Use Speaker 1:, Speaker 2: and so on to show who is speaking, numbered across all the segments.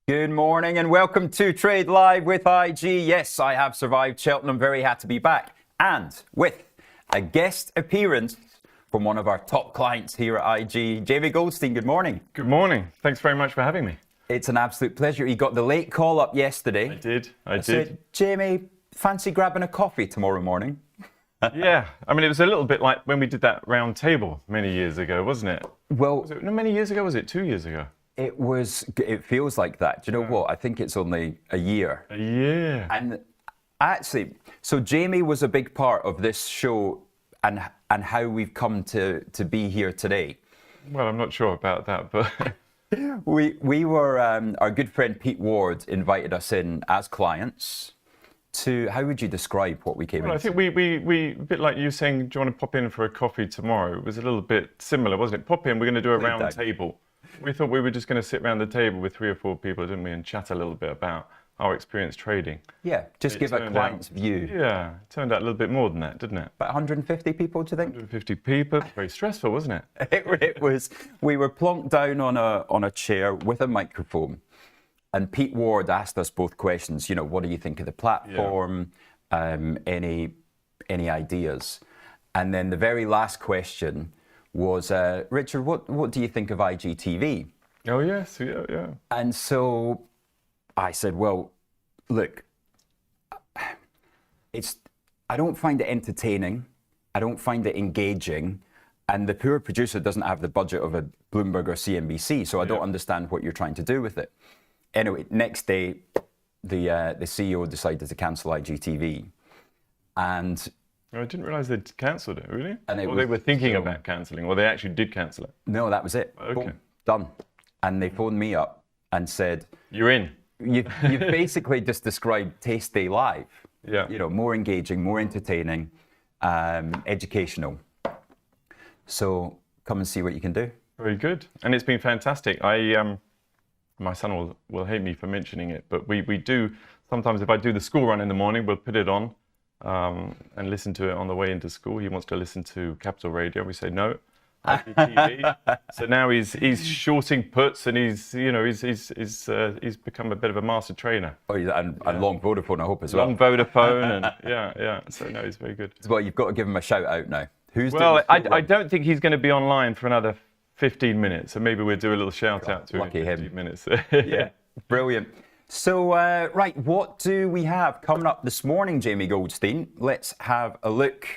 Speaker 1: Good morning and welcome to Trade Live with IG. Yes, I have survived Cheltenham. Very happy to be back. And with a guest appearance from one of our top clients here at IG, Jamie Goldstein. Good morning.
Speaker 2: Good morning. Thanks very much for having me.
Speaker 1: It's an absolute pleasure. You got the late call up yesterday.
Speaker 2: I did.
Speaker 1: Said, Jamie, fancy grabbing a coffee tomorrow morning?
Speaker 2: Yeah. I mean, it was a little bit like when we did that round table many years ago, wasn't it?
Speaker 1: Well,
Speaker 2: many years ago? Was it 2 years ago?
Speaker 1: It feels like that. Do you know what? I think it's only a year.
Speaker 2: A year.
Speaker 1: And actually, so Jamie was a big part of this show and how we've come to be here today.
Speaker 2: Well, I'm not sure about that, but
Speaker 1: we were our good friend Pete Ward invited us in as clients to. How would you describe what we came in?
Speaker 2: I think we a bit like you saying, do you want to pop in for a coffee tomorrow? It was a little bit similar, wasn't it? Pop in. We're going to do a round table. We thought we were just going to sit around the table with 3 or 4 people, didn't we, and chat a little bit about our experience trading.
Speaker 1: Yeah, just give a client's view.
Speaker 2: Yeah, it turned out a little bit more than that, didn't it?
Speaker 1: About 150 people, do you think?
Speaker 2: 150 people. Very stressful, wasn't it?
Speaker 1: It was. We were plonked down on a chair with a microphone, and Pete Ward asked us both questions. You know, what do you think of the platform? Yeah. Any ideas? And then the very last question was, Richard, what do you think of IGTV?
Speaker 2: Oh, yes, yeah.
Speaker 1: And so I said, well, look, I don't find it entertaining. I don't find it engaging. And the poor producer doesn't have the budget of a Bloomberg or CNBC, so I don't understand what you're trying to do with it. Anyway, next day, the CEO decided to cancel IGTV. And
Speaker 2: I didn't realise they'd cancelled it, really?
Speaker 1: And
Speaker 2: they were thinking about cancelling, or they actually did cancel it?
Speaker 1: No, that was it.
Speaker 2: Okay.
Speaker 1: Boom, done. And they phoned me up and said,
Speaker 2: you're in.
Speaker 1: You've basically just described tastylive.
Speaker 2: Yeah.
Speaker 1: You know, more engaging, more entertaining, educational. So come and see what you can do.
Speaker 2: Very good. And it's been fantastic. My son will hate me for mentioning it, but we do, sometimes if I do the school run in the morning, we'll put it on and listen to it on the way into school. He wants to listen to Capital Radio. We say no. TV. So now he's shorting puts, and he's become a bit of a master trainer.
Speaker 1: Oh, and long Vodafone, I hope, as well.
Speaker 2: Long Vodafone, and yeah. So no, he's very good.
Speaker 1: Well, you've got to give him a shout out now.
Speaker 2: I don't think he's going to be online for another 15 minutes, so maybe we'll do a little shout out to him in 15 minutes.
Speaker 1: Yeah, brilliant. So, right, what do we have coming up this morning, Jamie Goldstein? Let's have a look.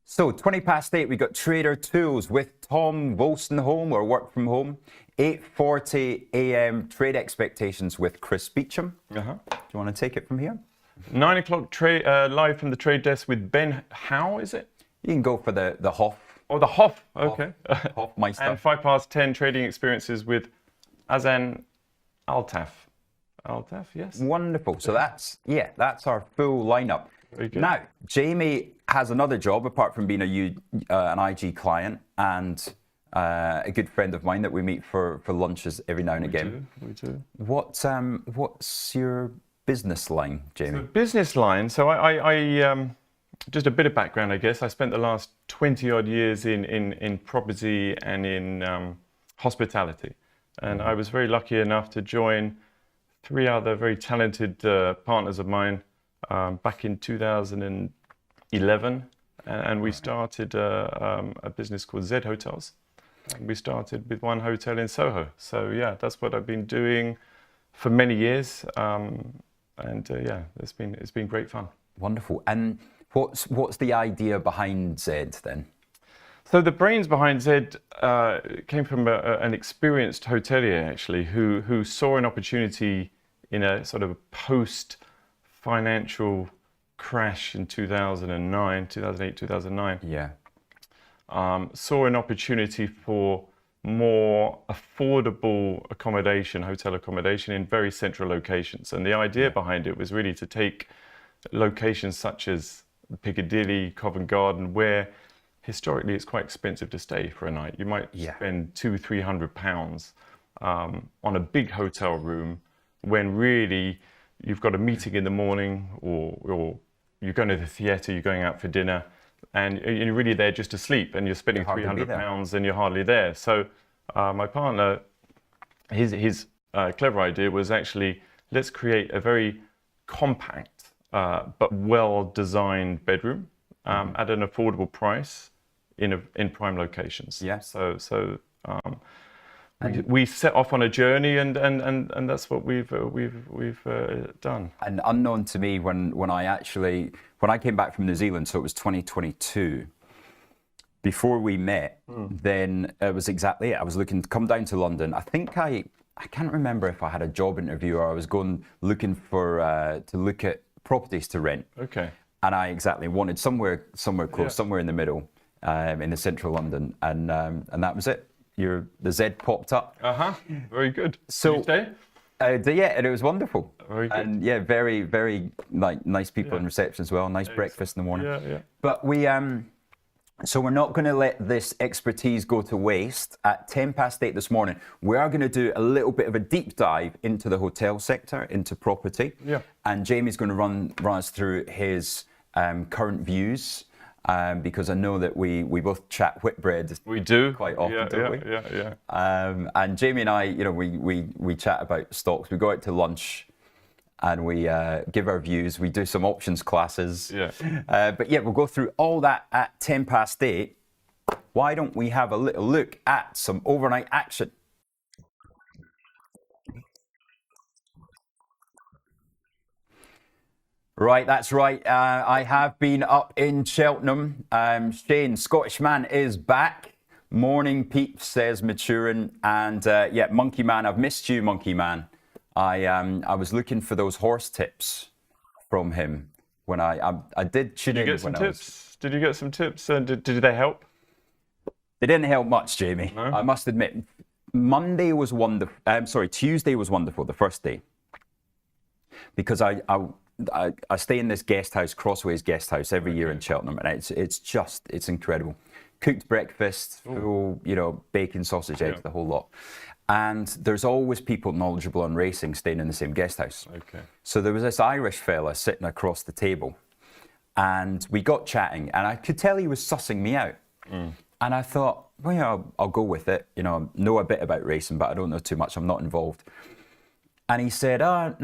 Speaker 1: So, 8:20, we got Trader Tools with Tom Wolstenholme, or Work From Home. 8:40 a.m. Trade Expectations with Chris Beecham. Do you want to take it from here?
Speaker 2: 9 o'clock live from the trade desk with Ben Howe, is it?
Speaker 1: You can go for the Hoff.
Speaker 2: Oh, the Hoff, okay.
Speaker 1: Hoffmeister.
Speaker 2: And 10:05 trading experiences with Azan Altaf. Altaf, yes.
Speaker 1: Wonderful. So that's our full lineup.
Speaker 2: Very good.
Speaker 1: Now, Jamie has another job apart from being an IG client and a good friend of mine that we meet for lunches every now and again.
Speaker 2: We do.
Speaker 1: What's your business line, Jamie?
Speaker 2: So business line. So I just a bit of background, I guess. I spent the last 20 odd years in property and in hospitality, and I was very lucky enough to join 3 other very talented partners of mine back in 2011, and we started a business called Z Hotels. And we started with 1 hotel in Soho. So yeah, that's what I've been doing for many years, and it's been great fun.
Speaker 1: Wonderful. And what's the idea behind Z then?
Speaker 2: So the brains behind Z came from an experienced hotelier actually, who saw an opportunity in a sort of post-financial crash in 2008, 2009.
Speaker 1: Yeah.
Speaker 2: Saw an opportunity for more affordable accommodation, hotel accommodation in very central locations. And the idea behind it was really to take locations such as Piccadilly, Covent Garden, where historically it's quite expensive to stay for a night. You might spend £200-300 on a big hotel room when really you've got a meeting in the morning, or you're going to the theatre, you're going out for dinner, and you're really there just to sleep, and you're spending £300 and you're hardly there. So my partner, his clever idea was actually, let's create a very compact but well-designed bedroom at an affordable price in prime locations.
Speaker 1: Yeah.
Speaker 2: So we set off on a journey, and that's what we've done.
Speaker 1: And unknown to me, when I came back from New Zealand, so it was 2022. Before we met, then it was exactly it. I was looking to come down to London. I think I can't remember if I had a job interview or I was looking for to look at properties to rent.
Speaker 2: Okay.
Speaker 1: And I wanted somewhere close, somewhere in the middle, in the central London, and that was it. The Z popped up.
Speaker 2: Very good.
Speaker 1: So,
Speaker 2: did you stay?
Speaker 1: Yeah, and it was wonderful.
Speaker 2: Very good.
Speaker 1: And yeah, very, very nice people in reception as well. Nice breakfast in the morning.
Speaker 2: Yeah.
Speaker 1: But so we're not going to let this expertise go to waste. At 8:10 this morning, we are going to do a little bit of a deep dive into the hotel sector, into property.
Speaker 2: Yeah.
Speaker 1: And Jamie's going to run us through his current views, because I know that we both chat whitbread.
Speaker 2: We do
Speaker 1: quite often, don't we?
Speaker 2: Yeah.
Speaker 1: And Jamie and I, we chat about stocks. We go out to lunch, and we give our views. We do some options classes.
Speaker 2: Yeah.
Speaker 1: But yeah, we'll go through all that at 8:10. Why don't we have a little look at some overnight action? Right, that's right. I have been up in Cheltenham. Shane, Scottish man, is back. Morning, peeps, says Maturin. And yeah, Monkey Man, I've missed you, Monkey Man. I was looking for those horse tips from him when I did tune in.
Speaker 2: Did you get some tips? Did you get some tips? And did they help?
Speaker 1: They didn't help much, Jamie.
Speaker 2: No?
Speaker 1: I must admit. Monday was wonderful. Tuesday was wonderful, the first day, because I stay in this guest house, Crossways Guest House, every year in Cheltenham, and it's incredible. Cooked breakfast, full, bacon, sausage, eggs, the whole lot. And there's always people knowledgeable on racing staying in the same guest house.
Speaker 2: Okay.
Speaker 1: So there was this Irish fella sitting across the table, and we got chatting, and I could tell he was sussing me out. And I thought, well, yeah, I'll go with it. I know a bit about racing, but I don't know too much. I'm not involved. And he said, I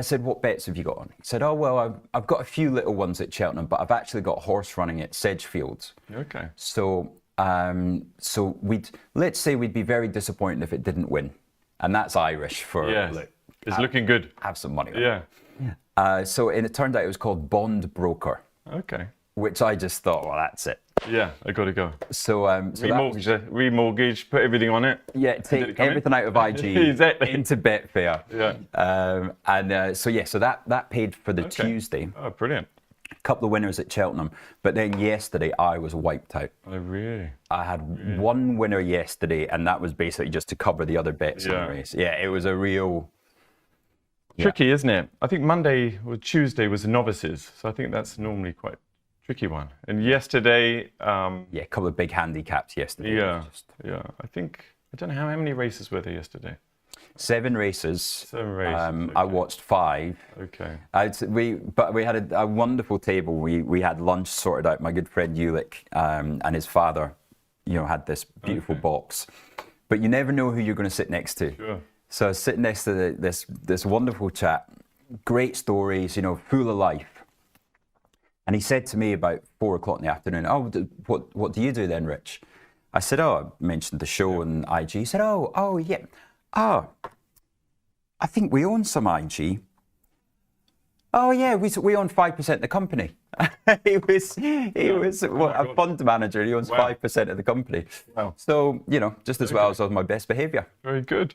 Speaker 1: said, what bets have you got on? He said, well, I've got a few little ones at Cheltenham, but I've actually got horse running at Sedgefield.
Speaker 2: Okay.
Speaker 1: So let's say we'd be very disappointed if it didn't win. And that's Irish for...
Speaker 2: Yes. It's looking good.
Speaker 1: Have some money.
Speaker 2: Yeah.
Speaker 1: So it turned out it was called Bond Broker.
Speaker 2: Okay.
Speaker 1: Which I just thought, well, that's it.
Speaker 2: Yeah, I got to go.
Speaker 1: So
Speaker 2: remortgage, put everything on it.
Speaker 1: Yeah, take everything out of IG
Speaker 2: Exactly.
Speaker 1: into Betfair.
Speaker 2: Yeah.
Speaker 1: So that paid for the Tuesday.
Speaker 2: Oh, brilliant.
Speaker 1: A couple of winners at Cheltenham, but then yesterday I was wiped out.
Speaker 2: Oh, really?
Speaker 1: I had one winner yesterday, and that was basically just to cover the other bets in the race. Yeah, it was a real...
Speaker 2: Tricky, isn't it? I think Monday or Tuesday was the novices, so I think that's normally quite tricky one. And yesterday...
Speaker 1: a couple of big handicaps yesterday.
Speaker 2: Yeah. I don't know how many races were there yesterday.
Speaker 1: 7 races.
Speaker 2: 7 races. Okay.
Speaker 1: I watched 5.
Speaker 2: Okay.
Speaker 1: We had a wonderful table. We had lunch sorted out. My good friend Ulick and his father, had this beautiful box. But you never know who you're going to sit next to.
Speaker 2: Sure.
Speaker 1: So I was sitting next to this wonderful chap, great stories, full of life. And he said to me about 4 o'clock in the afternoon, what do you do then, Rich? I said, I mentioned the show on IG. He said, yeah. I think we own some IG. Oh yeah, we own 5% of the company. he was a fund manager. He owns 5% of the company.
Speaker 2: Wow.
Speaker 1: So just as well as on my best behaviour.
Speaker 2: Very good.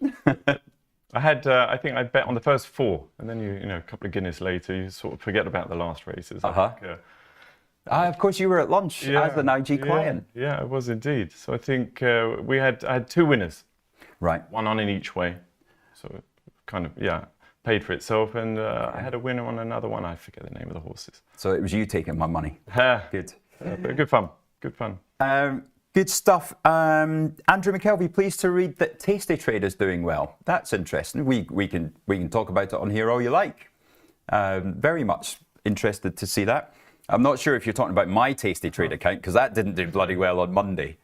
Speaker 2: I think I bet on the first 4, and then a couple of Guinness later, you sort of forget about the last races.
Speaker 1: Of course, you were at lunch as an IG client.
Speaker 2: Yeah, I was indeed. So I think I had 2 winners.
Speaker 1: Right.
Speaker 2: One on in each way. So it kind of, paid for itself. And I had a winner on another one. I forget the name of the horses.
Speaker 1: So it was you taking my money. Good.
Speaker 2: Good fun.
Speaker 1: Good stuff. Andrew McKelvey, pleased to read that Tasty Trade is doing well. That's interesting. We can talk about it on here all you like. Very much interested to see that. I'm not sure if you're talking about my Tasty Trade account, because that didn't do bloody well on Monday.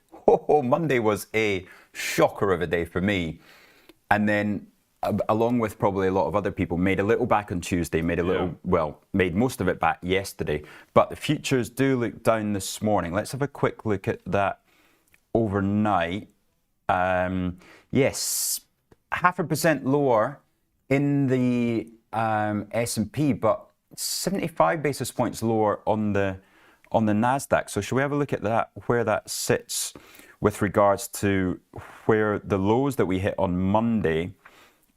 Speaker 1: Monday was a shocker of a day for me. and then along with probably a lot of other people, made a little back on Tuesday, made a little, made most of it back yesterday. But the futures do look down this morning. Let's have a quick look at that overnight. Yes, 0.5% lower in the S&P, but 75 basis points lower on the Nasdaq. So should we have a look at that, where that sits with regards to where the lows that we hit on Monday,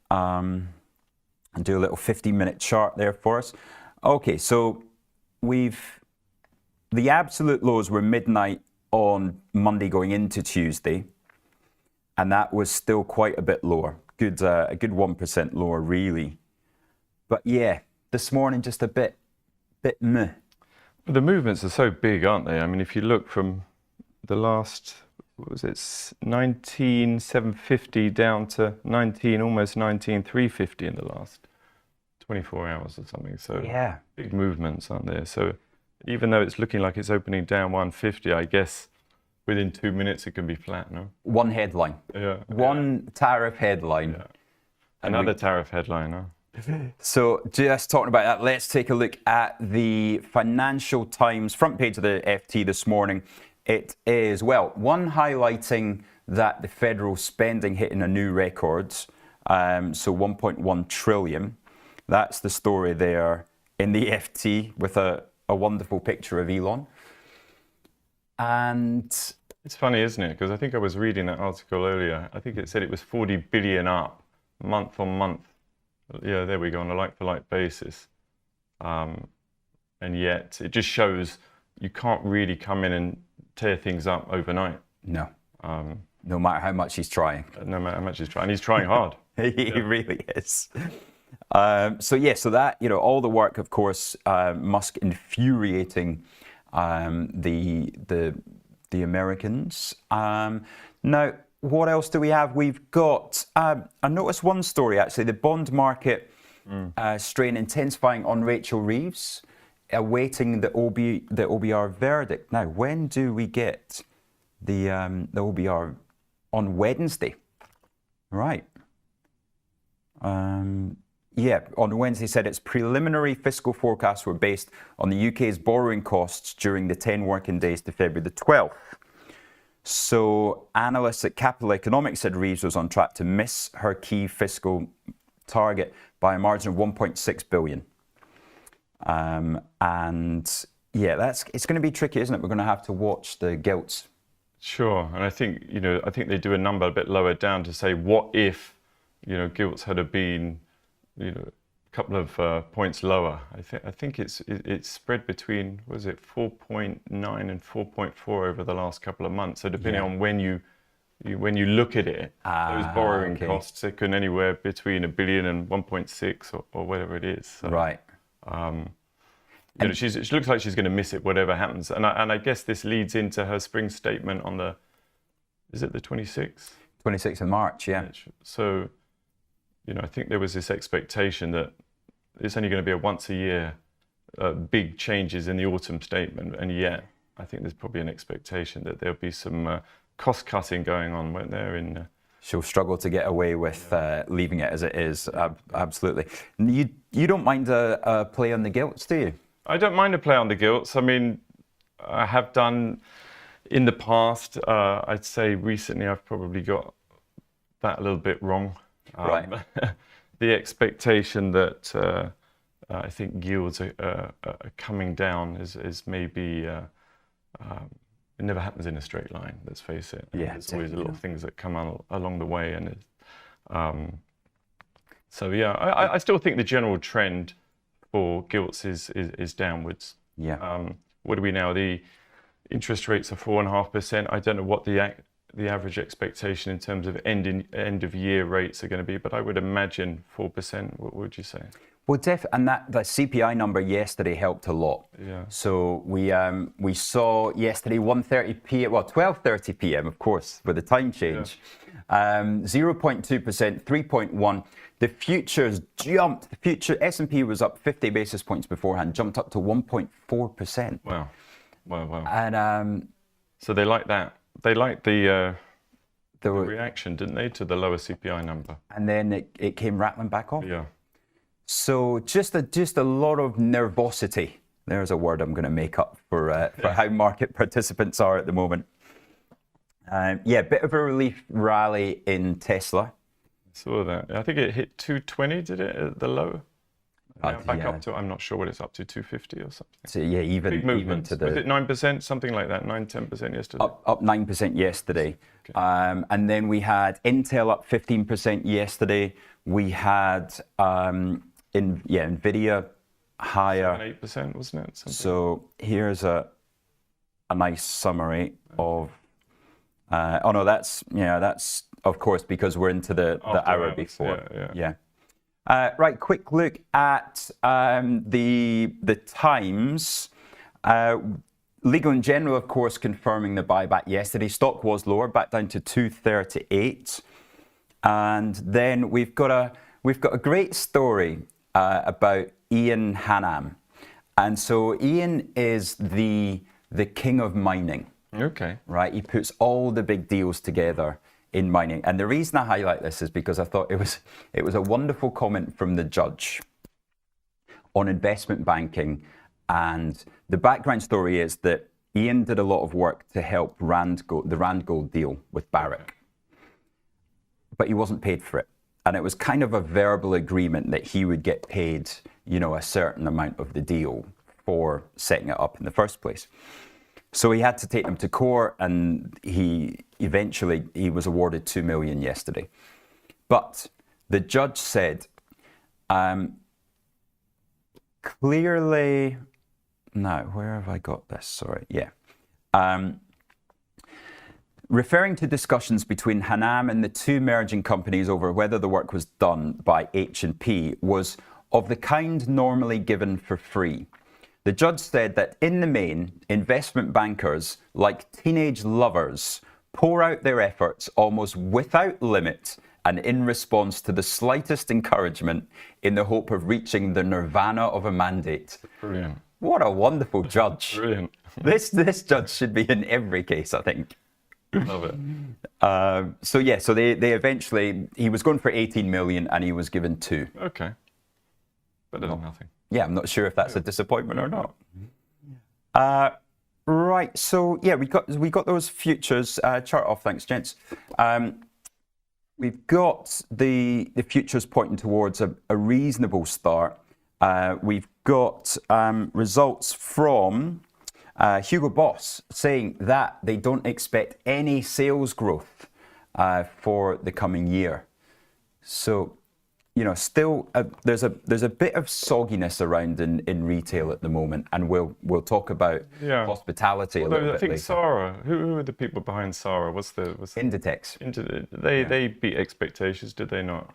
Speaker 1: and do a little 50-minute chart there for us. Okay, so the absolute lows were midnight on Monday going into Tuesday, and that was still quite a bit lower. A good 1% lower, really. But yeah, this morning just a bit meh.
Speaker 2: The movements are so big, aren't they? I mean, if you look from the last, what was it, 19,750 down to almost 19,350 in the last 24 hours or something. So
Speaker 1: yeah,
Speaker 2: big movements, aren't there? So even though it's looking like it's opening down 150, I guess within 2 minutes it can be flat, no?
Speaker 1: One headline.
Speaker 2: Yeah.
Speaker 1: One tariff headline.
Speaker 2: Yeah. Another tariff headline, huh?
Speaker 1: So just talking about that, let's take a look at the Financial Times front page of the FT this morning. It is, well, one highlighting that the federal spending hitting a new record, so 1.1 trillion. That's the story there in the FT with a wonderful picture of Elon. And
Speaker 2: it's funny, isn't it? Because I think I was reading that article earlier. I think it said it was 40 billion up month on month. Yeah, there we go, on a like-for-like basis. And yet it just shows you can't really come in and tear things up overnight.
Speaker 1: No. No matter how much he's trying.
Speaker 2: No matter how much he's trying. And he's trying hard.
Speaker 1: He really is. So that, all the work, of course, Musk infuriating the Americans. Now, what else do we have? We've got, I noticed one story actually, the bond market strain intensifying on Rachel Reeves, awaiting the OBR verdict. Now, when do we get the OBR? On Wednesday, right? Yeah, on Wednesday said its preliminary fiscal forecasts were based on the UK's borrowing costs during the 10 working days to February the 12th. So analysts at Capital Economics said Reeves was on track to miss her key fiscal target by a margin of 1.6 billion. And yeah, it's going to be tricky, isn't it? We're going to have to watch the gilts.
Speaker 2: Sure, and I think they do a number a bit lower down to say, what if, gilts had been, a couple of points lower. I think it's spread between, was it 4.9 and 4.4 over the last couple of months. So depending on when you look at it, those borrowing costs, it can anywhere between 1 billion and 1.6 or whatever it is. So,
Speaker 1: right.
Speaker 2: She looks like she's going to miss it, whatever happens. And I guess this leads into her spring statement on is it the 26th?
Speaker 1: 26th of March, yeah.
Speaker 2: So, I think there was this expectation that it's only going to be a once a year big changes in the autumn statement. And yet, I think there's probably an expectation that there'll be some cost cutting going on, won't there?
Speaker 1: She'll struggle to get away with leaving it as it is, absolutely. You don't mind a play on the gilts, do you?
Speaker 2: I don't mind a play on the gilts. I mean, I have done in the past. I'd say recently I've probably got that a little bit wrong.
Speaker 1: Right.
Speaker 2: The expectation that I think yields are coming down is maybe it never happens in a straight line. Let's face it.
Speaker 1: Yeah,
Speaker 2: there's always a lot of things that come along the way, and so yeah, I still think the general trend for gilts is downwards.
Speaker 1: Yeah.
Speaker 2: What are we now? The interest rates are 4.5%. I don't know what the average expectation in terms of end of year rates are going to be, but I would imagine 4%. What would you say?
Speaker 1: Well, and that the CPI number yesterday helped a lot.
Speaker 2: Yeah.
Speaker 1: So we saw yesterday 1:30 p.m. Well, 12:30 p.m. of course with the time change, 0.2%, 3.1. The futures jumped. The future S&P was up 50 basis points beforehand, jumped up to 1.4%.
Speaker 2: Wow.
Speaker 1: And
Speaker 2: so they like that. They like the a reaction, didn't they, to the lower CPI number?
Speaker 1: And then it came rattling back off.
Speaker 2: Yeah.
Speaker 1: So just a lot of nervosity. There's a word I'm going to make up for how market participants are at the moment. Yeah, bit of a relief rally in Tesla.
Speaker 2: Saw that. I think it hit 220, did it, at the low? Now back up to, I'm not sure what it's up to, 250 or something.
Speaker 1: So yeah,
Speaker 2: Big movement.
Speaker 1: To the...
Speaker 2: Was it 9%, something like that, 9-10% yesterday?
Speaker 1: Up 9% yesterday.
Speaker 2: Okay.
Speaker 1: And then we had Intel up 15% yesterday. We had Nvidia higher.
Speaker 2: 8%, wasn't it? Something.
Speaker 1: So here's a nice summary of. Oh no, that's of course because we're into the hour before. Yeah. Right, quick look at the Times. Legal & General, of course, confirming the buyback yesterday. Stock was lower, back down to 238. And then we've got a great story about Ian Hannam. And so Ian is the king of mining.
Speaker 2: Okay.
Speaker 1: Right, he puts all the big deals together in mining. And the reason I highlight this is because I thought it was a wonderful comment from the judge on investment banking. And the background story is that Ian did a lot of work to help the Randgold deal with Barrick, but he wasn't paid for it. And it was kind of a verbal agreement that he would get paid, a certain amount of the deal for setting it up in the first place. So he had to take them to court, and he was awarded $2 million yesterday. But the judge said, clearly, now where have I got this? Sorry, yeah. Referring to discussions between Hannam and the two merging companies over whether the work was done by H&P was of the kind normally given for free. The judge said that in the main, investment bankers, like teenage lovers, pour out their efforts almost without limit and in response to the slightest encouragement in the hope of reaching the nirvana of a mandate.
Speaker 2: Brilliant.
Speaker 1: What a wonderful judge.
Speaker 2: Brilliant.
Speaker 1: This judge should be in every case, I think.
Speaker 2: Love it.
Speaker 1: So they eventually, he was going for 18 million and he was given 2.
Speaker 2: Okay. Better than nothing.
Speaker 1: Yeah, I'm not sure if that's a disappointment or not. Right, so yeah, we got those futures chart off. Thanks, gents. We've got the futures pointing towards a reasonable start. We've got results from Hugo Boss saying that they don't expect any sales growth for the coming year. So, still there's a bit of sogginess around in retail at the moment, and we'll talk about hospitality a little bit later.
Speaker 2: I think Sarah. Who are the people behind Sarah? What's the
Speaker 1: Inditex.
Speaker 2: They beat expectations, did they not?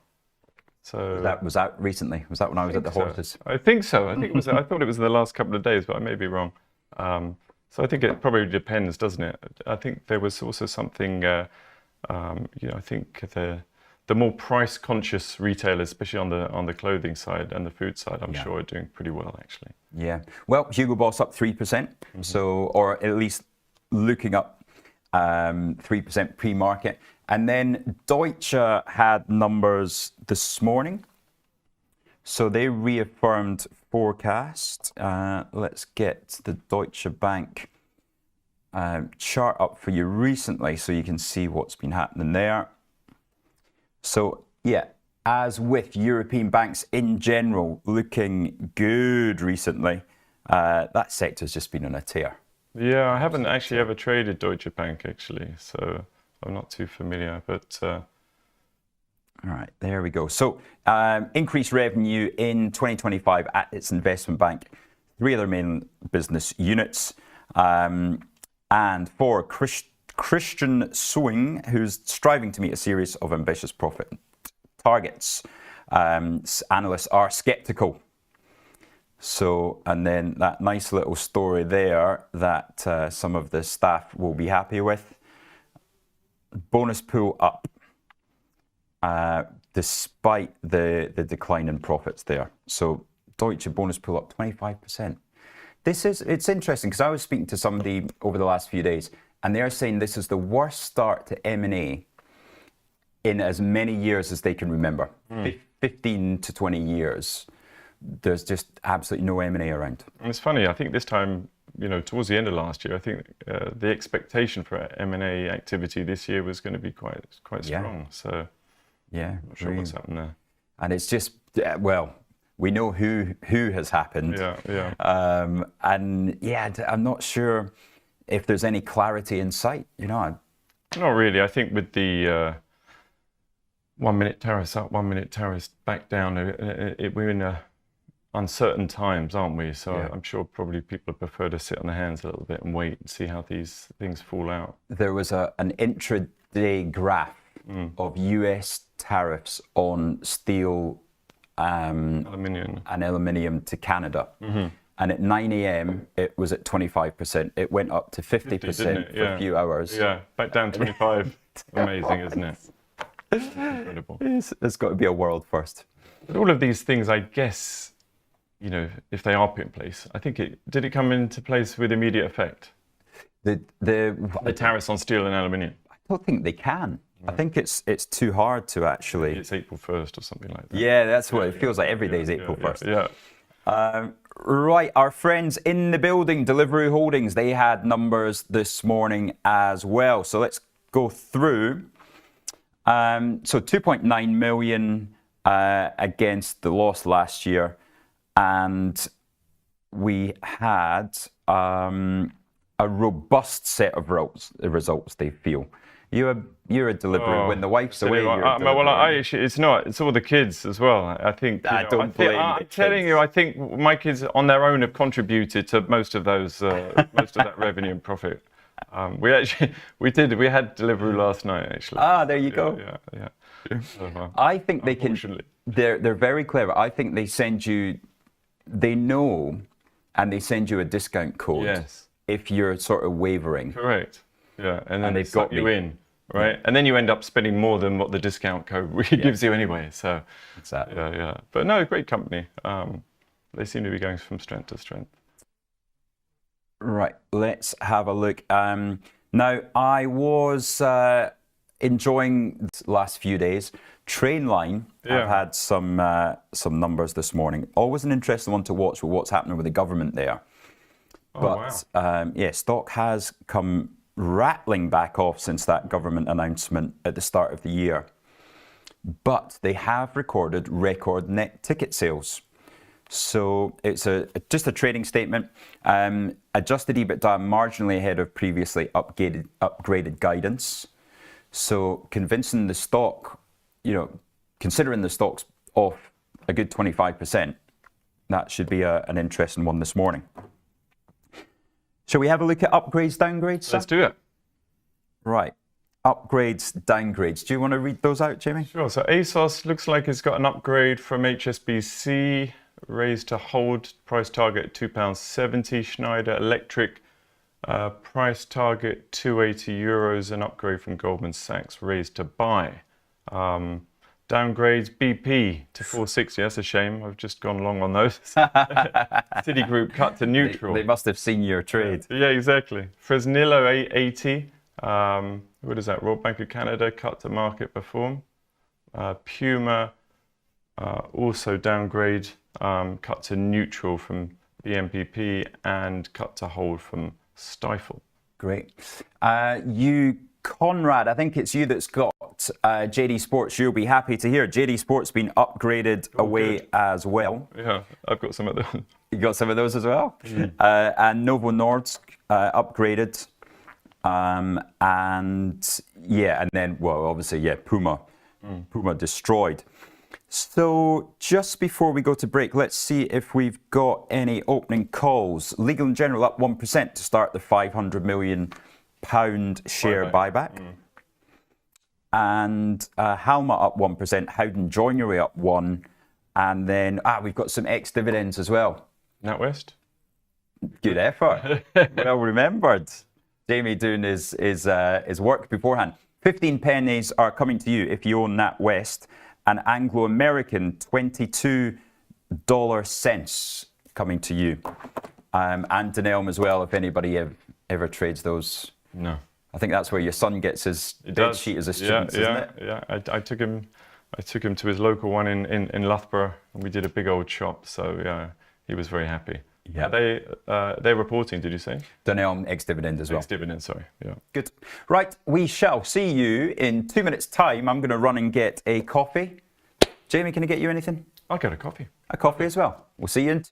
Speaker 2: So
Speaker 1: that was out recently. Was that when I was at the horses?
Speaker 2: I think so. I think it was. I thought it was in the last couple of days, but I may be wrong. So I think it probably depends, doesn't it? I think there was also something. I think the more price-conscious retailers, especially on the clothing side and the food side, I'm sure are doing pretty well, actually.
Speaker 1: Yeah. Well, Hugo Boss up 3%, or at least looking up 3% pre-market. And then Deutsche had numbers this morning. So they reaffirmed forecast. Let's get the Deutsche Bank chart up for you recently so you can see what's been happening there. So, yeah, as with European banks in general, looking good recently. That sector's just been on a tear.
Speaker 2: Yeah, I haven't actually ever traded Deutsche Bank, actually, so I'm not too familiar, but...
Speaker 1: All right, there we go. So, increased revenue in 2025 at its investment bank, 3 other main business units, and for Christian Swing, who's striving to meet a series of ambitious profit targets. Analysts are skeptical. So, and then that nice little story there that some of the staff will be happy with. Bonus pool up, despite the decline in profits there. So, Deutsche bonus pool up 25%. It's interesting because I was speaking to somebody over the last few days, and they're saying this is the worst start to M&A in as many years as they can remember. 15 to 20 years. There's just absolutely no M&A around.
Speaker 2: And it's funny, I think this time, towards the end of last year, I think the expectation for M&A activity this year was going to be quite strong. So
Speaker 1: yeah,
Speaker 2: I'm not sure what's happened there.
Speaker 1: And it's just, well, we know who has happened.
Speaker 2: Yeah.
Speaker 1: And yeah, I'm not sure if there's any clarity in sight.
Speaker 2: Not really. I think with the 1 minute tariffs up, 1 minute tariffs back down, we're in uncertain times, aren't we? So I'm sure probably people prefer to sit on their hands a little bit and wait and see how these things fall out.
Speaker 1: There was an intraday graph of US tariffs on steel
Speaker 2: Aluminium.
Speaker 1: and aluminium to Canada. And at 9 a.m. it was at 25%. It went up to 50% for a few hours.
Speaker 2: Yeah, back down 25. Amazing, isn't it? Incredible.
Speaker 1: It's got to be a world first.
Speaker 2: But all of these things, I guess, if they are put in place, I think did it come into place with immediate effect?
Speaker 1: The
Speaker 2: tariffs on steel and aluminium.
Speaker 1: I don't think they can. I think it's too hard to actually.
Speaker 2: It's April 1st or something like that.
Speaker 1: Yeah, that's what it feels like. Every day is April 1st.
Speaker 2: Yeah.
Speaker 1: Right, our friends in the building, Deliveroo Holdings, they had numbers this morning as well. So let's go through. So 2.9 million against the loss last year. And we had a robust set of results, they feel. You're a Deliveroo. When the wife's away, you're a
Speaker 2: Deliveroo. It's not. It's all the kids as well. I think. I'm telling you, I think my kids on their own have contributed to most of those, most of that revenue and profit. We had Deliveroo last night, actually.
Speaker 1: There you go.
Speaker 2: Yeah.
Speaker 1: I think they can. They're very clever. I think they send you. They know, and they send you a discount code if you're sort of wavering.
Speaker 2: Correct. Yeah, and then they've got you in, right? And then you end up spending more than what the discount code gives you anyway. So,
Speaker 1: exactly.
Speaker 2: Yeah. But no, great company. They seem to be going from strength to strength.
Speaker 1: Right, let's have a look. Now, I was enjoying the last few days. Trainline have had some numbers this morning. Always an interesting one to watch with what's happening with the government there. Stock has come rattling back off since that government announcement at the start of the year. But they have recorded record net ticket sales. So it's just a trading statement. Adjusted EBITDA marginally ahead of previously upgraded guidance. So convincing the stock, considering the stock's off a good 25%, that should be an interesting one this morning. Shall we have a look at upgrades, downgrades?
Speaker 2: Let's do it.
Speaker 1: Right. Upgrades, downgrades. Do you want to read those out, Jamie?
Speaker 2: Sure. So ASOS looks like it's got an upgrade from HSBC, raised to hold, price target £2.70. Schneider Electric, price target €280, an upgrade from Goldman Sachs, raised to buy. Downgrades, BP to 460. That's a shame. I've just gone long on those. Citigroup cut to neutral.
Speaker 1: They must have seen your trade.
Speaker 2: Yeah, exactly. Fresnillo 880. What is that? Royal Bank of Canada cut to market perform. Puma also downgrade, cut to neutral from BNPP and cut to hold from Stifel.
Speaker 1: Great. Conrad, I think it's you that's got JD Sports. You'll be happy to hear JD Sports been upgraded away as well.
Speaker 2: Yeah, I've got some of those.
Speaker 1: You got some of those as well? And Novo Nordisk upgraded. And then, obviously, Puma. Puma destroyed. So just before we go to break, let's see if we've got any opening calls. Legal & General up 1% to start the £500 million share buyback. And Halma up 1%, Howden Joinery up 1%. And then we've got some ex-dividends as well.
Speaker 2: NatWest.
Speaker 1: Good effort. Well remembered. Jamie doing his work beforehand. 15 pennies are coming to you if you own NatWest. And Anglo American, $22 coming to you. And Denelm as well, if anybody ever trades those.
Speaker 2: No.
Speaker 1: I think that's where your son gets his bed sheet as a student, isn't it?
Speaker 2: Yeah. I took him to his local one in Loughborough, and we did a big old shop. So yeah, he was very happy.
Speaker 1: Yeah.
Speaker 2: They're reporting, did you say?
Speaker 1: Dunelm ex-dividend as well.
Speaker 2: Ex-dividend, sorry. Yeah.
Speaker 1: Good. Right, we shall see you in 2 minutes' time. I'm going to run and get a coffee. Jamie, can I get you anything?
Speaker 2: I'll get a coffee.
Speaker 1: A coffee as well. We'll see you in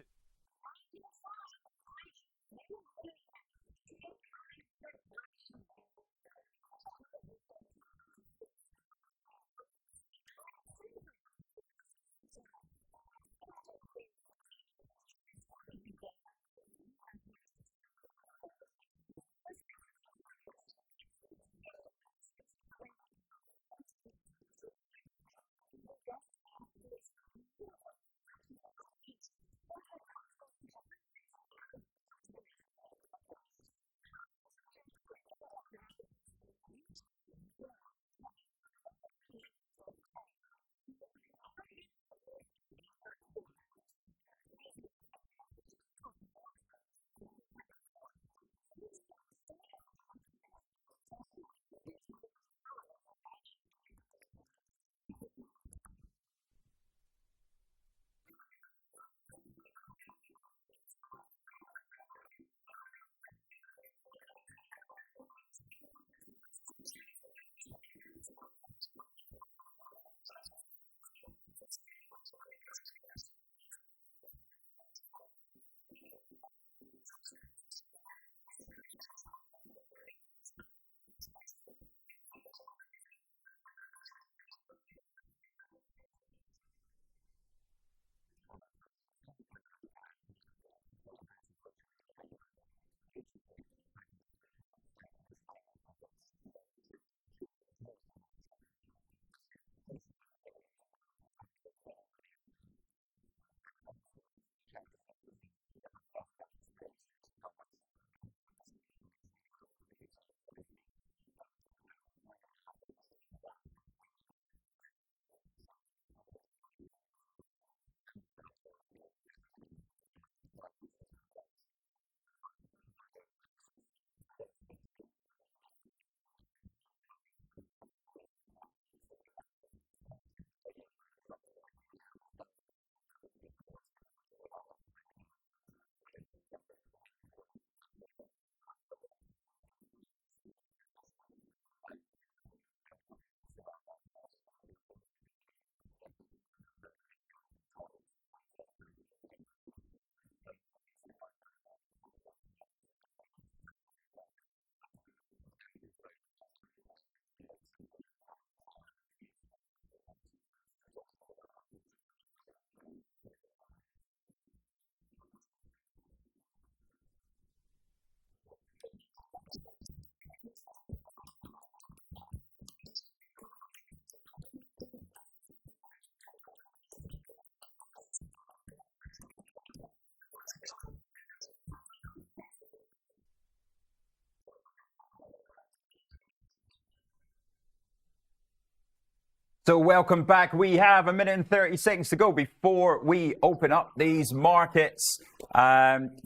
Speaker 1: So welcome back. We have 1 minute and 30 seconds to go before we open up these markets.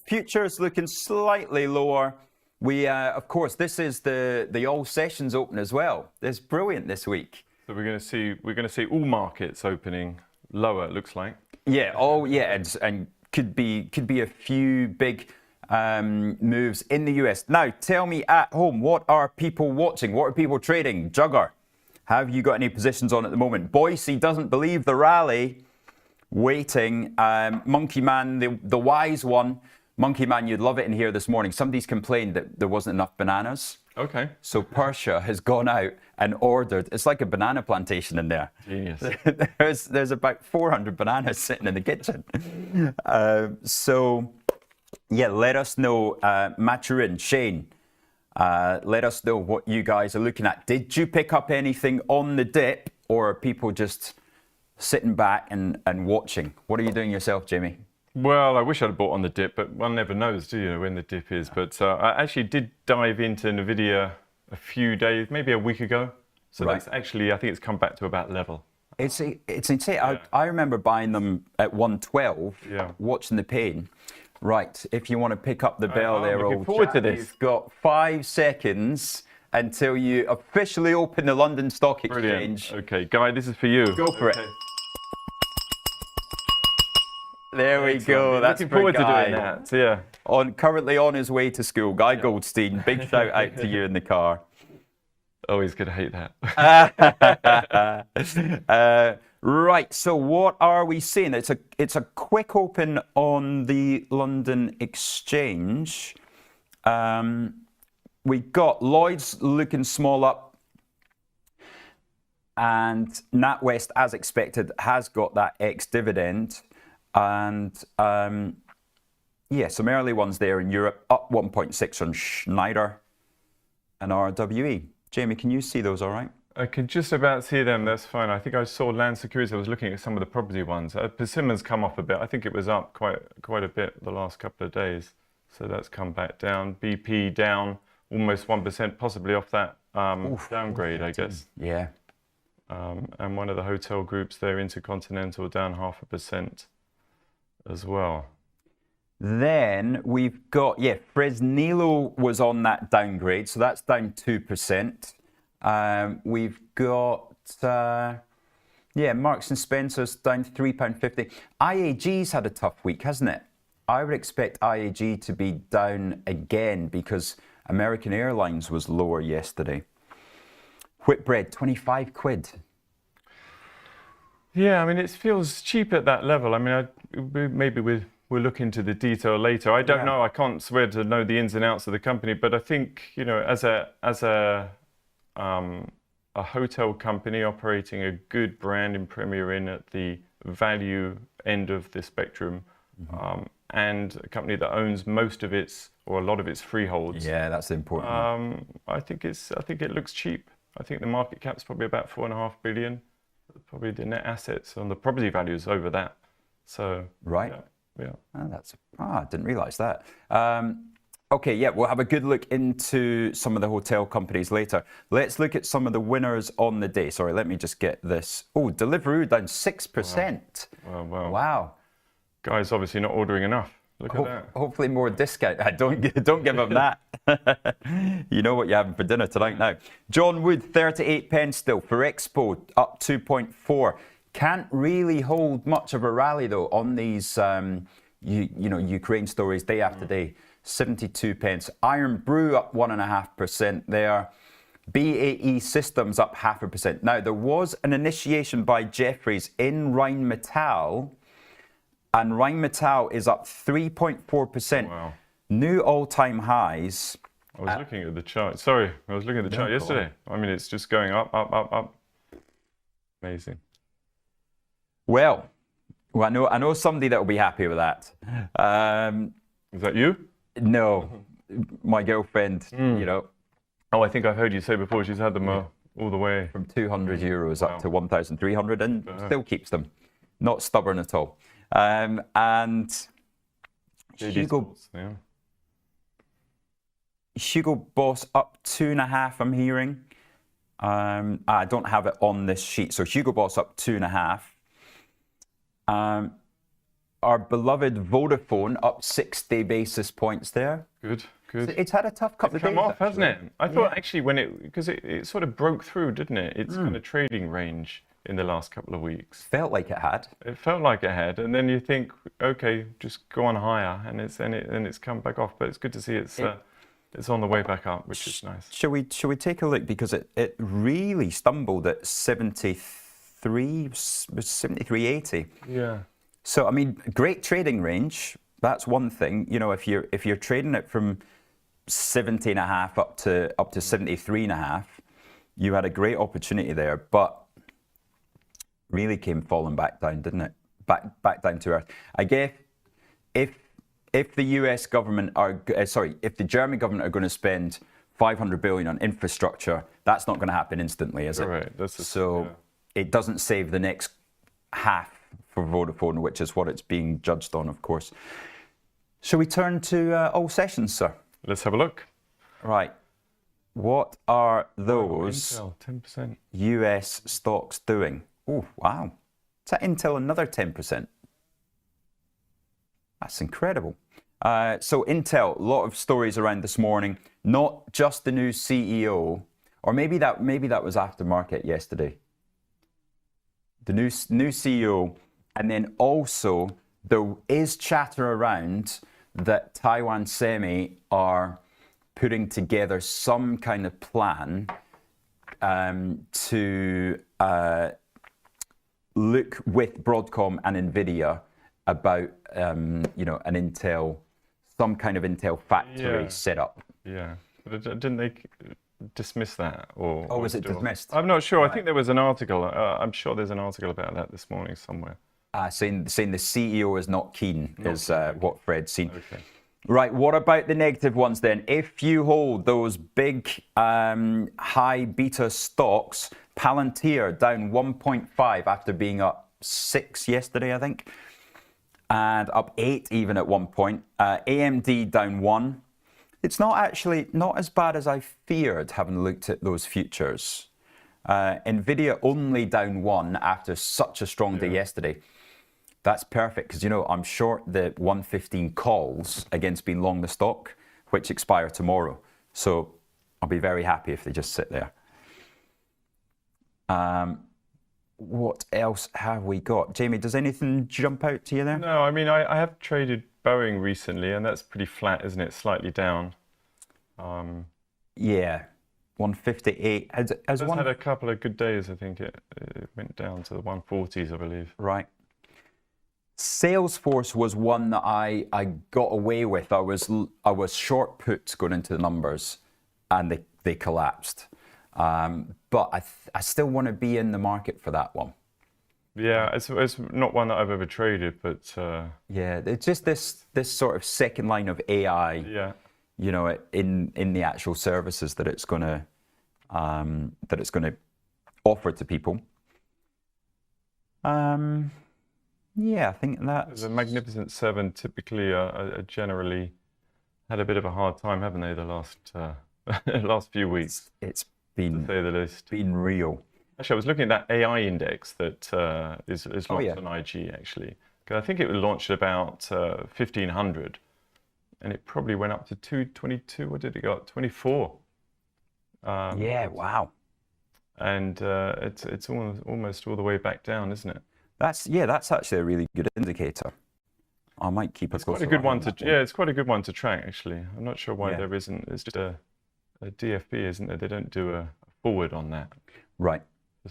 Speaker 1: Futures looking slightly lower. We, of course, this is the all sessions open as well. It's brilliant this week.
Speaker 2: So we're going to see all markets opening lower. It looks like.
Speaker 1: Yeah. Oh, yeah. And could be a few big moves in the US. Now, tell me at home, what are people watching? What are people trading? Jugger, have you got any positions on at the moment? Boise doesn't believe the rally. Waiting. Monkey Man, the wise one. Monkey Man, you'd love it in here this morning. Somebody's complained that there wasn't enough bananas.
Speaker 2: Okay.
Speaker 1: So Persia has gone out and ordered. It's like a banana plantation in there.
Speaker 2: Genius.
Speaker 1: There's about 400 bananas sitting in the kitchen. So, yeah, let us know, Maturin, Shane. Let us know what you guys are looking at. Did you pick up anything on the dip, or are people just sitting back and watching? What are you doing yourself, Jamie?
Speaker 2: Well, I wish I'd bought on the dip, but one never knows, do you, when the dip is. But I actually did dive into NVIDIA a few days, maybe a week ago. So
Speaker 1: Right.
Speaker 2: that's actually, I think it's come back to about level.
Speaker 1: It's insane.
Speaker 2: Yeah.
Speaker 1: I remember buying them at 112,
Speaker 2: Yeah.
Speaker 1: watching the pain. Right, if you want to pick up the bell
Speaker 2: I'm
Speaker 1: there,
Speaker 2: looking
Speaker 1: old
Speaker 2: forward
Speaker 1: chap,
Speaker 2: to this.
Speaker 1: You've got 5 seconds until you officially open the London Stock
Speaker 2: Brilliant.
Speaker 1: Exchange.
Speaker 2: Okay, Guy, this is for you.
Speaker 1: Go for it. There we go. That's
Speaker 2: Looking forward to
Speaker 1: Guy.
Speaker 2: doing that. Yeah.
Speaker 1: Currently on his way to school, Guy Goldstein. Big shout out to you in the car.
Speaker 2: Oh, he's going to hate that.
Speaker 1: Right, so what are we seeing? It's a quick open on the London Exchange. We've got Lloyd's looking small up, and NatWest, as expected, has got that ex-dividend. And yeah, some early ones there in Europe, up 1.6 on Schneider and RWE. Jamie, can you see those all right?
Speaker 2: I can just about see them, that's fine. I think I saw Land Securities, I was looking at some of the property ones. Persimmon's come off a bit. I think it was up quite a bit the last couple of days. So that's come back down. BP down almost 1%, possibly off that downgrade, I guess.
Speaker 1: Yeah.
Speaker 2: And one of the hotel groups there, Intercontinental, down 0.5% as well.
Speaker 1: Then we've got, Fresnillo was on that downgrade, so that's down 2%. We've got, Marks and Spencer's down £3.50. IAG's had a tough week, hasn't it? I would expect IAG to be down again because American Airlines was lower yesterday. Whitbread, 25 quid.
Speaker 2: Yeah, I mean, it feels cheap at that level. I mean, maybe we'll look into the detail later. I don't know. I can't swear to know the ins and outs of the company, but I think, you know, as a hotel company operating a good brand in Premier Inn at the value end of the spectrum, and a company that owns most of its or a lot of its freeholds.
Speaker 1: Yeah, that's important.
Speaker 2: I think it looks cheap. I think the market cap's probably about 4.5 billion. Probably the net assets on the property values over that. So
Speaker 1: right.
Speaker 2: Yeah.
Speaker 1: I didn't realise that. Okay, yeah, we'll have a good look into some of the hotel companies later. Let's look at some of the winners on the day. Sorry, let me just get this. Oh, Deliveroo down 6%. Wow.
Speaker 2: Guy's obviously not ordering enough. Look at that.
Speaker 1: Hopefully more discount. Don't give him that. You know what you're having for dinner tonight now. John Wood, 38 pence still. For Expo, up 2.4. Can't really hold much of a rally though on these Ukraine stories day after day. 72 pence. Iron Brew up 1.5% there. BAE Systems up 0.5%. Now there was an initiation by Jefferies in Rheinmetall, and Rheinmetall is up 3.4%.
Speaker 2: Wow.
Speaker 1: New all-time highs.
Speaker 2: I was looking at the chart. Sorry, I was looking at the chart yesterday. I mean, it's just going up, up, up, up. Amazing.
Speaker 1: Well, I know somebody that will be happy with that.
Speaker 2: Is that you?
Speaker 1: No, my girlfriend. You know.
Speaker 2: Oh, I think I've heard you say before. She's had them all the way
Speaker 1: from 200 euros up to 1,300, and still keeps them. Not stubborn at all. And Hugo Boss up 2.5. I'm hearing. I don't have it on this sheet. So Hugo Boss up 2.5. Our beloved Vodafone up 60 basis points there.
Speaker 2: Good.
Speaker 1: It's had a tough couple of days.
Speaker 2: Come off, hasn't it? I thought actually because it sort of broke through, didn't it? Its kind of trading range in the last couple of weeks.
Speaker 1: Felt like it had.
Speaker 2: It felt like it had, and then you think, okay, just go on higher, and it's come back off. But it's good to see it's on the way back up, which is nice.
Speaker 1: Shall we take a look, because it really stumbled at 73.80.
Speaker 2: Yeah.
Speaker 1: So I mean, great trading range. That's one thing. You know, if you're trading it from 70.5 up to 73.5, you had a great opportunity there, but really came falling back down, didn't it? Back down to earth. I guess if the US government if the German government are going to spend 500 billion on infrastructure, that's not going to happen instantly, is it?
Speaker 2: Right.
Speaker 1: It doesn't save the next half for Vodafone, which is what it's being judged on, of course. Shall we turn to all sessions, sir?
Speaker 2: Let's have a look.
Speaker 1: Right. What are those
Speaker 2: Intel, 10%.
Speaker 1: US stocks doing? Oh, wow. Is that Intel another 10%? That's incredible. So Intel, a lot of stories around this morning. Not just the new CEO, or maybe that was after market yesterday. The new CEO, and then also there is chatter around that Taiwan Semi are putting together some kind of plan to look with Broadcom and Nvidia about an Intel, some kind of Intel factory setup.
Speaker 2: Yeah, but didn't they dismiss that? Or
Speaker 1: was it dismissed?
Speaker 2: I'm not sure. Right. I think there was an article. I'm sure there's an article about that this morning somewhere.
Speaker 1: Saying the CEO is not keen, what Fred's seen.
Speaker 2: Okay.
Speaker 1: Right, what about the negative ones then? If you hold those big high beta stocks, Palantir down 1.5 after being up 6 yesterday, I think, and up 8 even at one point. AMD down 1. It's not as bad as I feared, having looked at those futures. Nvidia only down 1 after such a strong day yesterday. That's perfect because, I'm short the 115 calls against being long the stock, which expire tomorrow. So I'll be very happy if they just sit there. What else have we got? Jamie, does anything jump out to you there?
Speaker 2: No, I mean, I have traded Boeing recently, and that's pretty flat, isn't it? Slightly down.
Speaker 1: Yeah, 158.
Speaker 2: It's had a couple of good days, I think. It went down to the 140s, I believe.
Speaker 1: Right. Salesforce was one that I got away with. I was short put going into the numbers, and they collapsed. But I still want to be in the market for that one.
Speaker 2: Yeah, it's not one that I've ever traded, but
Speaker 1: yeah, it's just this sort of second line of AI.
Speaker 2: Yeah.
Speaker 1: In the actual services that it's going to offer to people. Yeah, I think that
Speaker 2: the Magnificent Seven typically are generally had a bit of a hard time, haven't they? The last few weeks.
Speaker 1: It's been,
Speaker 2: to say the least,
Speaker 1: been real.
Speaker 2: Actually, I was looking at that AI index that is launched on IG actually, because I think it was launched at about 1500, and it probably went up to 222. What did it go up? 24.
Speaker 1: Yeah, wow.
Speaker 2: And it's almost all the way back down, isn't it?
Speaker 1: That's actually a really good indicator. I might keep a closer eye on that.
Speaker 2: It's quite a good one to yeah, it's quite a good one to track actually. I'm not sure why there isn't. It's just a DFB, isn't there? They don't do a forward on that.
Speaker 1: Right.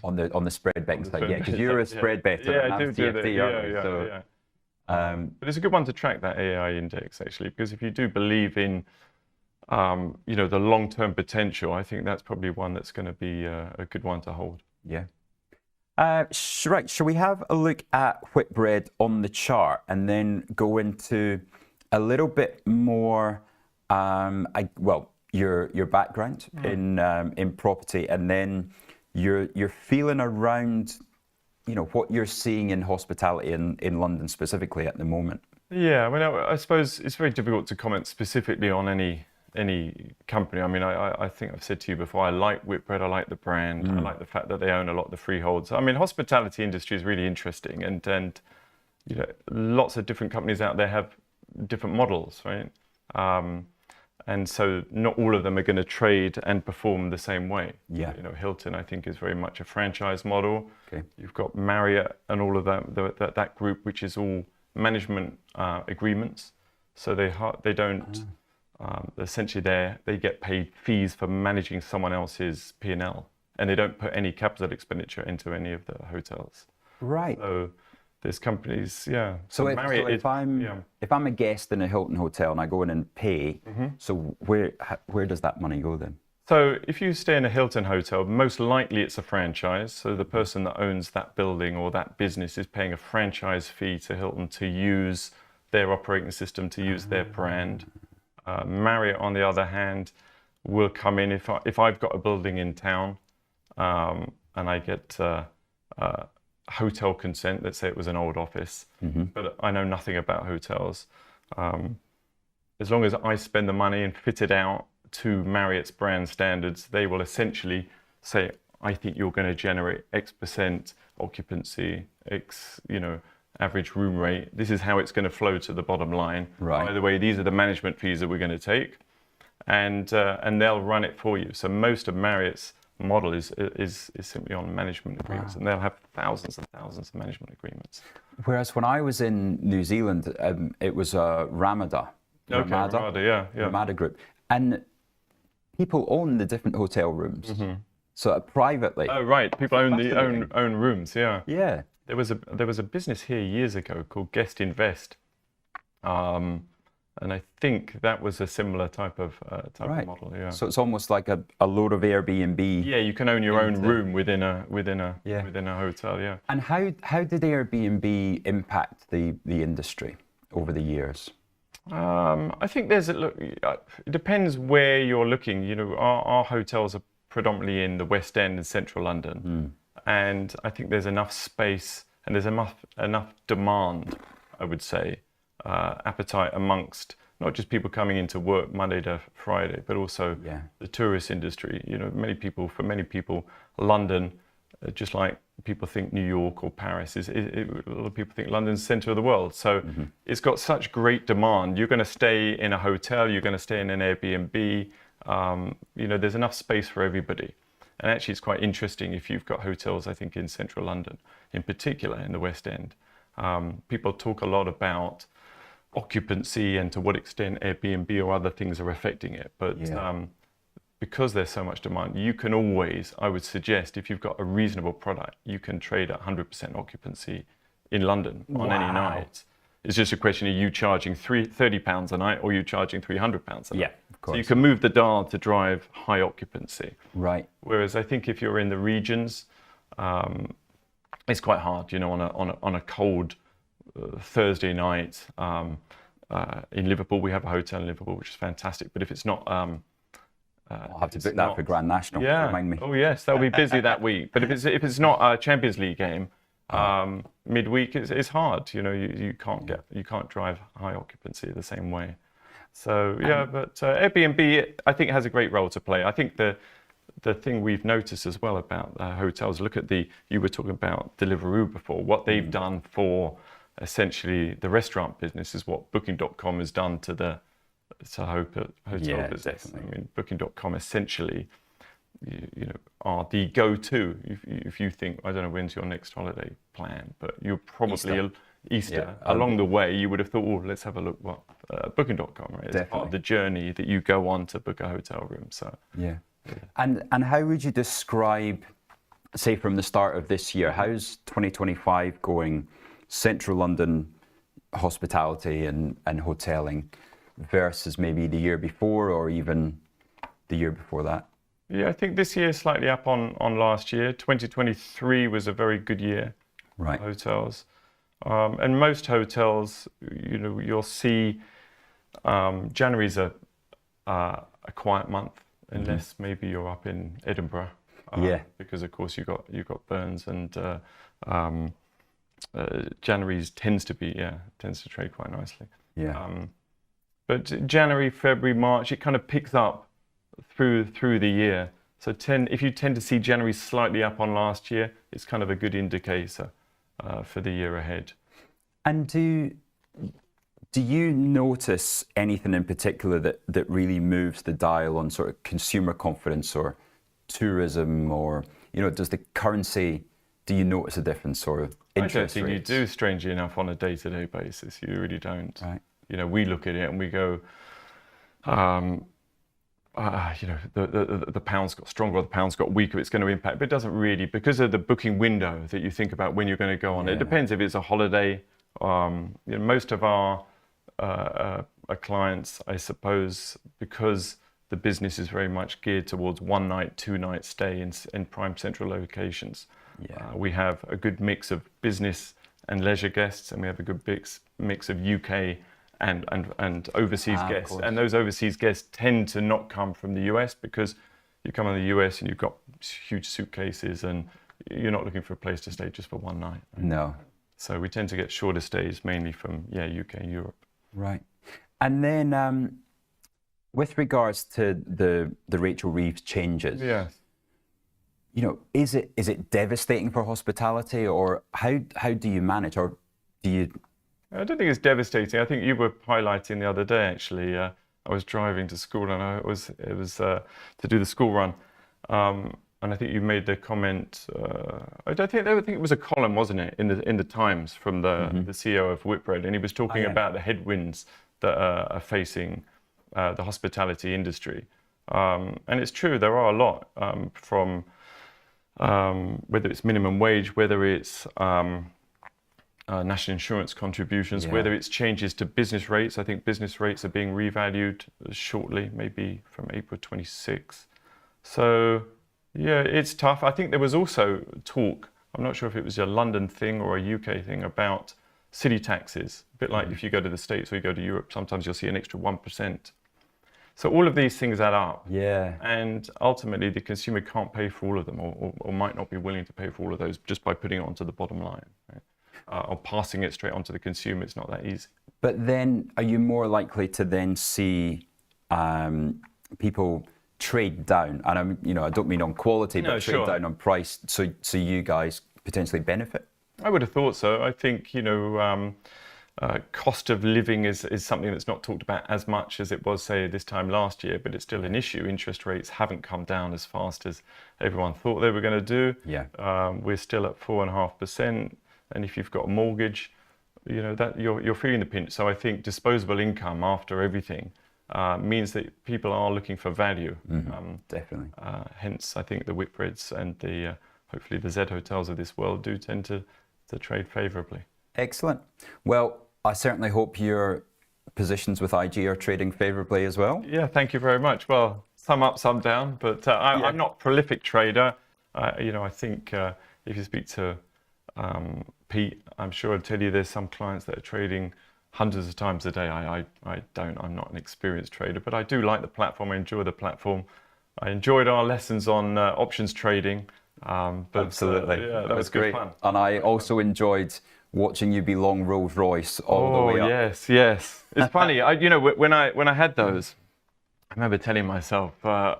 Speaker 1: On the spread betting side, yeah, because you're a spread better.
Speaker 2: Yeah, I do do that.
Speaker 1: Yeah.
Speaker 2: But it's a good one to track, that AI index actually, because if you do believe in the long-term potential, I think that's probably one that's going to be a good one to hold.
Speaker 1: Yeah. Right, shall we have a look at Whitbread on the chart and then go into a little bit more, your background in property, and then your feeling around, what you're seeing in hospitality in London specifically at the moment.
Speaker 2: Yeah, I mean, I suppose it's very difficult to comment specifically on any company. I mean, I think I've said to you before, I like Whitbread, I like the brand, I like the fact that they own a lot of the freeholds. I mean, hospitality industry is really interesting, and lots of different companies out there have different models, right? And so not all of them are going to trade and perform the same way.
Speaker 1: Yeah.
Speaker 2: Hilton, I think, is very much a franchise model.
Speaker 1: Okay. You've
Speaker 2: got Marriott and all of that group, which is all management agreements. So they don't. Essentially, they get paid fees for managing someone else's P&L, and they don't put any capital expenditure into any of the hotels.
Speaker 1: Right.
Speaker 2: So there's companies, yeah.
Speaker 1: So if I'm a guest in a Hilton hotel and I go in and pay, so where does that money go then?
Speaker 2: So if you stay in a Hilton hotel, most likely it's a franchise. So the person that owns that building or that business is paying a franchise fee to Hilton to use their operating system, to use their brand. Marriott, on the other hand, will come in if I've got a building in town and I get hotel consent. Let's say it was an old office, but I know nothing about hotels. As long as I spend the money and fit it out to Marriott's brand standards, they will essentially say, I think you're going to generate X% occupancy, X, average room rate. This is how it's going to flow to the bottom line.
Speaker 1: Right.
Speaker 2: By the way, these are the management fees that we're going to take, and they'll run it for you. So most of Marriott's model is simply on management agreements, and they'll have thousands and thousands of management agreements.
Speaker 1: Whereas when I was in New Zealand, it was Ramada. Ramada Group, and people own the different hotel rooms. So privately.
Speaker 2: Oh right, people own rooms. Yeah.
Speaker 1: Yeah.
Speaker 2: There was a business here years ago called Guest Invest, and I think that was a similar type of model. Yeah.
Speaker 1: So it's almost like a load of Airbnb.
Speaker 2: Yeah, you can own your own room within a hotel. Yeah.
Speaker 1: And how did Airbnb impact the industry over the years?
Speaker 2: I think it depends where you're looking. You know, our hotels are predominantly in the West End and Central London, and I think there's enough space and there's enough demand, I would say, appetite amongst not just people coming into work Monday to Friday, but also the tourist industry. You know, for many people, London, just like people think New York or Paris, a lot of people think London's the center of the world. So it's got such great demand. You're going to stay in a hotel, you're going to stay in an Airbnb. You know, there's enough space for everybody. And actually, it's quite interesting if you've got hotels, I think, in central London, in particular in the West End. People talk a lot about occupancy and to what extent Airbnb or other things are affecting it. But because there's so much demand, you can always, I would suggest, if you've got a reasonable product, you can trade at 100% occupancy in London on any night. It's just a question of you charging £30 a night or you charging £300 a night.
Speaker 1: Yeah, of course.
Speaker 2: So you can move the dial to drive high occupancy.
Speaker 1: Right.
Speaker 2: Whereas I think if you're in the regions, it's quite hard, you know, on a cold Thursday night. In Liverpool, we have a hotel in Liverpool, which is fantastic. But if it's not...
Speaker 1: I'll have to book that for Grand National.
Speaker 2: Yeah.
Speaker 1: Remind me.
Speaker 2: Oh yes, they'll be busy that week. But if it's not a Champions League game, midweek it's hard. You know, you can't drive high occupancy the same way. So but Airbnb I think has a great role to play. I think the thing we've noticed as well about hotels. Look at you were talking about Deliveroo before. What they've done for essentially the restaurant business is what Booking.com has done to the hotel business.
Speaker 1: Definitely.
Speaker 2: I mean, Booking.com essentially, you know, are the go-to if you think, I don't know when's your next holiday plan, but you're probably Easter. Along the way, you would have thought, oh, let's have a look what Booking.com, right? It's part of the journey that you go on to book a hotel room. So
Speaker 1: And how would you describe, say, from the start of this year, how's 2025 going? Central London hospitality and hoteling versus maybe the year before or even the year before that?
Speaker 2: Yeah, I think this year is slightly up on last year. 2023 was a very good year for hotels. And most hotels, you know, you'll see January's a quiet month, unless maybe you're up in Edinburgh. Because of course you've got Burns and January tends to trade quite nicely. But January, February, March, it kind of picks up through the year. So if you tend to see January slightly up on last year, it's kind of a good indicator for the year ahead.
Speaker 1: And do you notice anything in particular that really moves the dial on sort of consumer confidence or tourism, or, you know, does the currency, do you notice a difference, or interest
Speaker 2: I don't think
Speaker 1: rates?
Speaker 2: you do, strangely enough, on a day-to-day basis. You really don't.
Speaker 1: Right.
Speaker 2: You know, we look at it and we go, you know, the pound's got stronger or the pound's got weaker, it's going to impact. But it doesn't really, because of the booking window that you think about when you're going to go on. It depends if it's a holiday. You know, most of our clients, I suppose, because the business is very much geared towards 1 night, 2 night stay in prime central locations. We have a good mix of business and leisure guests, and we have a good mix of UK and overseas guests. And those overseas guests tend to not come from the US, because you come in the US and you've got huge suitcases and you're not looking for a place to stay just for 1 night. Right?
Speaker 1: No.
Speaker 2: So we tend to get shorter stays, mainly from UK and Europe.
Speaker 1: Right. And then with regards to the Rachel Reeves changes, you know, is it devastating for hospitality, or how do you manage, or Do you?
Speaker 2: I don't think it's devastating. I think you were highlighting the other day, actually. I was driving to school, and it was to do the school run. And I think you made the comment. I think it was a column, wasn't it, in the Times from the CEO of Whitbread, and he was talking about the headwinds that are facing the hospitality industry. And it's true, there are a lot from whether it's minimum wage, whether it's national insurance contributions, whether it's changes to business rates. I think business rates are being revalued shortly, maybe from April 26. So, yeah, it's tough. I think there was also talk, I'm not sure if it was a London thing or a UK thing, about city taxes. A bit like if you go to the States or you go to Europe, sometimes you'll see an extra 1%. So all of these things add up.
Speaker 1: Yeah.
Speaker 2: And ultimately, the consumer can't pay for all of them, or might not be willing to pay for all of those just by putting it onto the bottom line. Right? Or passing it straight onto the consumer. It's not that easy.
Speaker 1: But then, are you more likely to then see people trade down? And I don't mean on quality, but trade down on price. So you guys potentially benefit.
Speaker 2: I would have thought so. I think cost of living is something that's not talked about as much as it was, say, this time last year, but it's still an issue. Interest rates haven't come down as fast as everyone thought they were going to do.
Speaker 1: Yeah.
Speaker 2: We're still at 4.5%. And if you've got a mortgage, that you're feeling the pinch. So I think disposable income after everything means that people are looking for value.
Speaker 1: Definitely.
Speaker 2: Hence, I think the Whitbreads and the hopefully the Z hotels of this world do tend to trade favourably.
Speaker 1: Excellent. Well, I certainly hope your positions with IG are trading favourably as well.
Speaker 2: Yeah, thank you very much. Well, some up, some down, but I'm not a prolific trader. I think if you speak to Pete, I'm sure I'll tell you there's some clients that are trading hundreds of times a day. I'm not an experienced trader, but I do like the platform. I enjoy the platform. I enjoyed our lessons on options trading.
Speaker 1: Absolutely.
Speaker 2: Yeah, that was good fun.
Speaker 1: And I also enjoyed watching you be long Rolls Royce all the way up.
Speaker 2: Yes. It's funny. When I had those, I remember telling myself, I'm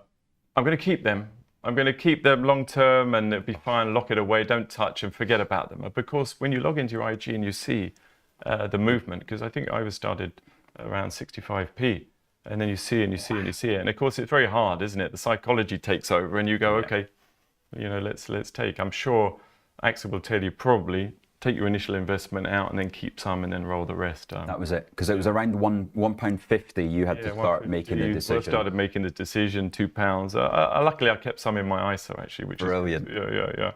Speaker 2: going to keep them. I'm going to keep them long term and it'll be fine, lock it away, don't touch and forget about them. Because when you log into your IG and you see the movement, because I think I was started around 65p, and then you see and you see and you see it. And of course, it's very hard, isn't it? The psychology takes over and you go, okay, let's take. I'm sure Axel will tell you probably take your initial investment out and then keep some and then roll the rest.
Speaker 1: That was it, because it was around £1.50 you had to start making the decision.
Speaker 2: I started making the decision, £2. Luckily, I kept some in my ISA actually, which
Speaker 1: brilliant.
Speaker 2: Is yeah.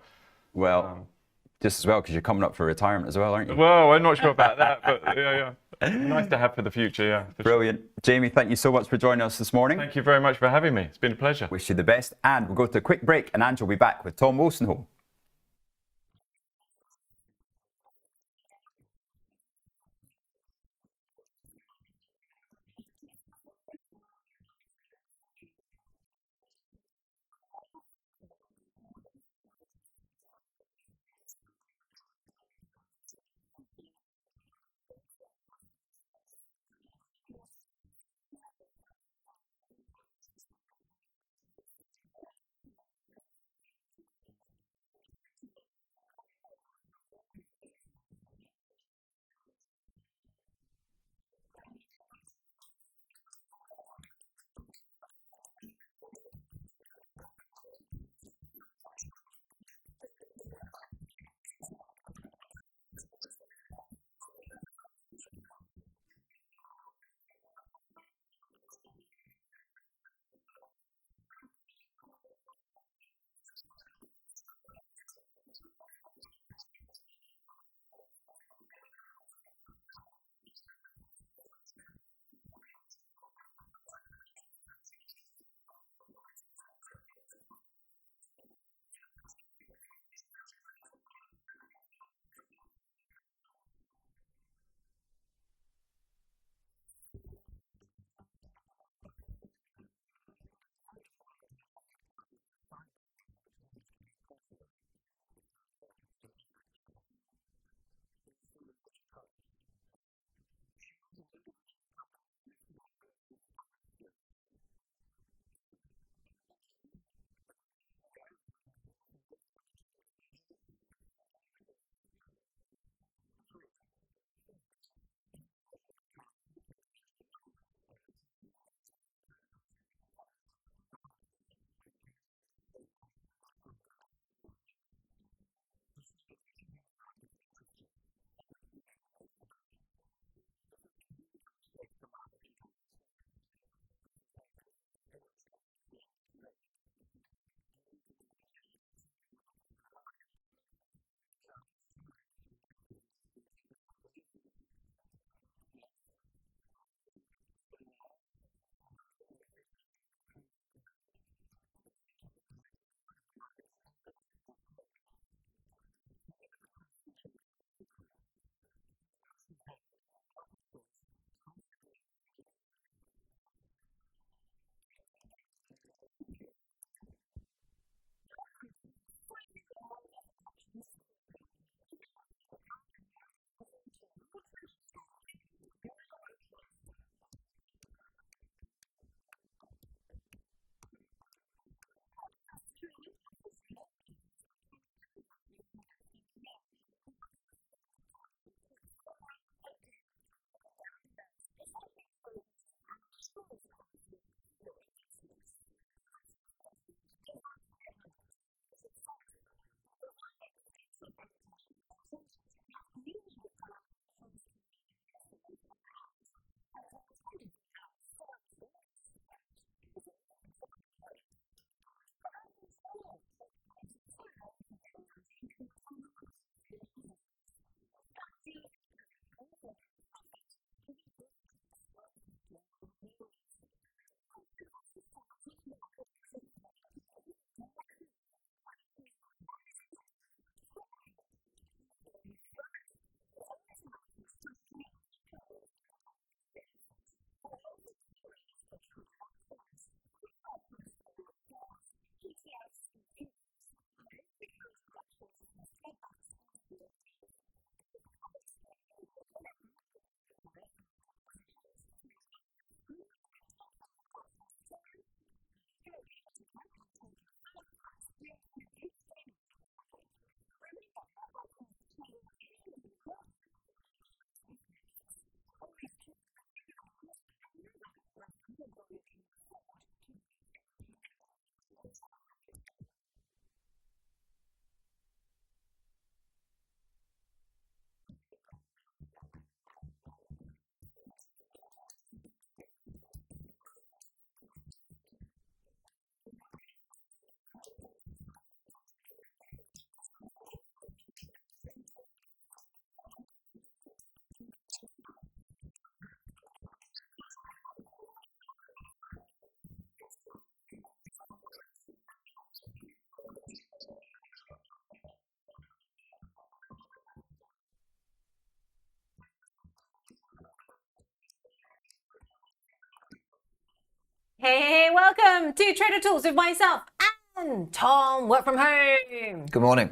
Speaker 1: Well, just as well, because you're coming up for retirement as well, aren't you?
Speaker 2: Well, I'm not sure about that, but yeah. Nice to have for the future, yeah.
Speaker 1: Brilliant. Sure. Jamie, thank you so much for joining us this morning.
Speaker 2: Thank you very much for having me. It's been a pleasure.
Speaker 1: Wish you the best, and we'll go to a quick break, and Andrew will be back with Tom Wolstenholme.
Speaker 3: welcome to Trader Tools with myself and Tom, work from home.
Speaker 4: Good morning.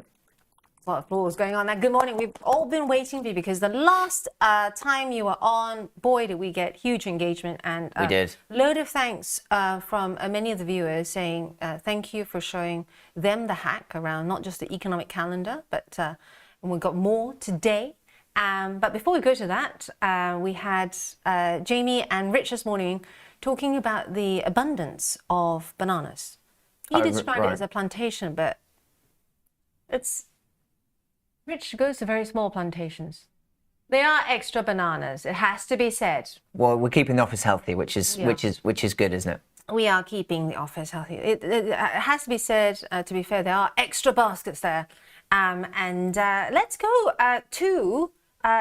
Speaker 3: A lot of applause going on there. Good morning. We've all been waiting for you because the last time you were on, boy, did we get huge engagement and
Speaker 4: We did.
Speaker 3: Load of thanks from many of the viewers saying thank you for showing them the hack around not just the economic calendar, but we've got more today. But before we go to that, we had Jamie and Rich this morning talking about the abundance of bananas. He described it as a plantation, but Rich goes to very small plantations. They are extra bananas. It has to be said.
Speaker 4: Well, we're keeping the office healthy, which is good, isn't it?
Speaker 3: We are keeping the office healthy. It has to be said. To be fair, there are extra baskets there. Let's go to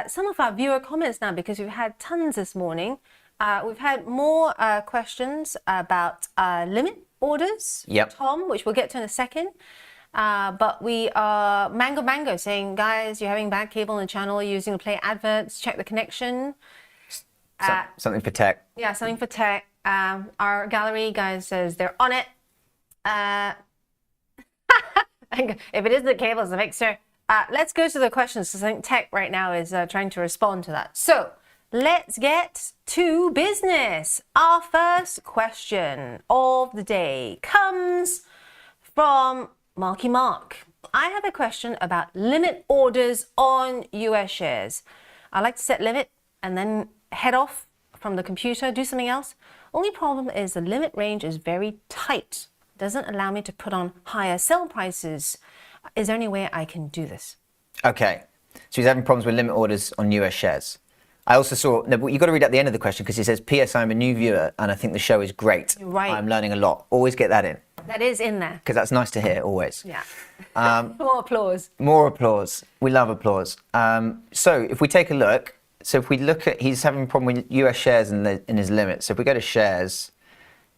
Speaker 3: some of our viewer comments now because we've had tons this morning. We've had more questions about limit orders, Tom, which we'll get to in a second. But we are Mango saying, guys, you're having bad cable on the channel, you're using to play adverts, check the connection.
Speaker 4: Something for tech.
Speaker 3: Yeah, something for tech. Our gallery guys says they're on it. If it isn't the cable, it's the mixer. Let's go to the questions. So I think tech right now is trying to respond to that. So let's get to business. Our first question of the day comes from Marky Mark. I have a question about limit orders on US shares. I like to set limit and then head off from the computer, do something else. Only problem is the limit range is very tight. Doesn't allow me to put on higher sell prices. Is there any way I can do this?
Speaker 4: Okay. So he's having problems with limit orders on US shares. I also saw, no, but you've got to read at the end of the question because it says, P.S. I'm a new viewer and I think the show is great.
Speaker 3: You're right.
Speaker 4: I'm learning a lot. Always get that in.
Speaker 3: That is in there.
Speaker 4: Because that's nice to hear, always.
Speaker 3: Yeah. More applause.
Speaker 4: More applause. We love applause. So if we take a look, he's having a problem with US shares in his limit. So if we go to shares,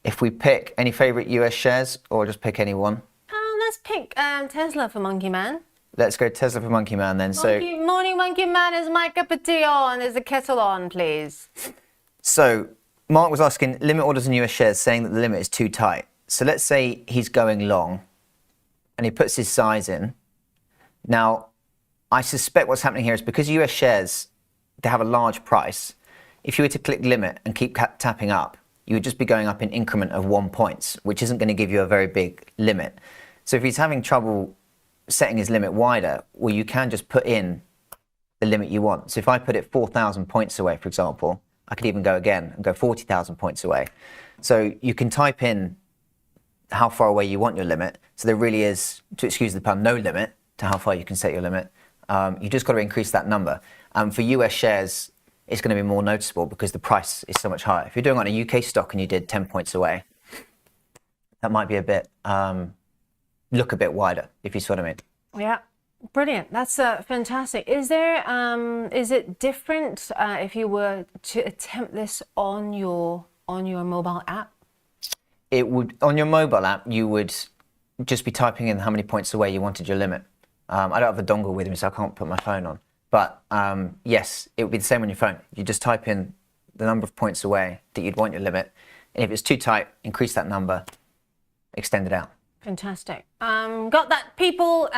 Speaker 4: if we pick any favorite US shares or just pick any one?
Speaker 3: Let's pick Tesla for Monkey Man.
Speaker 4: Let's go Tesla for Monkey Man then.
Speaker 3: Morning Monkey Man, is my cup of tea on? Is the kettle on, please?
Speaker 4: So Mark was asking limit orders on US shares, saying that the limit is too tight. So let's say he's going long and he puts his size in. Now, I suspect what's happening here is because US shares, they have a large price. If you were to click limit and keep tapping up, you would just be going up in increment of 1 point, which isn't going to give you a very big limit. So if he's having trouble setting his limit wider, well, you can just put in the limit you want. So if I put it 4,000 points away, for example, I could even go again and go 40,000 points away. So you can type in how far away you want your limit. So there really is, to excuse the pun, no limit to how far you can set your limit. You just got to increase that number. For US shares, it's going to be more noticeable because the price is so much higher. If you're doing on a UK stock and you did 10 points away, that might be a bit, look a bit wider, if you see what I mean.
Speaker 3: Yeah, brilliant. That's fantastic. Is it different if you were to attempt this on your mobile app?
Speaker 4: It would, on your mobile app, you would just be typing in how many points away you wanted your limit. I don't have a dongle with me, so I can't put my phone on. But yes, it would be the same on your phone. You just type in the number of points away that you'd want your limit. And if it's too tight, increase that number, extend it out.
Speaker 3: Fantastic. Got that, people?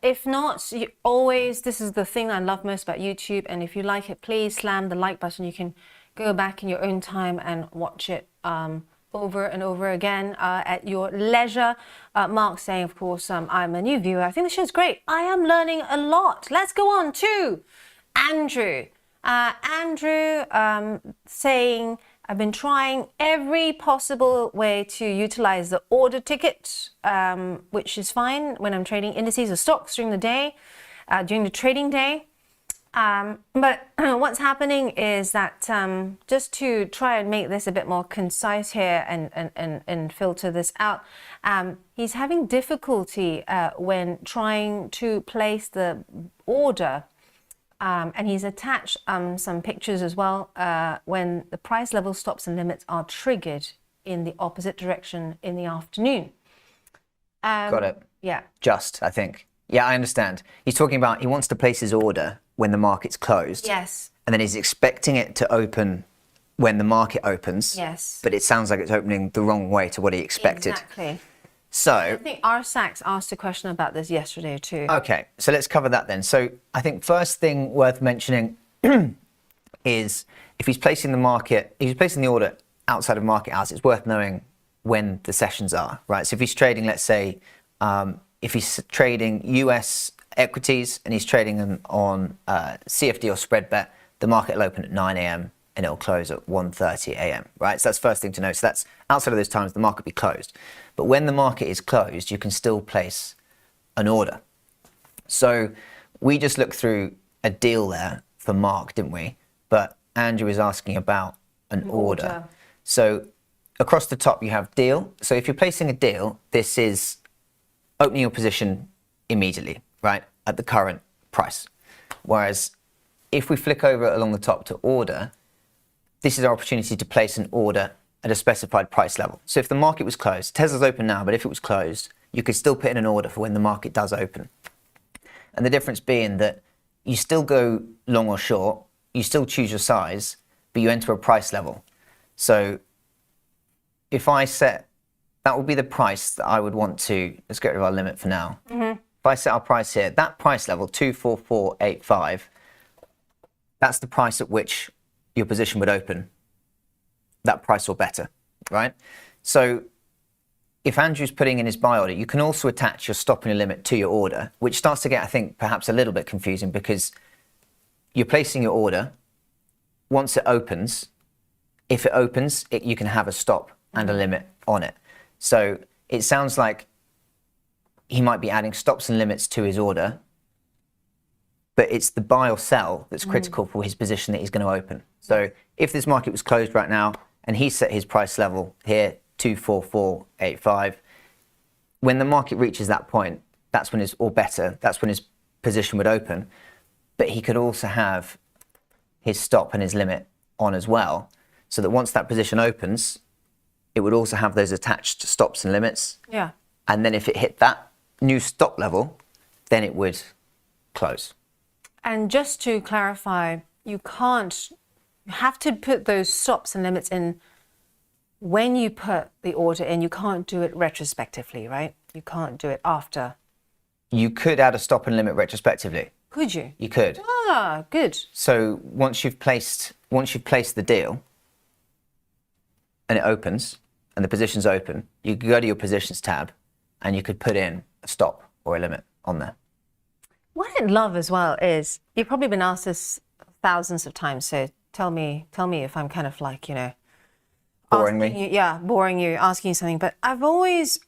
Speaker 3: If not, you always, this is the thing I love most about YouTube. And if you like it, please slam the like button. You can go back in your own time and watch it over and over again at your leisure. Mark saying, of course, I'm a new viewer. I think the show's great. I am learning a lot. Let's go on to Andrew. Andrew saying, I've been trying every possible way to utilize the order ticket, which is fine when I'm trading indices or stocks during the day, during the trading day. But what's happening is that just to try and make this a bit more concise here and filter this out, he's having difficulty when trying to place the order. And he's attached some pictures as well when the price level stops and limits are triggered in the opposite direction in the afternoon.
Speaker 4: Got it.
Speaker 3: Yeah.
Speaker 4: Just, I think. Yeah, I understand. He's talking about he wants to place his order when the market's closed.
Speaker 3: Yes.
Speaker 4: And then he's expecting it to open when the market opens.
Speaker 3: Yes.
Speaker 4: But it sounds like it's opening the wrong way to what he expected.
Speaker 3: Exactly. I
Speaker 4: So,
Speaker 3: think Arsax asked a question about this yesterday too.
Speaker 4: okay, so let's cover that then. So I think first thing worth mentioning is if he's placing the order outside of market hours, it's worth knowing when the sessions are, right? So if he's trading, let's say, if he's trading US equities and he's trading them on CFD or spread bet, the market will open at 9 a.m. and it'll close at 1:30 a.m., right? So that's first thing to know. So that's outside of those times, the market will be closed. But when the market is closed, you can still place an order. So we just looked through a deal there for Mark, didn't we? But Andrew is asking about an order. So across the top, you have deal. So if you're placing a deal, this is opening your position immediately, right, at the current price. Whereas if we flick over along the top to order, this is our opportunity to place an order at a specified price level. So if the market was closed, Tesla's open now, but if it was closed, you could still put in an order for when the market does open. And the difference being that you still go long or short, you still choose your size, but you enter a price level. So if I set, that would be the price that I would want to, let's get rid of our limit for now. If I set our price here, that price level, 24485, that's the price at which your position would open, that price or better, right? So if Andrew's putting in his buy order, you can also attach your stop and your limit to your order, which starts to get, I think, perhaps a little bit confusing because you're placing your order. Once it opens, if it opens, you can have a stop and a limit on it. So it sounds like he might be adding stops and limits to his order, but it's the buy or sell that's critical for his position that he's going to open. So if this market was closed right now and he set his price level here, 24485, when the market reaches that point, that's when that's when his position would open. But he could also have his stop and his limit on as well, so that once that position opens, it would also have those attached stops and limits.
Speaker 3: Yeah.
Speaker 4: And then if it hit that new stop level, then it would close.
Speaker 3: And just to clarify, you have to put those stops and limits in when you put the order in. You can't do it retrospectively, right? You can't do it after.
Speaker 4: You could add a stop and limit retrospectively.
Speaker 3: Could you?
Speaker 4: You could.
Speaker 3: Ah, good.
Speaker 4: So once you've placed the deal and it opens and the position's open, you could go to your positions tab and you could put in a stop or a limit on there.
Speaker 3: What I love as well is, you've probably been asked this thousands of times, so tell me if I'm kind of like,
Speaker 4: Boring
Speaker 3: asking
Speaker 4: me?
Speaker 3: boring you, asking you something. But I've always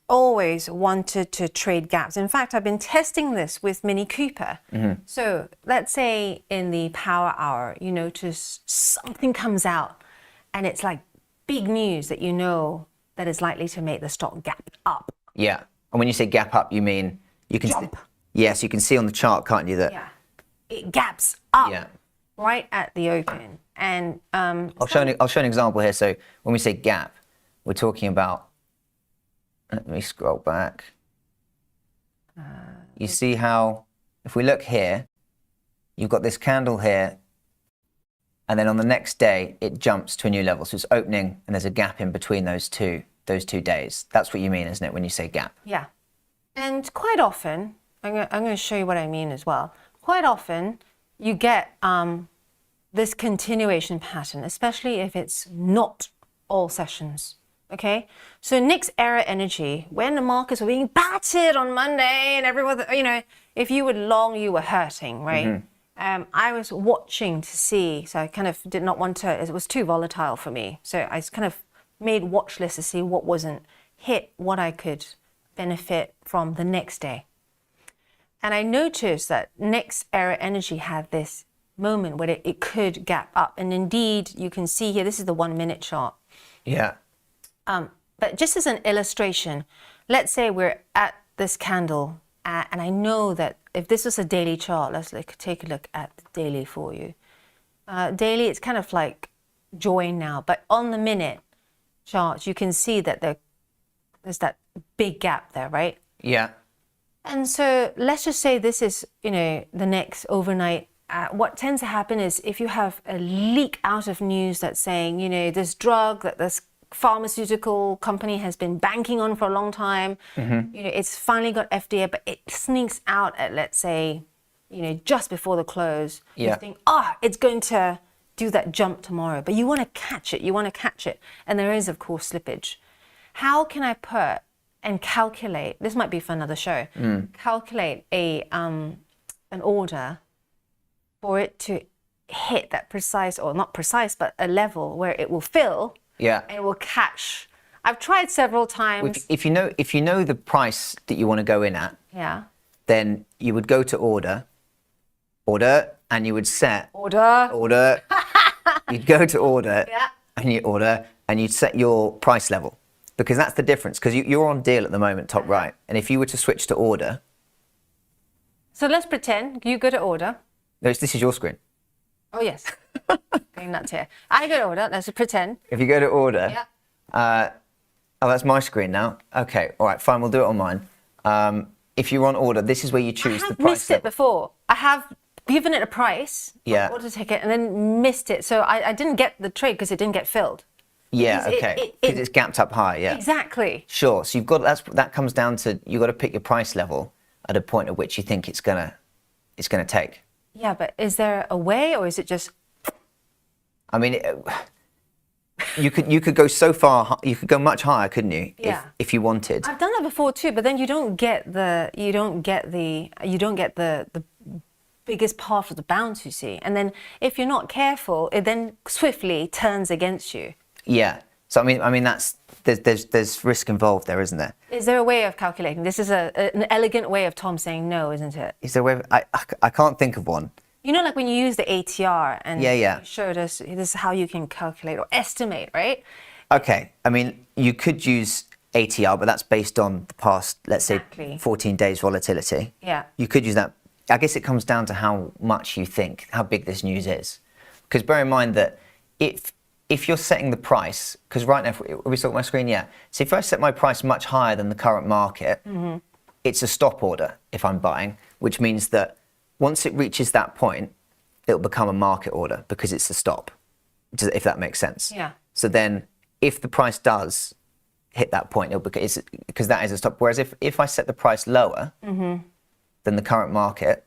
Speaker 3: wanted to trade gaps. In fact, I've been testing this with Mini Cooper. So let's say in the power hour, you notice something comes out and it's like big news that you know that is likely to make the stock gap up.
Speaker 4: Yeah. And when you say gap up, you mean you can
Speaker 3: Jump.
Speaker 4: Yes, you can see on the chart, can't you, that
Speaker 3: It gaps up
Speaker 4: Yeah.
Speaker 3: right at the open. And
Speaker 4: I'll show an example here. So when we say gap, we're talking about, let me scroll back. You see how, if we look here, you've got this candle here, and then on the next day, it jumps to a new level. So it's opening, and there's a gap in between those two days. That's what you mean, isn't it, when you say gap?
Speaker 3: yeah. And quite often, I'm going to show you what I mean as well. Quite often, you get this continuation pattern, especially if it's not all sessions. Okay, so Nick's era energy, when the markets were being battered on Monday and everyone, if you were long, you were hurting, right? I was watching to see, so I kind of did not want to, it was too volatile for me. So I kind of made watch lists to see what wasn't hit, what I could benefit from the next day. And I noticed that Nick's era energy had this moment where it could gap up. And indeed, you can see here, this is the 1 minute chart.
Speaker 4: Yeah.
Speaker 3: But just as an illustration, let's say we're at this candle, and I know that if this was a daily chart, let's take a look at the daily for you. Daily, it's kind of like join now, but on the minute charts, you can see that there's that big gap there, right?
Speaker 4: Yeah.
Speaker 3: And so let's just say this is, the next overnight what tends to happen is if you have a leak out of news that's saying, you know, this drug that this pharmaceutical company has been banking on for a long time, you know, it's finally got FDA, but it sneaks out at, let's say, you know, just before the close.
Speaker 4: Yeah.
Speaker 3: You think, it's going to do that jump tomorrow, but you want to catch it. You want to catch it. And there is, of course, slippage. How can I put and calculate, this might be for another show, calculate an order for it to hit that precise, or not precise, but a level where it will fill and it will catch. I've tried several times.
Speaker 4: If you know the price that you want to go in at, then you would go to order, and you would set order. You'd go to order, and you order, and you'd set your price level, because that's the difference. Because you're on deal at the moment, top right, and if you were to switch to order.
Speaker 3: So let's pretend you go to order.
Speaker 4: No, this is your screen.
Speaker 3: Oh yes, going nuts here. I go to order. Let's pretend.
Speaker 4: If you go to order, oh, that's my screen now. Okay, all right, fine. We'll do it on mine. If you're on order, this is where you choose the price.
Speaker 3: I missed it before. I have given it a price. Order ticket, and then missed it. So I didn't get the trade because it didn't get filled.
Speaker 4: Yeah, okay. Because it's gapped up high. Yeah.
Speaker 3: Exactly.
Speaker 4: Sure. So you've got that comes down to you've got to pick your price level at a point at which you think it's gonna take.
Speaker 3: Yeah, but is there a way, or is it just?
Speaker 4: I mean, you could go so far. You could go much higher, couldn't you?
Speaker 3: Yeah.
Speaker 4: If you wanted.
Speaker 3: I've done that before too, but then you don't get the biggest part of the bounce, you see. And then if you're not careful, it then swiftly turns against you.
Speaker 4: Yeah. So I mean that's there's risk involved there, isn't there?
Speaker 3: Is there a way of calculating? This is an elegant way of Tom saying no, isn't it?
Speaker 4: Is there a way? I can't think of one.
Speaker 3: You know, like when you use the ATR and
Speaker 4: you
Speaker 3: showed us this is how you can calculate or estimate, right?
Speaker 4: Okay. I mean, you could use ATR, but that's based on the past, let's say, 14 days volatility.
Speaker 3: Yeah.
Speaker 4: You could use that. I guess it comes down to how much you think, how big this news is. Because bear in mind that if you're setting the price, because right now, are we still on my screen? Yeah. So if I set my price much higher than the current market, it's a stop order if I'm buying, which means that once it reaches that point, it'll become a market order because it's a stop, if that makes sense.
Speaker 3: Yeah.
Speaker 4: So then if the price does hit that point, because that is a stop. Whereas if I set the price lower than the current market,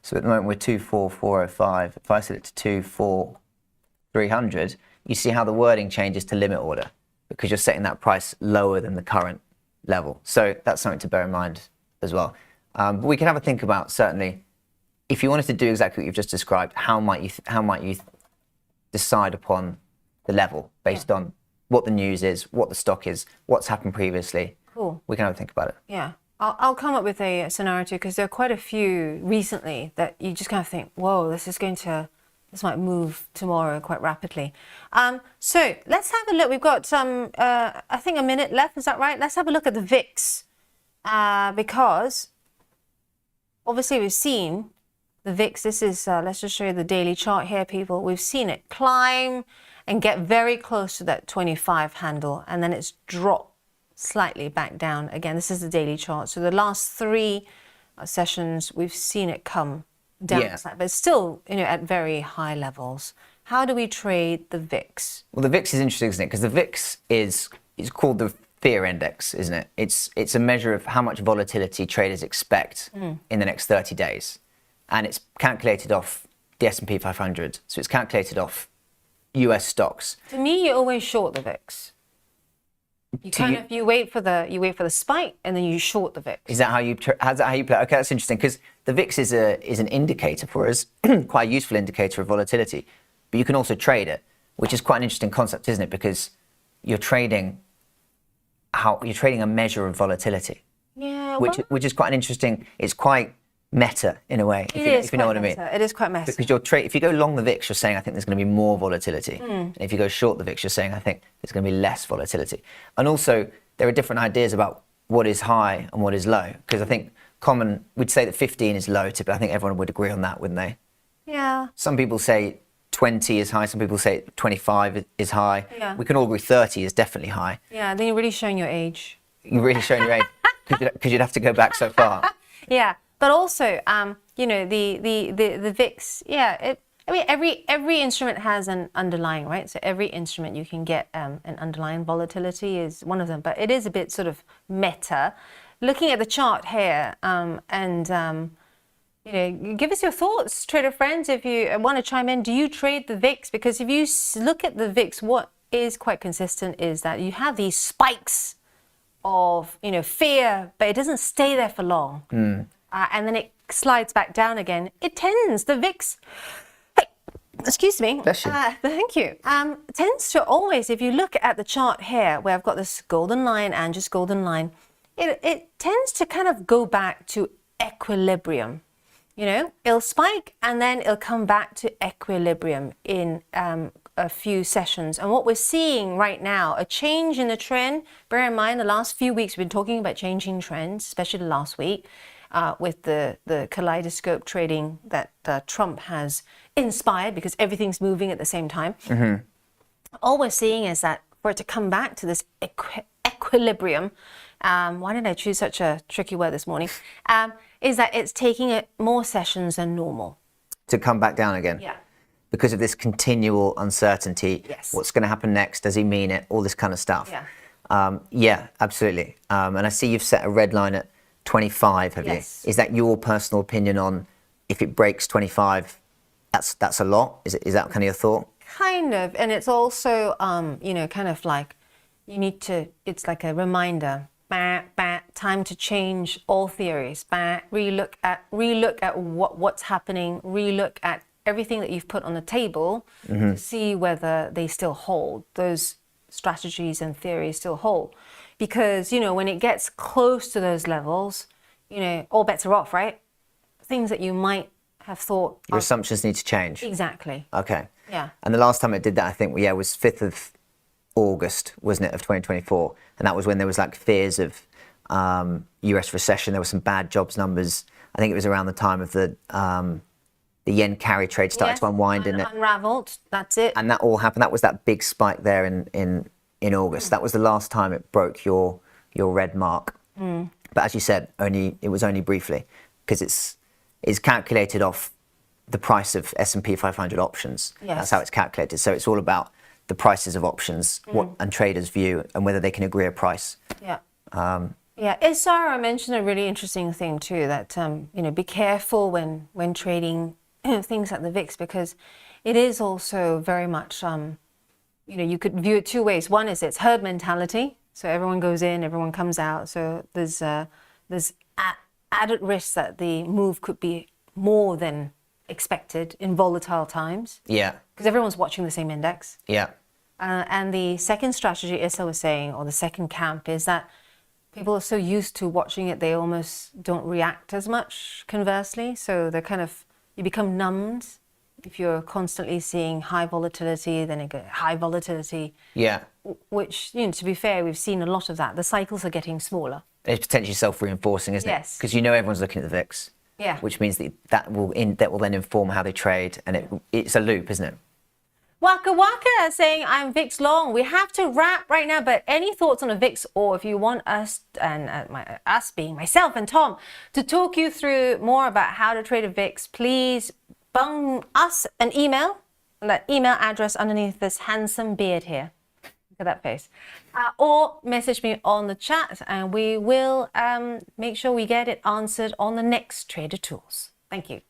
Speaker 4: so at the moment we're 24405. If I set it to 24300, you see how the wording changes to limit order because you're setting that price lower than the current level. So that's something to bear in mind as well. But we can have a think about, certainly, if you wanted to do exactly what you've just described, how might you decide upon the level based on what the news is, what the stock is, what's happened previously.
Speaker 3: Cool.
Speaker 4: We can have a think about it.
Speaker 3: Yeah. I'll come up with a scenario too, because there are quite a few recently that you just kind of think, whoa, this might move tomorrow quite rapidly. So let's have a look. We've got I think a minute left. Is that right? Let's have a look at the VIX, because obviously we've seen the VIX. This is, let's just show you the daily chart here, people. We've seen it climb and get very close to that 25 handle, and then it's dropped slightly back down again. This is the daily chart. So the last 3 sessions, we've seen it come down slightly, but it's still, at very high levels. How do we trade the VIX?
Speaker 4: Well, the VIX is interesting, isn't it? Because the VIX is called the fear index, isn't it? It's a measure of how much volatility traders expect in the next 30 days. And it's calculated off the S&P 500. So it's calculated off US stocks.
Speaker 3: To me, you always short the VIX. You wait for the spike and then you short the VIX.
Speaker 4: Is that how you play? Okay, that's interesting, because the VIX is an indicator for us, quite a useful indicator of volatility. But you can also trade it, which is quite an interesting concept, isn't it? Because you're trading a measure of volatility.
Speaker 3: Yeah.
Speaker 4: Which is quite an interesting. It's quite meta in a way, if you know what I mean.
Speaker 3: It is quite meta.
Speaker 4: Because if you go long the VIX, you're saying I think there's going to be more volatility. And if you go short the VIX, you're saying I think there's going to be less volatility. And also there are different ideas about what is high and what is low. Because I think we'd say that 15 is low, but I think everyone would agree on that, wouldn't they?
Speaker 3: Yeah.
Speaker 4: Some people say 20 is high. Some people say 25 is high.
Speaker 3: Yeah.
Speaker 4: We can all agree 30 is definitely high.
Speaker 3: Yeah. Then you're really showing your age.
Speaker 4: You're really showing your age because you'd have to go back so far.
Speaker 3: Yeah. but also, the VIX. Yeah, I mean, every instrument has an underlying, right? So every instrument you can get an underlying volatility is one of them, but it is a bit sort of meta. Looking at the chart here, give us your thoughts, trader friends, if you want to chime in. Do you trade the VIX? Because if you look at the VIX, what is quite consistent is that you have these spikes of fear, but it doesn't stay there for long, and then it slides back down again. The VIX. Excuse me.
Speaker 4: Bless you.
Speaker 3: Thank you. Tends to always, if you look at the chart here, where I've got this golden line and just golden line, it tends to kind of go back to equilibrium. It'll spike and then it'll come back to equilibrium in a few sessions. And what we're seeing right now, a change in the trend. Bear in mind, the last few weeks we've been talking about changing trends, especially last week, with the kaleidoscope trading that Trump has inspired, because everything's moving at the same time. All we're seeing is that for it to come back to this equilibrium, why did I choose such a tricky word this morning, is that it's taking it more sessions than normal.
Speaker 4: To come back down again?
Speaker 3: Yeah.
Speaker 4: Because of this continual uncertainty.
Speaker 3: Yes.
Speaker 4: What's going to happen next? Does he mean it? All this kind of stuff.
Speaker 3: Yeah.
Speaker 4: Yeah, absolutely. And I see you've set a red line at 25, have
Speaker 3: Yes.
Speaker 4: you? Is that your personal opinion on if it breaks 25, that's a lot? Is that kind of your thought?
Speaker 3: Kind of. And it's also, kind of like you need to, it's like a reminder. Time to change all theories. Relook at what's happening. Relook at everything that you've put on the table to see whether they still hold. Those strategies and theories still hold. Because, when it gets close to those levels, all bets are off, right? Things that you might have thought.
Speaker 4: Your assumptions need to change.
Speaker 3: Exactly.
Speaker 4: Okay.
Speaker 3: Yeah.
Speaker 4: And the last time it did that, I think, was 5th of August, wasn't it, of 2024? And that was when there was like fears of US recession. There were some bad jobs numbers. I think it was around the time of the yen carry trade started to unwind, didn't it?
Speaker 3: Unraveled. That's it.
Speaker 4: And that all happened. That was that big spike there in August. That was the last time it broke your red mark. But as you said, it was only briefly, because it's calculated off the price of S&P 500 options.
Speaker 3: Yes.
Speaker 4: That's how it's calculated. So it's all about the prices of options, and traders' view, and whether they can agree a price.
Speaker 3: Yeah. Isara mentioned a really interesting thing too, that be careful when trading things like the VIX, because it is also very much you could view it two ways. One is it's herd mentality, so everyone goes in, everyone comes out. So there's added risk that the move could be more than expected in volatile times.
Speaker 4: Yeah.
Speaker 3: Because everyone's watching the same index.
Speaker 4: Yeah.
Speaker 3: And the second strategy, Issa was saying, or the second camp, is that people are so used to watching it, they almost don't react as much, conversely. So they're you become numbed. If you're constantly seeing high volatility, then it goes high volatility.
Speaker 4: Yeah.
Speaker 3: Which, to be fair, we've seen a lot of that. The cycles are getting smaller.
Speaker 4: It's potentially self-reinforcing, isn't it?
Speaker 3: Yes.
Speaker 4: Because everyone's looking at the VIX.
Speaker 3: Yeah.
Speaker 4: Which means that will then inform how they trade, and it's a loop, isn't it?
Speaker 3: Waka Waka saying, I'm VIX long. We have to wrap right now, but any thoughts on a VIX, or if you want us, and us being myself and Tom, to talk you through more about how to trade a VIX, please bung us an email, that email address underneath this handsome beard here. Look at that face. Or message me on the chat, and we will make sure we get it answered on the next Trader Tools. Thank you.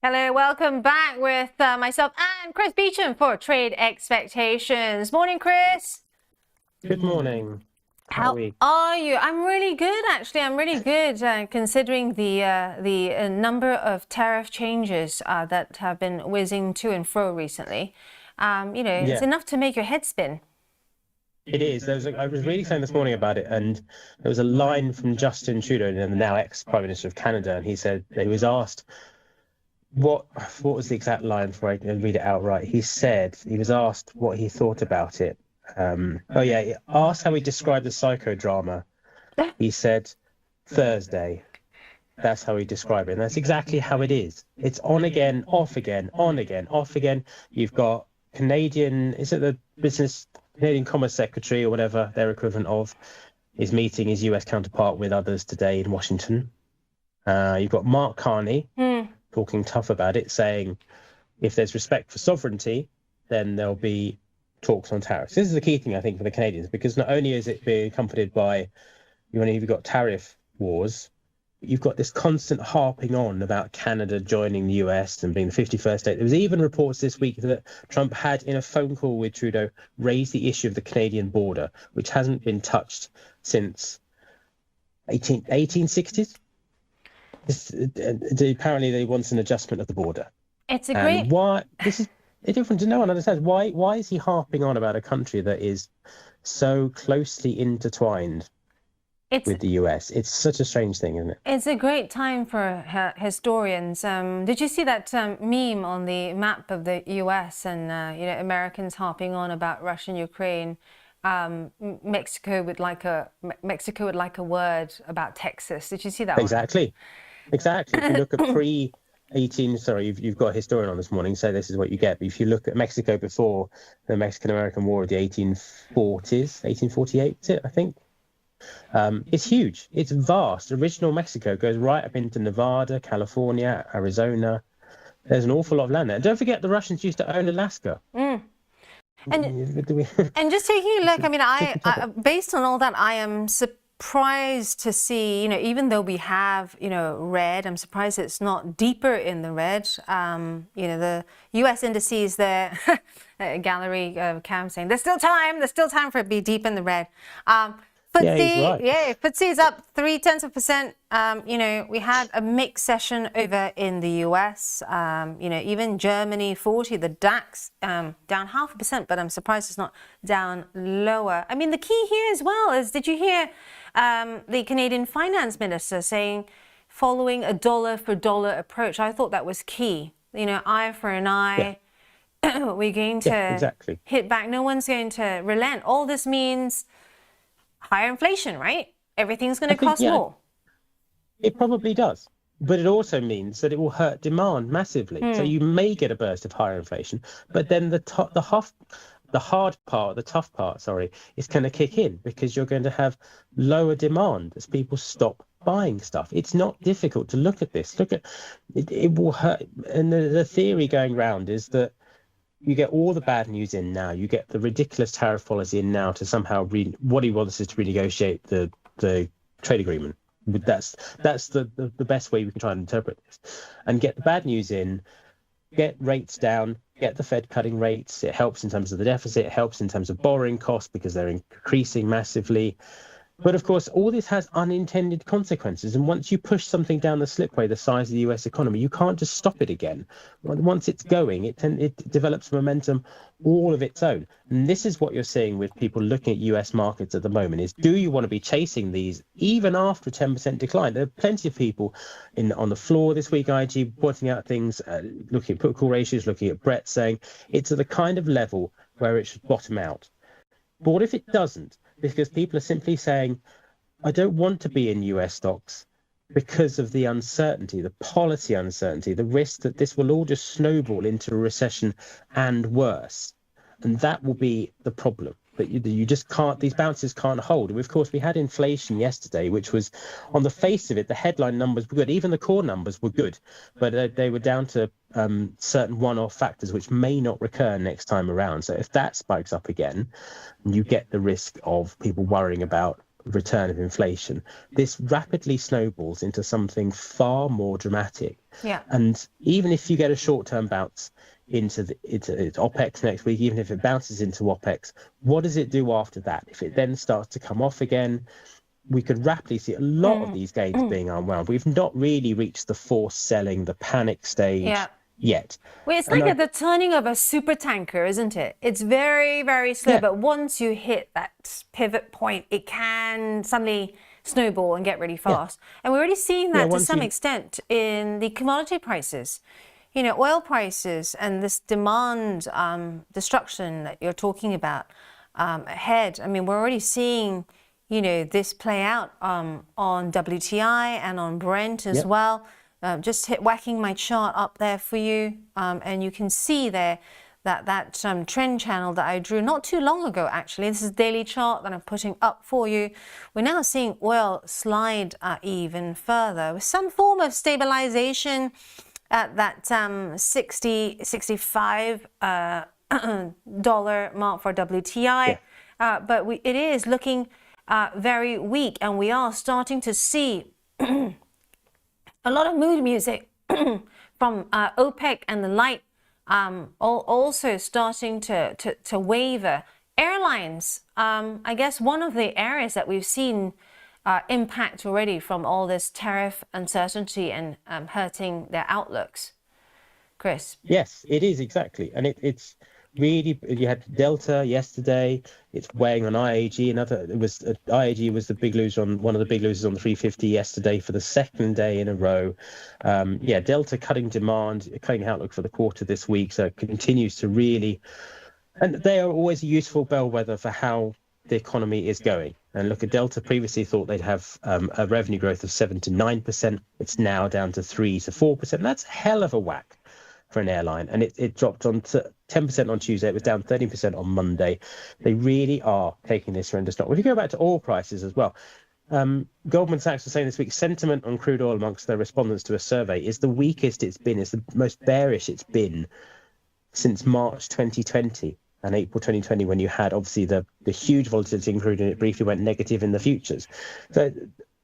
Speaker 3: Hello, welcome back with myself and Chris Beecham for Trade Expectations. Morning, Chris.
Speaker 5: Good morning.
Speaker 3: How are you? I'm really good, actually. I'm really good, considering the number of tariff changes that have been whizzing to and fro recently. It's enough to make your head spin.
Speaker 5: It is. I was reading something this morning about it, and there was a line from Justin Trudeau, the now ex-Prime Minister of Canada, and he said that he was asked, what was the exact line before I read it outright? He said he was asked what he thought about it. He asked how he described the psychodrama. He said, Thursday. That's how he described it. And that's exactly how it is. It's on again, off again, on again, off again. You've got Canadian Commerce Secretary or whatever their equivalent of is meeting his US counterpart with others today in Washington. You've got Mark Carney talking tough about it, saying if there's respect for sovereignty, then there'll be talks on tariffs. This is the key thing, I think, for the Canadians, because not only is it being accompanied by, you've got tariff wars, you've got this constant harping on about Canada joining the US and being the 51st state. There was even reports this week that Trump had, in a phone call with Trudeau, raised the issue of the Canadian border, which hasn't been touched since 1860s. Apparently they want an adjustment of the border.
Speaker 3: It's a great...
Speaker 5: And why? This is a difference. No one understands. Why is he harping on about a country that is so closely intertwined with the US? It's such a strange thing, isn't it?
Speaker 3: It's a great time for historians. Did you see that meme on the map of the US and Americans harping on about Russia and Ukraine? Mexico would like a word about Texas. Did you see that one?
Speaker 5: Exactly. If you look at you've got a historian on this morning, so this is what you get. But if you look at Mexico before the Mexican-American War of the 1840s, 1848, is it, I think? It's huge. It's vast. Original Mexico goes right up into Nevada, California, Arizona. There's an awful lot of land there. And don't forget the Russians used to own Alaska.
Speaker 3: And just taking a look, I based on all that, I am surprised to see, even though we have, red, I'm surprised it's not deeper in the red. The US indices there, gallery Cam saying, there's still time for it to be deep in the red. FTSE is up 0.3%. We had a mixed session over in the US. Even Germany 40, the DAX down 0.5%, but I'm surprised it's not down lower. The key here as well is, did you hear the Canadian Finance Minister saying, following a dollar for dollar approach? I thought that was key. Eye for an eye. Yeah. We're going to hit back. No one's going to relent. All this means higher inflation, right? Everything's going to cost more.
Speaker 5: It probably does. But it also means that it will hurt demand massively. So you may get a burst of higher inflation, but then the tough part, is going to kick in, because you're going to have lower demand as people stop buying stuff. It's not difficult to look at this. It will hurt. And the theory going round is that you get all the bad news in now. You get the ridiculous tariff policy in now to somehow what he wants is to renegotiate the trade agreement. But that's the best way we can try and interpret this. And get the bad news in, get rates down, get the Fed cutting rates. It helps in terms of the deficit. It helps in terms of borrowing costs because they're increasing massively. But of course, all this has unintended consequences. And once you push something down the slipway, the size of the US economy, you can't just stop it again. Once it's going, it develops momentum all of its own. And this is what you're seeing with people looking at US markets at the moment, is do you want to be chasing these even after a 10% decline? There are plenty of people on the floor this week, IG, pointing out things, looking at put call ratios, looking at Brett saying it's at the kind of level where it should bottom out. But what if it doesn't? Because people are simply saying, I don't want to be in US stocks because of the uncertainty, the policy uncertainty, the risk that this will all just snowball into a recession and worse. And that will be the problem. That you just can't, these bounces can't hold. And of course, we had inflation yesterday, which was, on the face of it, the headline numbers were good. Even the core numbers were good, but they were down to certain one-off factors which may not recur next time around. So if that spikes up again, you get the risk of people worrying about return of inflation, this rapidly snowballs into something far more dramatic.
Speaker 3: Yeah.
Speaker 5: And even if you get a short-term bounce into OPEX next week, even if it bounces into OPEX, what does it do after that? If it then starts to come off again, we could rapidly see a lot of these gains being unwound. We've not really reached the forced selling, the panic stage yet.
Speaker 3: Well, it's like the turning of a super tanker, isn't it? It's very, very slow, but once you hit that pivot point, it can suddenly snowball and get really fast. And we're already seeing that to some extent in the commodity prices. You know, oil prices and this demand destruction that you're talking about ahead. I mean, we're already seeing, you know, this play out on WTI and on Brent as well. Just whacking my chart up there for you, and you can see there that trend channel that I drew not too long ago, actually. This is a daily chart that I'm putting up for you. We're now seeing oil slide even further with some form of stabilization at that $65 mark for WTI. But it is looking very weak, and we are starting to see a lot of mood music from OPEC and the like also starting to waver. Airlines, I guess one of the areas that we've seen impact already from all this tariff uncertainty and hurting their outlooks. Chris?
Speaker 5: Yes, it is, exactly. And it's really, you had Delta yesterday, it's weighing on IAG. IAG was the big loser one of the big losers on the 350 yesterday for the second day in a row. Delta cutting demand, cutting outlook for the quarter this week, so it continues to really, and they are always a useful bellwether for how the economy is going. And look, at Delta previously thought they'd have a revenue growth of 7 to 9%. It's now down to 3 to 4%. That's a hell of a whack for an airline, and it dropped on to 10% on Tuesday. It was down 13% on Monday. They really are taking this horrendous knock. If you go back to oil prices as well, Goldman Sachs was saying this week, sentiment on crude oil amongst their respondents to a survey is the weakest it's been, it's the most bearish it's been since March 2020 and April 2020, when you had obviously the huge volatility in crude, and it briefly went negative in the futures. So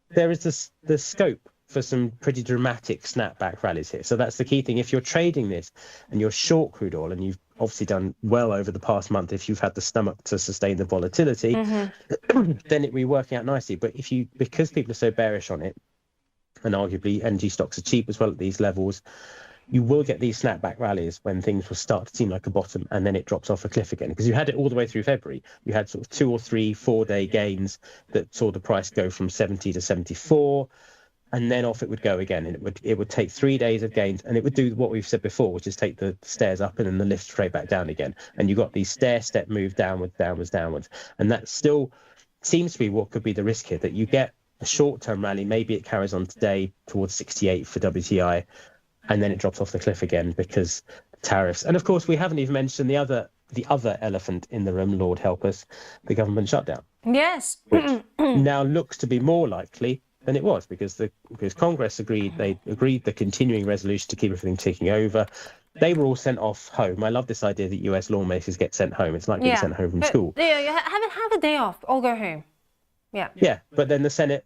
Speaker 5: there is the scope for some pretty dramatic snapback rallies here. So that's the key thing. If you're trading this and you're short crude oil, and you've obviously done well over the past month, if you've had the stomach to sustain the volatility, then it'll be working out nicely. But because people are so bearish on it, and arguably energy stocks are cheap as well at these levels, you will get these snapback rallies when things will start to seem like a bottom, and then it drops off a cliff again. Because you had it all the way through February. You had sort of 2 or 3 4-day gains that saw the price go from 70 to 74. And then off it would go again, and it would take 3 days of gains, and it would do what we've said before, which is take the stairs up and then the lift straight back down again. And you got these stair-step move downwards, and that still seems to be what could be the risk here, that you get a short-term rally. Maybe it carries on today towards 68 for WTI, and then it drops off the cliff again because tariffs. And of course, we haven't even mentioned the other elephant in the room, Lord help us, the government shutdown.
Speaker 3: Yes.
Speaker 5: Which now looks to be more likely than it was, because Congress agreed the continuing resolution to keep everything ticking over. They were all sent off home. I love this idea that US lawmakers get sent home. It's like being sent home from school.
Speaker 3: Yeah, have a day off. All go home. Yeah.
Speaker 5: Yeah, but then the Senate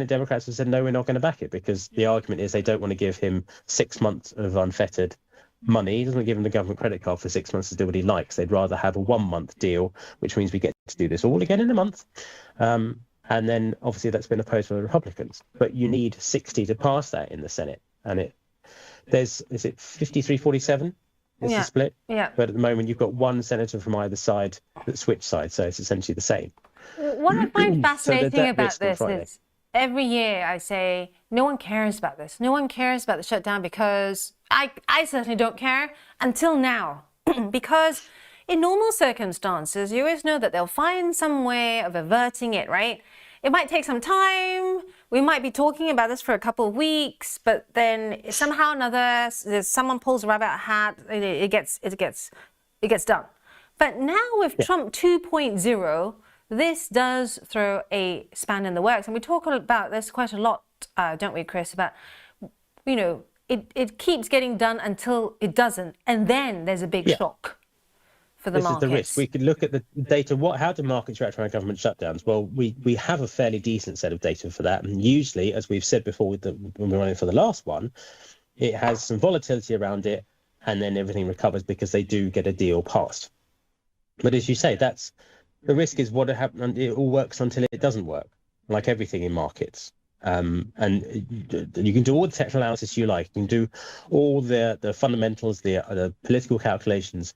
Speaker 5: Democrats have said, no, we're not going to back it, because the argument is they don't want to give him 6 months of unfettered money. He doesn't give him the government credit card for 6 months to do what he likes. They'd rather have a 1-month deal, which means we get to do this all again in a month. And then obviously that's been opposed by the Republicans. But you need 60 to pass that in the Senate. And is it 53-47 is the split?
Speaker 3: Yeah.
Speaker 5: But at the moment you've got one senator from either side that switched sides, so it's essentially the same.
Speaker 3: What I find fascinating about this is every year I say, no one cares about this. No one cares about the shutdown, because I certainly don't care until now. Because in normal circumstances, you always know that they'll find some way of averting it, right? It might take some time. We might be talking about this for a couple of weeks, but then somehow or another, someone pulls a rabbit out of a hat, it gets done. But now with Trump 2.0, this does throw a span in the works. And we talk about this quite a lot, don't we, Chris, about, it keeps getting done until it doesn't. And then there's a big shock for the
Speaker 5: This is the risk.
Speaker 3: markets?
Speaker 5: We could look at the data. How do markets react around government shutdowns? Well, we have a fairly decent set of data for that. And usually, as we've said before when we were running for the last one, it has some volatility around it, and then everything recovers because they do get a deal passed. But as you say, that's the risk is what happened. It all works until it doesn't work, like everything in markets. And you can do all the technical analysis you like. You can do all the fundamentals, the political calculations.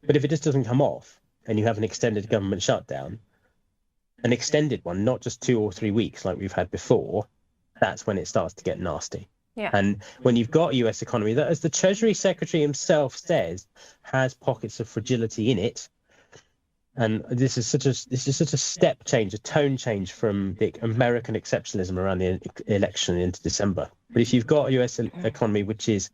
Speaker 5: But if it just doesn't come off and you have an extended government shutdown, an extended one, not just 2 or 3 weeks like we've had before, that's when it starts to get nasty.
Speaker 3: Yeah.
Speaker 5: And when you've got a US economy that, as the Treasury Secretary himself says, has pockets of fragility in it, and this is such a step change, a tone change from the American exceptionalism around the election into December. But if you've got a US economy which is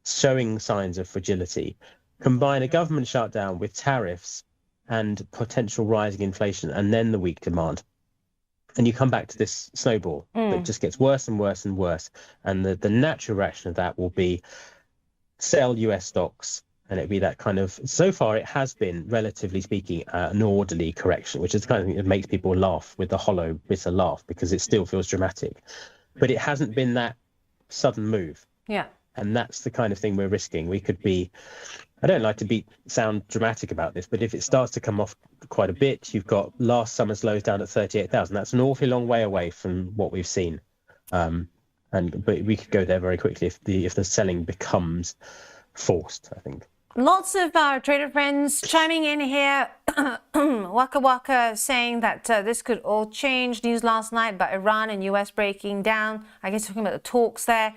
Speaker 5: showing signs of fragility, combine a government shutdown with tariffs and potential rising inflation, and then the weak demand, and you come back to this snowball that just gets worse and worse and worse. And the natural reaction of that will be sell US stocks. And it'd be that kind of, so far it has been, relatively speaking, an orderly correction, which is the kind of thing that makes people laugh with the hollow, bitter laugh, because it still feels dramatic. But it hasn't been that sudden move.
Speaker 3: Yeah.
Speaker 5: And that's the kind of thing we're risking. We could be, I don't like to sound dramatic about this, but if it starts to come off quite a bit, you've got last summer's lows down at 38,000. That's an awfully long way away from what we've seen. But we could go there very quickly if the selling becomes forced, I think.
Speaker 3: Lots of our trader friends chiming in here. Waka Waka saying that this could all change. News last night about Iran and US breaking down. I guess talking about the talks there.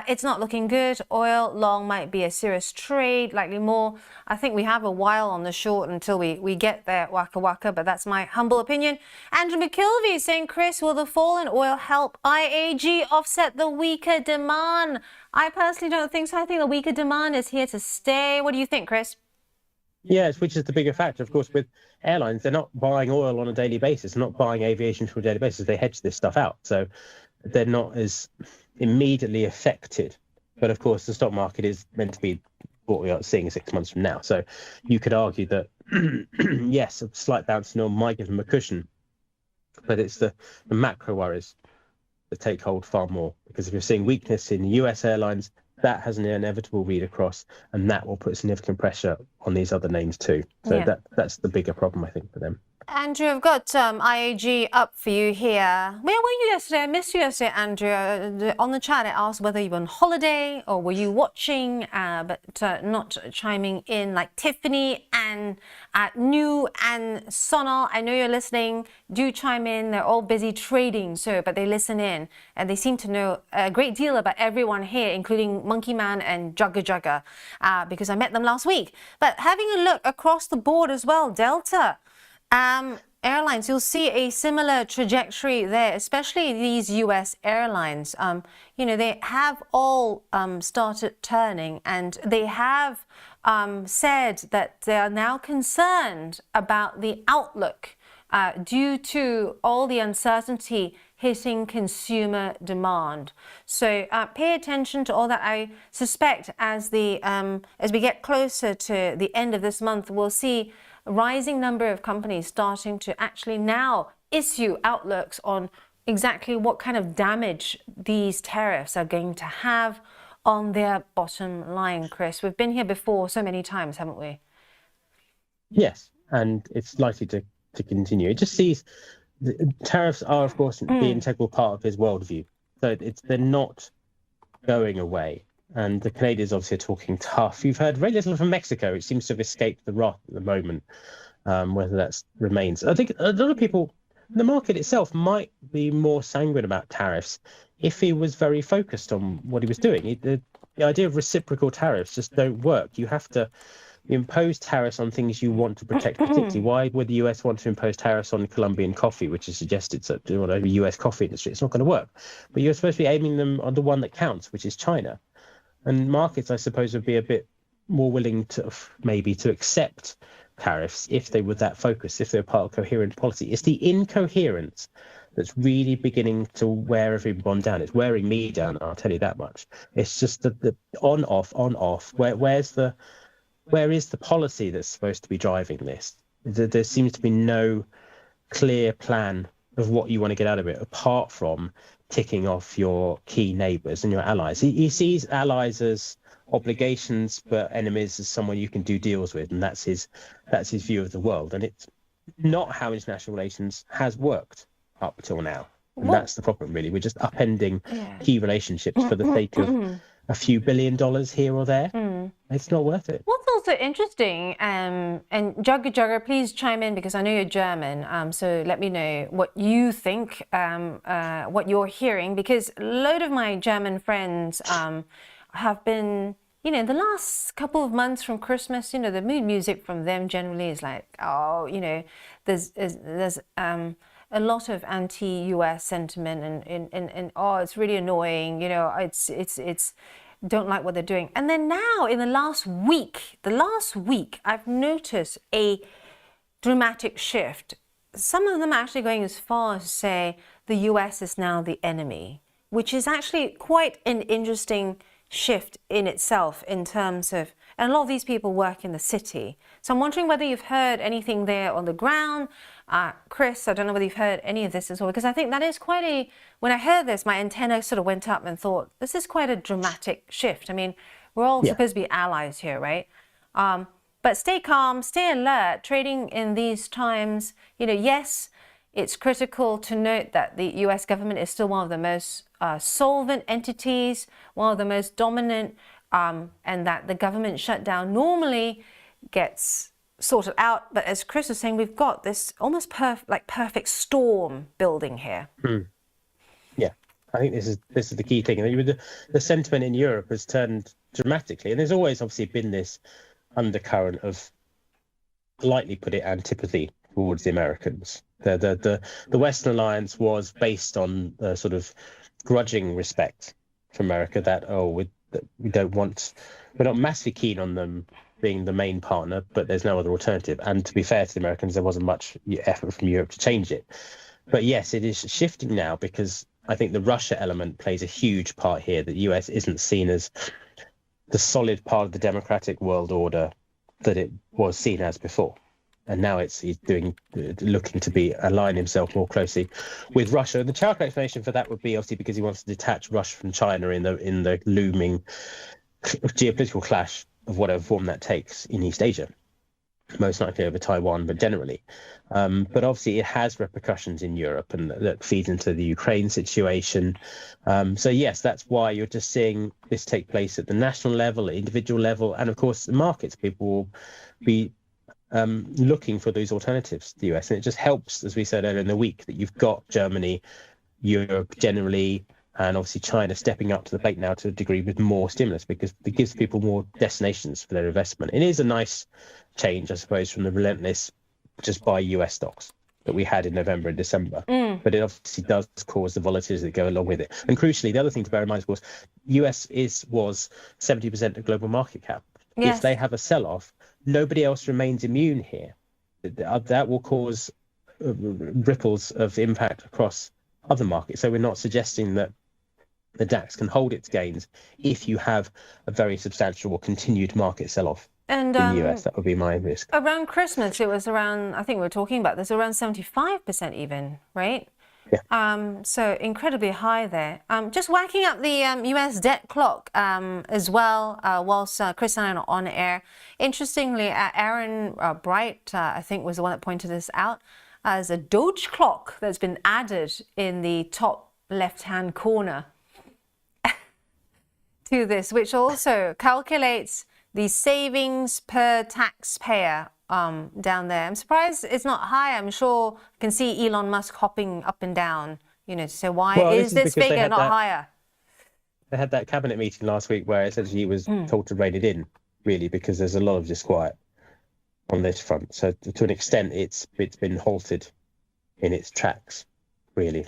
Speaker 3: It's not looking good. Oil long might be a serious trade, likely more. I think we have a while on the short until we get there, Waka Waka, but that's my humble opinion. Andrew McKilvey saying, Chris, will the fall in oil help IAG offset the weaker demand? I personally don't think so. I think the weaker demand is here to stay. What do you think, Chris?
Speaker 5: Yes, which is the bigger factor, of course, with airlines. They're not buying oil on a daily basis, not buying aviation for a daily basis. They hedge this stuff out. So they're not as immediately affected. But of course, the stock market is meant to be what we are seeing 6 months from now. So you could argue that, yes, a slight bounce in oil might give them a cushion. But it's the macro worries that take hold far more. Because if you're seeing weakness in US airlines, that has an inevitable read across, and that will put significant pressure on these other names too. So
Speaker 3: Yeah.
Speaker 5: that's the bigger problem, I think, for them.
Speaker 3: Andrew, I've got IAG up for you here. Where were you yesterday? I missed you yesterday, Andrew. On the chat, I asked whether you were on holiday or were you watching, but not chiming in. Like Tiffany and New and Sonal, I know you're listening. Do chime in. They're all busy trading, but they listen in. And they seem to know a great deal about everyone here, including Monkey Man and Jugga Jugga, because I met them last week. But having a look across the board as well, Delta. Airlines, you'll see a similar trajectory there, especially these US airlines. They have all started turning, and they have said that they are now concerned about the outlook due to all the uncertainty hitting consumer demand. So pay attention to all that. I suspect as we get closer to the end of this month, we'll see a rising number of companies starting to actually now issue outlooks on exactly what kind of damage these tariffs are going to have on their bottom line, Chris. We've been here before so many times, haven't we?
Speaker 5: Yes, and it's likely to continue. It just sees the tariffs are, of course, the integral part of his worldview. So they're not going away. And the Canadians obviously are talking tough. You've heard very little from Mexico. It seems to have escaped the wrath at the moment, whether that remains. I think a lot of people, the market itself might be more sanguine about tariffs if he was very focused on what he was doing. The idea of reciprocal tariffs just don't work. You have to impose tariffs on things you want to protect particularly. Why would the US want to impose tariffs on Colombian coffee, which is suggested to the US coffee industry? It's not going to work. But you're supposed to be aiming them on the one that counts, which is China. And markets, I suppose, would be a bit more willing to maybe to accept tariffs if they were that focused, if they were part of coherent policy. It's the incoherence that's really beginning to wear everyone down. It's wearing me down, I'll tell you that much. It's just the on off. Where's where is the policy that's supposed to be driving this? There seems to be no clear plan of what you want to get out of it, apart from ticking off your key neighbours and your allies. He sees allies as obligations, but enemies as someone you can do deals with, and that's his view of the world. And it's not how international relations has worked up till now. And that's the problem, really. We're just upending key relationships for the sake of a few $1 billion here or there. It's not worth it.
Speaker 3: What's also interesting, and Jugger, please chime in because I know you're German, so let me know what you think, what you're hearing, because a load of my German friends have been, you know, the last couple of months from Christmas, you know, the mood music from them generally is like, oh, you know, there's a lot of anti-US sentiment and oh, it's really annoying, you know, it's don't like what they're doing. And then now in the last week, I've noticed a dramatic shift. Some of them are actually going as far as to say the US is now the enemy, which is actually quite an interesting shift in itself in terms of, and a lot of these people work in the city. So I'm wondering whether you've heard anything there on the ground. Chris, I don't know whether you've heard any of this as well, because I think that is quite a, when I heard this, my antenna sort of went up and thought, this is quite a dramatic shift. I mean, we're all supposed to be allies here, right? But stay calm, stay alert. Trading in these times, you know, yes, it's critical to note that the US government is still one of the most solvent entities, one of the most dominant, and that the government shutdown normally gets sorted out. But as Chris was saying, we've got this almost perfect storm building here.
Speaker 5: Yeah, I think this is the key thing. The sentiment in Europe has turned dramatically, and there's always obviously been this undercurrent of, lightly put it, antipathy towards the Americans. The Western alliance was based on a sort of grudging respect for America, that we're not massively keen on them being the main partner, but there's no other alternative. And to be fair to the Americans, there wasn't much effort from Europe to change it. But yes, it is shifting now, because I think the Russia element plays a huge part here. The US isn't seen as the solid part of the democratic world order that it was seen as before. And now he's looking to align himself more closely with Russia. And the Chowker explanation for that would be obviously because he wants to detach Russia from China in the looming geopolitical clash of whatever form that takes in East Asia, most likely over Taiwan, but generally. But obviously it has repercussions in Europe, and that feeds into the Ukraine situation. So yes, that's why you're just seeing this take place at the national level, at individual level, and of course the markets. People will be looking for those alternatives to the US, and it just helps, as we said earlier in the week, that you've got Germany, Europe generally, and obviously China stepping up to the plate now to a degree with more stimulus, because it gives people more destinations for their investment. It is a nice change, I suppose, from the relentless just buy US stocks that we had in November and December. But it obviously does cause the volatility that go along with it. And crucially, the other thing to bear in mind, of course, US was 70% of global market cap.
Speaker 3: Yes.
Speaker 5: If they have a sell-off, nobody else remains immune here. That will cause ripples of impact across other markets. So we're not suggesting that the DAX can hold its gains if you have a very substantial or continued market sell-off
Speaker 3: And
Speaker 5: in the US. That would be my risk.
Speaker 3: around Christmas, it was around, I think we were talking about this, around 75% even, right?
Speaker 5: Yeah.
Speaker 3: So incredibly high there. Just whacking up the US debt clock as well, whilst Chris and I are on air. Interestingly, Aaron Bright, I think, was the one that pointed this out, as a Doge clock that's been added in the top left-hand corner to this, which also calculates the savings per taxpayer down there. I'm surprised it's not higher. I'm sure you can see Elon Musk hopping up and down, you know, to say, why is this figure not higher?
Speaker 5: They had that cabinet meeting last week where essentially he was told to rein it in, really, because there's a lot of disquiet on this front. So to an extent, it's been halted in its tracks, really.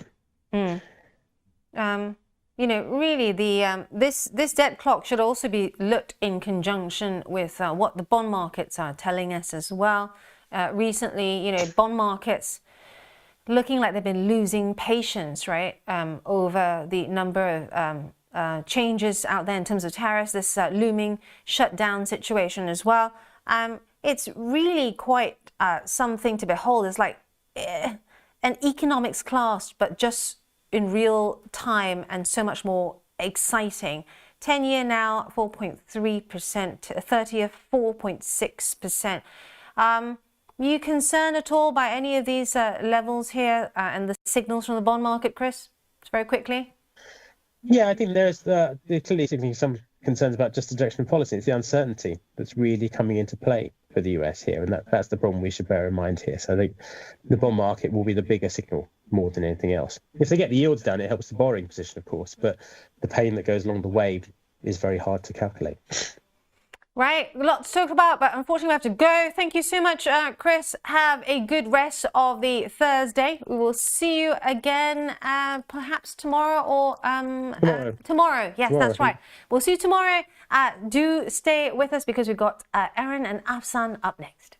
Speaker 3: You know, really, this debt clock should also be looked in conjunction with what the bond markets are telling us as well. Recently, you know, bond markets looking like they've been losing patience, right, over the number of changes out there in terms of tariffs, this looming shutdown situation as well. It's really quite something to behold. It's like an economics class, but just in real time and so much more exciting. 10-year now, 4.3%, 30-year, 4.6%. You concerned at all by any of these levels here and the signals from the bond market, Chris? Just very quickly.
Speaker 5: Yeah, I think there's clearly some concerns about just the direction of policy. It's the uncertainty that's really coming into play for the US here, and that's the problem we should bear in mind here. So I think the bond market will be the bigger signal more than anything else. If they get the yields down, it helps the borrowing position, of course, but the pain that goes along the way is very hard to calculate.
Speaker 3: Right, a lot to talk about, but unfortunately we have to go. Thank you so much, Chris. Have a good rest of the Thursday. We will see you again perhaps tomorrow or tomorrow. Yes, that's right. We'll see you tomorrow. Do stay with us because we've got Erin and Afsan up next.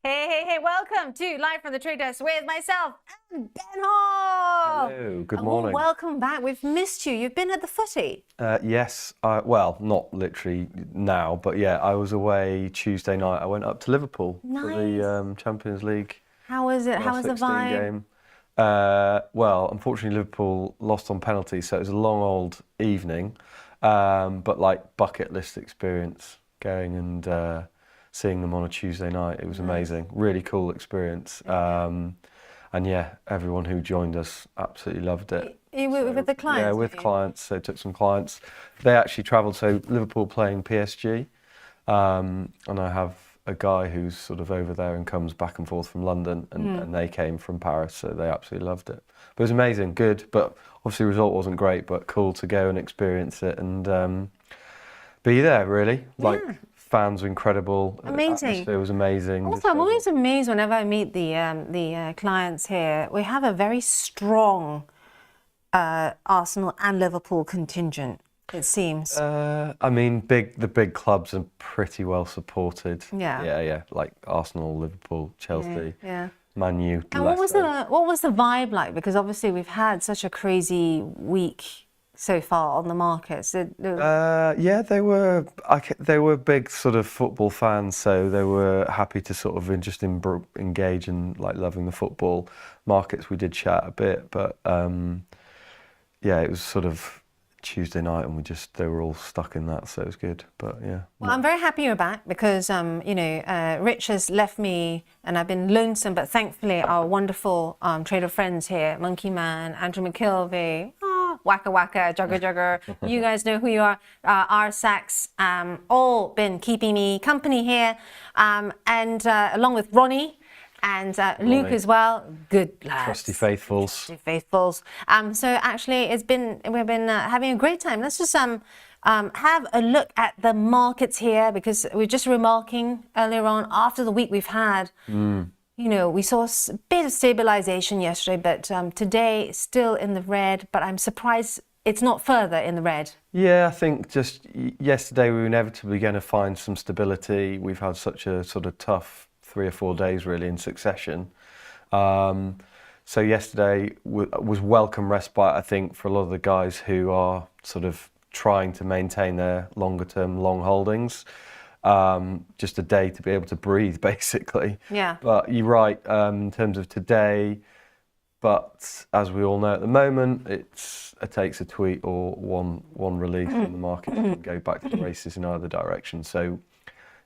Speaker 3: Hey, welcome to Live from the Trade Desk with myself and Ben Hall.
Speaker 6: Hello, good
Speaker 3: And
Speaker 6: morning.
Speaker 3: welcome back. We've missed you. You've been at the footy.
Speaker 6: Yes, well, not literally now, but yeah, I was away Tuesday night. I went up to Liverpool for the Champions League.
Speaker 3: How was it? How was the
Speaker 6: 16
Speaker 3: vibe?
Speaker 6: game. Well, unfortunately, Liverpool lost on penalty, so it was a long old evening, but like bucket list experience going and seeing them on a Tuesday night. It was amazing, really cool experience. And yeah, everyone who joined us absolutely loved it.
Speaker 3: You were with the clients?
Speaker 6: Yeah, with clients. So took some clients. They actually travelled. So Liverpool playing PSG, and I have a guy who's sort of over there and comes back and forth from London, and they came from Paris, so they absolutely loved it. But it was amazing, good. But obviously, the result wasn't great, but cool to go and experience it and be there. Really, like. Fans were incredible.
Speaker 3: Amazing.
Speaker 6: Atmosphere was amazing.
Speaker 3: Also, I'm always amazed whenever I meet the clients here. We have a very strong Arsenal and Liverpool contingent, it seems.
Speaker 6: I mean, the big clubs are pretty well supported.
Speaker 3: Yeah.
Speaker 6: Yeah. Like Arsenal, Liverpool, Chelsea,
Speaker 3: Yeah.
Speaker 6: Man U,
Speaker 3: And
Speaker 6: Leicester.
Speaker 3: what was the vibe like? Because obviously we've had such a crazy week so far on the market. So,
Speaker 6: Yeah, they were big sort of football fans, so they were happy to sort of just engage in like loving the football markets. We did chat a bit, but yeah, it was sort of Tuesday night, and they were all stuck in that, so it was good. But yeah.
Speaker 3: well, I'm very happy you're back because Rich has left me and I've been lonesome, but thankfully our wonderful trader friends here, Monkey Man, Andrew McKilvey, Waka Waka, Jugger, you guys know who you are, R-Sax, all been keeping me company here, and along with Ronnie and Luke as well, good lads.
Speaker 6: Trusty faithfuls.
Speaker 3: So actually we've been having a great time. Let's just have a look at the markets here, because we're just remarking earlier on after the week we've had. We saw a bit of stabilization yesterday, but today still in the red, but I'm surprised it's not further in the red.
Speaker 6: Yeah, I think just yesterday we were inevitably going to find some stability. We've had such a sort of tough 3 or 4 days really in succession. So yesterday was welcome respite, I think, for a lot of the guys who are sort of trying to maintain their longer term long holdings. Just a day to be able to breathe, basically.
Speaker 3: Yeah.
Speaker 6: But you're right in terms of today. But as we all know at the moment, it takes a tweet or one release in the market to go back to the races in either direction. So,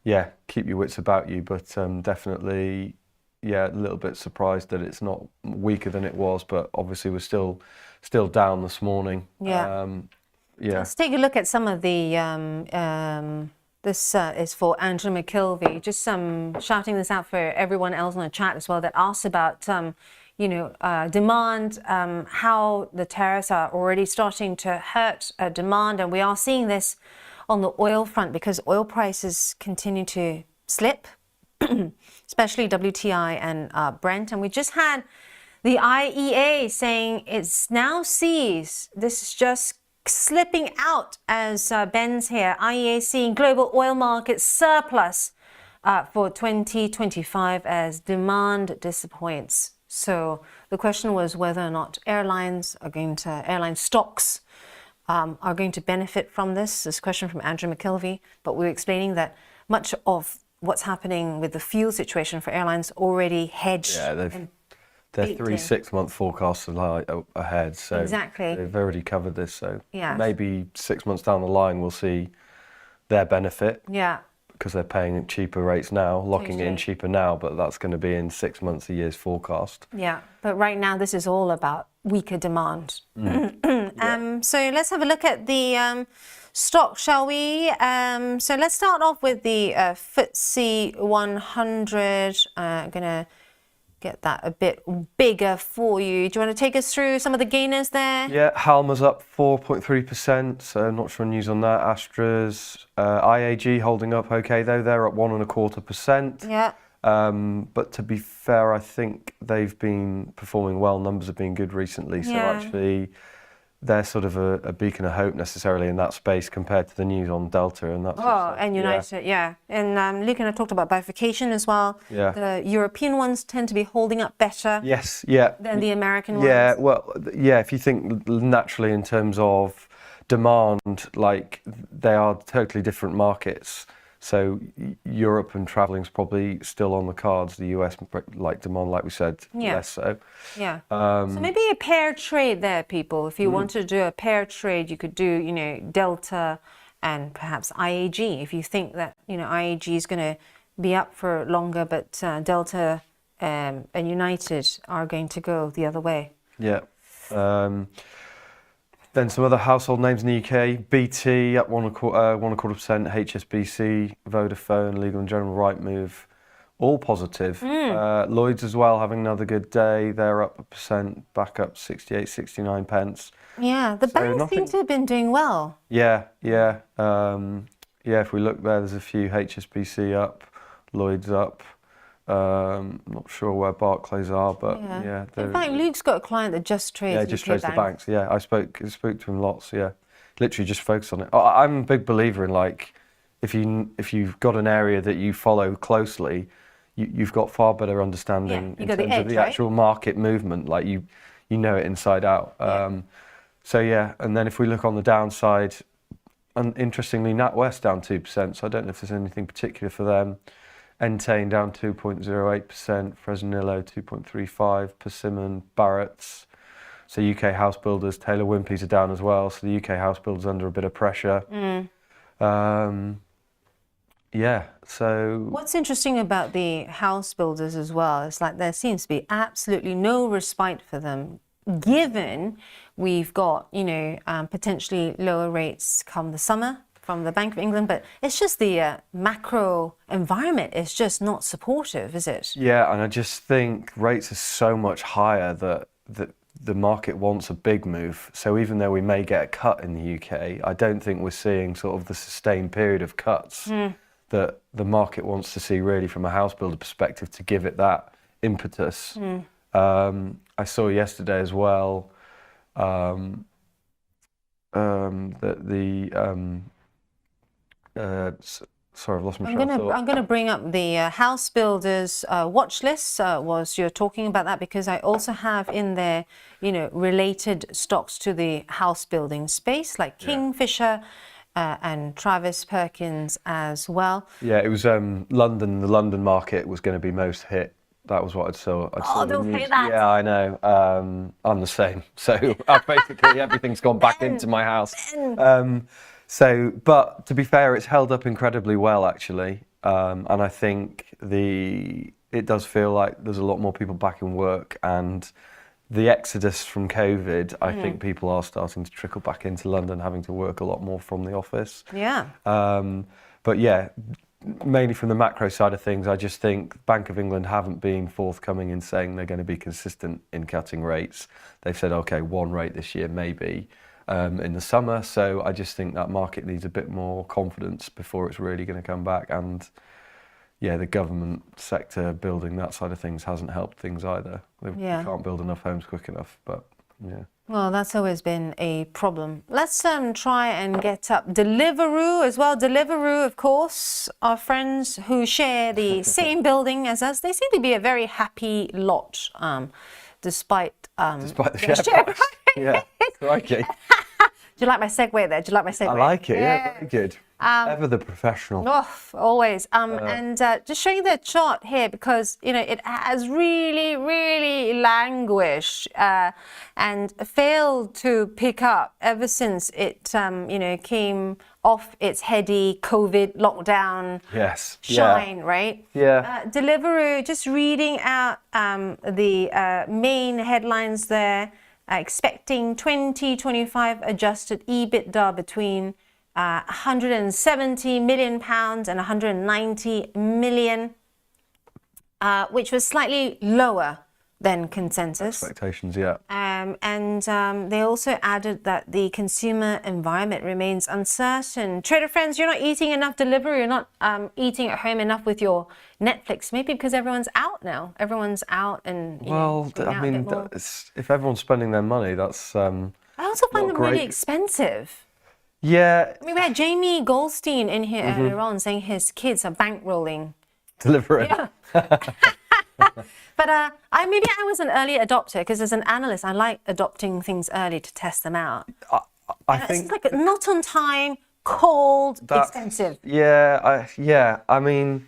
Speaker 6: yeah, keep your wits about you. But definitely, yeah, a little bit surprised that it's not weaker than it was. But obviously, we're still down this morning.
Speaker 3: Yeah.
Speaker 6: Yeah.
Speaker 3: Let's take a look at some of the. This is for Andrew McKilvey. Just shouting this out for everyone else on the chat as well that asks about, demand, how the tariffs are already starting to hurt demand. And we are seeing this on the oil front because oil prices continue to slip, especially WTI and Brent. And we just had the IEA saying it's now sees this is just slipping out as Ben's here. IEA seeing global oil market surplus for 2025 as demand disappoints. So the question was whether or not airline stocks are going to benefit from this. This question from Andrew McKilvey, but we were explaining that much of what's happening with the fuel situation for airlines already hedged.
Speaker 6: Yeah, they're 3 6-month forecasts are ahead, so
Speaker 3: exactly.
Speaker 6: They've already covered this. So
Speaker 3: yeah.
Speaker 6: Maybe 6 months down the line we'll see their benefit.
Speaker 3: Yeah.
Speaker 6: Because they're paying cheaper rates now, locking it in cheaper now, but that's going to be in 6 months, a year's forecast.
Speaker 3: Yeah, but right now this is all about weaker demand. So let's have a look at the stock, shall we? So let's start off with the FTSE 100. I'm going to get that a bit bigger for you. Do you want to take us through some of the gainers there?
Speaker 6: Yeah, Halma's up 4.3%, so not sure news on that. Astra's, IAG holding up okay though, they're up 1.25%.
Speaker 3: Yeah.
Speaker 6: But to be fair, I think they've been performing well. Numbers have been good recently, so actually they're sort of a beacon of hope necessarily in that space compared to the news on Delta, and that's
Speaker 3: And United, yeah. And Luke and I talked about bifurcation as well.
Speaker 6: Yeah.
Speaker 3: The European ones tend to be holding up better
Speaker 6: Yes, yeah.
Speaker 3: than the American ones.
Speaker 6: Yeah, well, yeah, if you think naturally in terms of demand, like they are totally different markets. So Europe and travelling is probably still on the cards. The US, like demand, like we said, less so.
Speaker 3: Yeah. So maybe a pair trade there, people. If you wanted to do a pair trade, you could do, you know, Delta and perhaps IAG. If you think that, you know, IAG is going to be up for longer, but Delta and United are going to go the other way.
Speaker 6: Yeah. Then some other household names in the UK: BT up 1.25%, HSBC, Vodafone, Legal and General, Rightmove, all positive. Lloyds as well having another good day. They're up 1%, back up 68, 69 pence.
Speaker 3: Yeah, the banks seem to have been doing well.
Speaker 6: Yeah. If we look there, there's a few. HSBC up, Lloyds up. Not sure where Barclays are, but yeah.
Speaker 3: In fact, Luke's got a client that just trades.
Speaker 6: Yeah, just
Speaker 3: UK
Speaker 6: trades the banks. Yeah, I spoke to him lots. Yeah, literally just focus on it. I'm a big believer in, like, if you've got an area that you follow closely, you've got far better understanding in terms of the actual market movement. Like you know it inside out. So yeah, and then if we look on the downside, and interestingly, NatWest down 2%. So I don't know if there's anything particular for them. Entain down 2.08%, Fresnillo 2.35%, Persimmon, Barrett's. So UK house builders, Taylor Wimpey's are down as well. So the UK house builders under a bit of pressure. Yeah, so...
Speaker 3: What's interesting about the house builders as well is, like, there seems to be absolutely no respite for them, given we've got, you know, potentially lower rates come the summer from the Bank of England, but it's just the macro environment is just not supportive, is it?
Speaker 6: Yeah, and I just think rates are so much higher that the market wants a big move. So even though we may get a cut in the UK, I don't think we're seeing sort of the sustained period of cuts that the market wants to see, really, from a house builder perspective, to give it that impetus. I saw yesterday as well that the sorry, I've lost my train of thought.
Speaker 3: I'm going to bring up the house builders watch list. Was you're talking about that, because I also have in there, you know, related stocks to the house building space, like Kingfisher and Travis Perkins as well.
Speaker 6: Yeah, it was London. The London market was going to be most hit. That was what I saw.
Speaker 3: Don't say that.
Speaker 6: Yeah, I know. I'm the same. So basically everything's gone back into my house. So, but to be fair, it's held up incredibly well, actually. And I think it does feel like there's a lot more people back in work, and the exodus from COVID, I think people are starting to trickle back into London, having to work a lot more from the office.
Speaker 3: Yeah.
Speaker 6: But yeah, mainly from the macro side of things, I just think Bank of England haven't been forthcoming in saying they're going to be consistent in cutting rates. They've said, okay, one rate this year, maybe. In the summer, so I just think that market needs a bit more confidence before it's really going to come back. And yeah, the government sector building that side of things hasn't helped things either. We can't build enough homes quick enough, but yeah.
Speaker 3: Well, that's always been a problem. Let's try and get up Deliveroo as well. Deliveroo, of course, our friends who share the same building as us. They seem to be a very happy lot, despite
Speaker 6: the share price. Yeah, crikey.
Speaker 3: Do you like my segue there? Do you like my segue?
Speaker 6: I like it, yeah, very good. Ever the professional.
Speaker 3: Oh, always. And just showing the chart here, because, you know, it has really, really languished and failed to pick up ever since it, you know, came off its heady COVID lockdown shine, right?
Speaker 6: Yeah.
Speaker 3: Deliveroo, just reading out the main headlines there. Expecting 2025 adjusted EBITDA between £170 million and £190 million, which was slightly lower than consensus.
Speaker 6: Expectations, yeah.
Speaker 3: And they also added that the consumer environment remains uncertain. Trader friends, you're not eating enough delivery, you're not eating at home enough with your Netflix, maybe because everyone's out now. Everyone's out and,
Speaker 6: I mean, if everyone's spending their money, that's
Speaker 3: I also find
Speaker 6: Not
Speaker 3: them really
Speaker 6: great.
Speaker 3: expensive.
Speaker 6: Yeah,
Speaker 3: I mean, we had Jamie Goldstein in here
Speaker 6: Mm-hmm.
Speaker 3: earlier on saying his kids are bankrolling.
Speaker 6: Deliveroo.
Speaker 3: But maybe I was an early adopter because as an analyst, I like adopting things early to test them out.
Speaker 6: I
Speaker 3: It's
Speaker 6: think
Speaker 3: like not on time, cold,
Speaker 6: that-
Speaker 3: expensive.
Speaker 6: Yeah, I mean,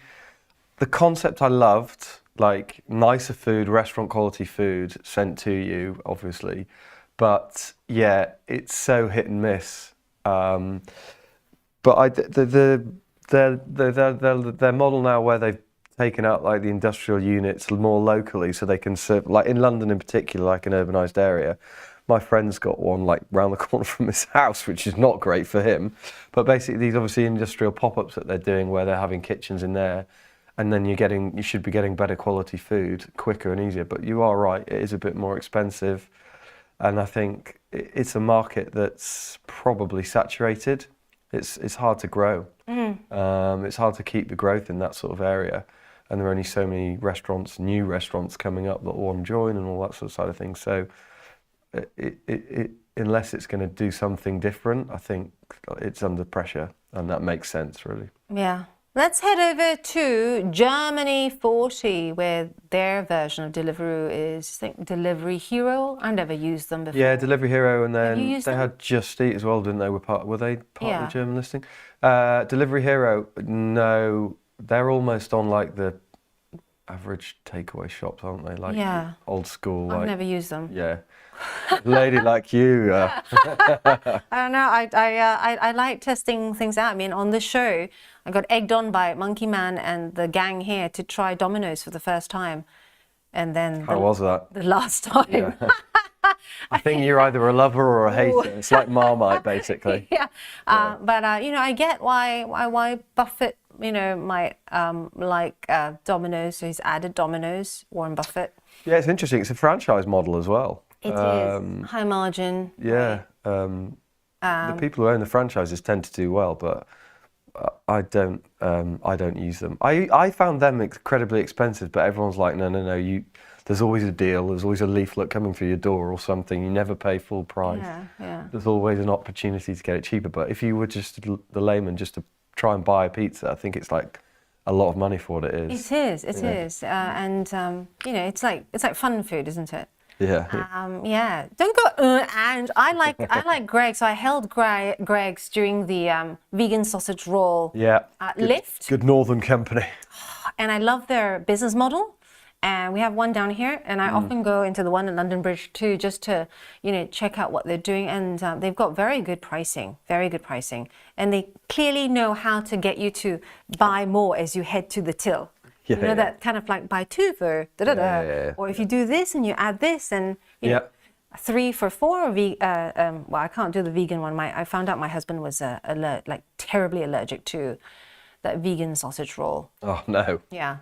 Speaker 6: the concept I loved, like nicer food, restaurant quality food sent to you, obviously, but yeah, it's so hit and miss. But their model now where they've taken out like the industrial units more locally, so they can serve, like in London in particular, like an urbanised area. My friend's got one like round the corner from his house, which is not great for him. But basically, these obviously industrial pop-ups that they're doing, where they're having kitchens in there, and then you should be getting better quality food quicker and easier. But you are right; it is a bit more expensive, and I think it's a market that's probably saturated. It's hard to grow. It's hard to keep the growth in that sort of area, and there are only so many restaurants, new restaurants coming up that want to join and all that sort of side of things. So, unless it's going to do something different, I think it's under pressure, and that makes sense, really.
Speaker 3: Yeah. Let's head over to Germany 40, where their version of Deliveroo is, I think, Delivery Hero. I've never used them before.
Speaker 6: Yeah, Delivery Hero, and
Speaker 3: you
Speaker 6: then
Speaker 3: used
Speaker 6: they
Speaker 3: them?
Speaker 6: had Just Eat as well, didn't they? Were they part
Speaker 3: Yeah.
Speaker 6: of the German listing? Delivery Hero, no, they're almost on like the average takeaway shops, aren't they? Like
Speaker 3: Yeah.
Speaker 6: old school.
Speaker 3: I've
Speaker 6: Like,
Speaker 3: never used them.
Speaker 6: yeah, lady like you.
Speaker 3: I don't know. I like testing things out. I mean, on this show, I got egged on by Monkey Man and the gang here to try Domino's for the first time, and then
Speaker 6: How was that?
Speaker 3: the last time.
Speaker 6: I think you're either a lover or a hater. It's like Marmite, basically.
Speaker 3: Yeah. But you know, I get why Buffett, you know, might like Domino's. So he's added Domino's. Warren Buffett.
Speaker 6: Yeah, it's interesting. It's a franchise model as well.
Speaker 3: It is high margin.
Speaker 6: Yeah. The people who own the franchises tend to do well, but I don't use them. I found them incredibly expensive, but everyone's like, no. There's always a deal. There's always a leaflet coming through your door or something. You never pay full price.
Speaker 3: Yeah.
Speaker 6: There's always an opportunity to get it cheaper. But if you were just the layman, just to try and buy a pizza, I think it's like a lot of money for what it is.
Speaker 3: It is, and you know, it's like fun food, isn't it?
Speaker 6: Yeah.
Speaker 3: Yeah. Don't go. And I like Greg's. So I held Greg's during the vegan sausage roll.
Speaker 6: Yeah.
Speaker 3: Lift.
Speaker 6: Good Northern company.
Speaker 3: And I love their business model. And we have one down here, and I often go into the one in London Bridge too, just to, you know, check out what they're doing. And they've got very good pricing, and they clearly know how to get you to buy more as you head to the till.
Speaker 6: Yeah,
Speaker 3: you know, that kind of like buy two for da-da-da.
Speaker 6: Yeah.
Speaker 3: Or if you do this and you add this, and you know, 3 for 4. Well, I can't do the vegan one. I found out my husband was terribly allergic to that vegan sausage roll.
Speaker 6: Oh no.
Speaker 3: Yeah.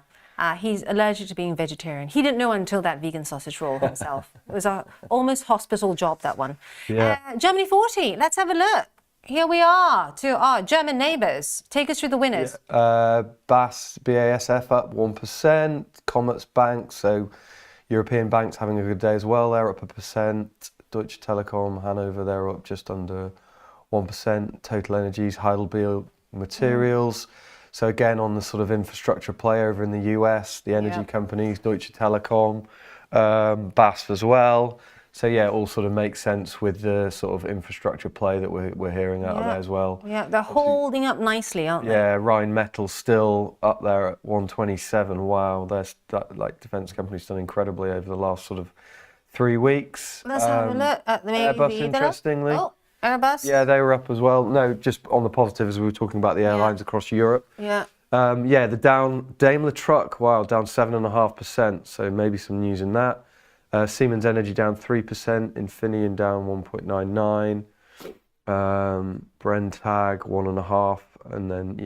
Speaker 3: He's allergic to being vegetarian. He didn't know until that vegan sausage roll himself. It was a almost hospital job, that one.
Speaker 6: Yeah.
Speaker 3: Germany 40, let's have a look. Here we are to our German neighbours. Take us through the winners.
Speaker 6: BASF up 1%. Commerzbank, so European banks having a good day as well. They're up 1%. Deutsche Telekom, Hanover, they're up just under 1%. Total Energies, Heidelberg Materials. So again, on the sort of infrastructure play over in the US, the energy companies, Deutsche Telekom, BASF as well. So yeah, it all sort of makes sense with the sort of infrastructure play that we're hearing out of there as well.
Speaker 3: Yeah, they're holding up nicely, aren't they?
Speaker 6: Yeah, Rheinmetall's still up there at 127. Wow, like defence companies done incredibly over the last sort of 3 weeks.
Speaker 3: Let's have a look at the
Speaker 6: Airbus, interestingly.
Speaker 3: Oh, Airbus.
Speaker 6: Yeah, they were up as well. No, just on the positive as we were talking about the airlines across Europe.
Speaker 3: Yeah.
Speaker 6: The down Daimler Truck, wow, down 7.5%. So maybe some news in that. Siemens Energy down 3%. Infineon down 1.99. Brenntag 1.5%, and then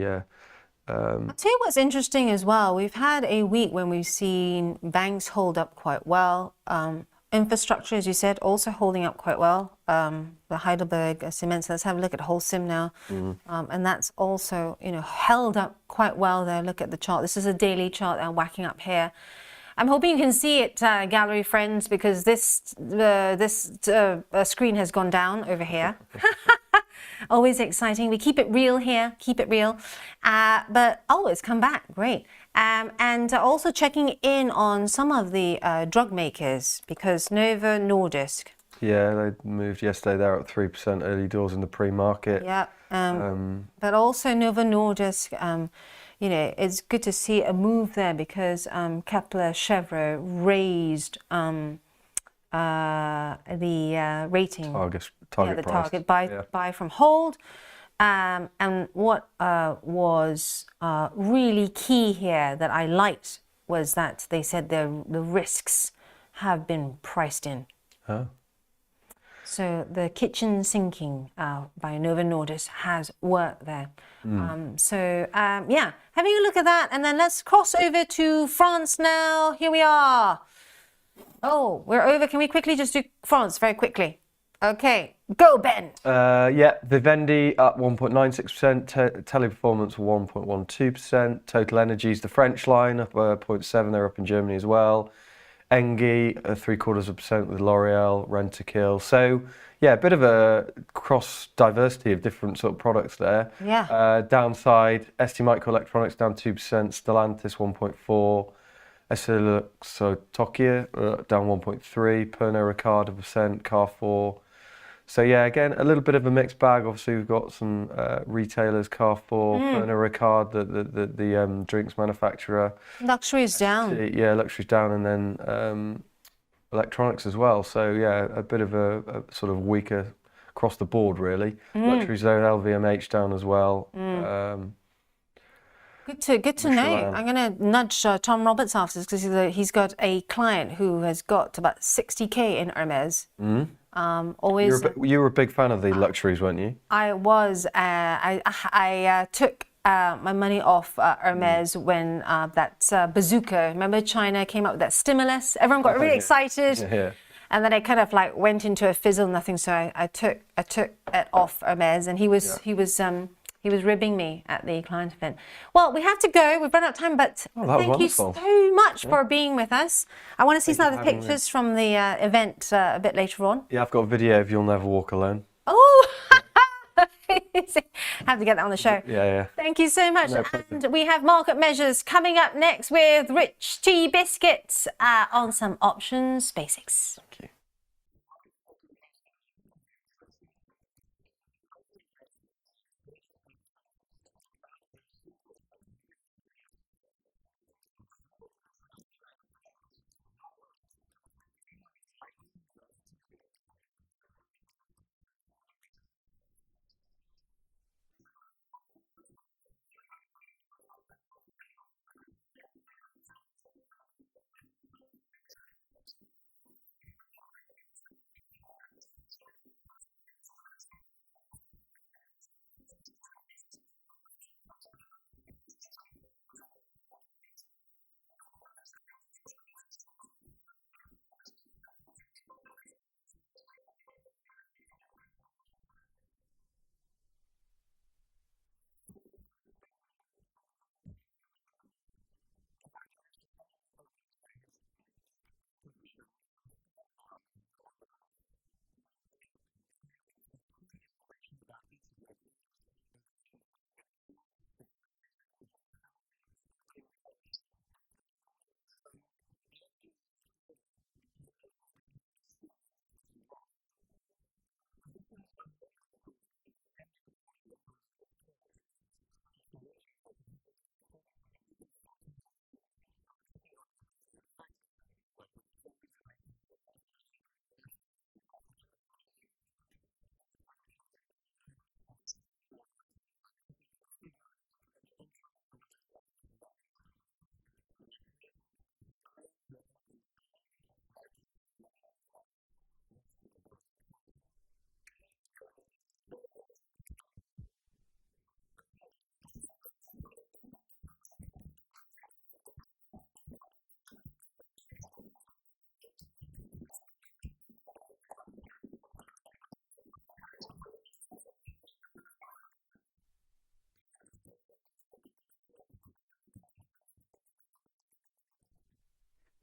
Speaker 3: I'll tell you what's interesting as well. We've had a week when we've seen banks hold up quite well. Infrastructure, as you said, also holding up quite well. The Heidelberg Cement. Let's have a look at Holcim now, and that's also, you know, held up quite well there. Look at the chart. This is a daily chart. I'm whacking up here. I'm hoping you can see it, gallery friends, because this screen has gone down over here. Always exciting. We keep it real here, keep it real. But it's come back, great. And also checking in on some of the drug makers, because Novo Nordisk.
Speaker 6: Yeah, they moved yesterday. They're up 3% early doors in the pre-market.
Speaker 3: Yeah, but also Novo Nordisk, you know, it's good to see a move there because Kepler Chevreux raised the rating.
Speaker 6: Target
Speaker 3: The
Speaker 6: price.
Speaker 3: target buy from hold. And what was really key here that I liked was that they said the risks have been priced in.
Speaker 6: Oh.
Speaker 3: So the kitchen sinking by Novo Nordisk has worked there. Yeah, having a look at that, and then let's cross over to France now. Here we are. Oh, we're over. Can we quickly just do France very quickly? Okay, go Ben.
Speaker 6: Yeah, Vivendi up 1.96%, Teleperformance 1.12%, Total Energies, the French line up 0.7%, they're up in Germany as well. Engie 0.75% with L'Oreal, Rentokil. So yeah, a bit of a cross diversity of different sort of products there.
Speaker 3: Yeah.
Speaker 6: Downside, STMicroelectronics down 2%, Stellantis 1.4%, Essilor Tokyo down 1.3%, Pernod Ricard 1%, Carrefour. So yeah, again, a little bit of a mixed bag. Obviously, we've got some retailers, Carrefour, Pernod Ricard, the drinks manufacturer.
Speaker 3: Luxury is down.
Speaker 6: Yeah, luxury's down, and then electronics as well. So yeah, a bit of a sort of weaker across the board, really. Luxury's down, LVMH down as well.
Speaker 3: Good to know. I'm going to nudge Tom Roberts after this because he's got a client who has got about 60k in Hermes. Always.
Speaker 6: You were a big fan of the luxuries, weren't you?
Speaker 3: I was. I took my money off Hermes when that bazooka. Remember, China came up with that stimulus. Everyone got really excited.
Speaker 6: Yeah.
Speaker 3: And then I kind of like went into a fizzle, nothing. So I took it off Hermes, and he was ribbing me at the client event. Well, we have to go. We've run out of time, but thank you so much for being with us. I want to see some of the pictures from the event a bit later on.
Speaker 6: Yeah, I've got a video of You'll Never Walk Alone.
Speaker 3: Oh, have to get that on the show.
Speaker 6: Yeah.
Speaker 3: Thank you so much. And we have market measures coming up next with Rich Tea Biscuits on some options basics.
Speaker 6: Thank you.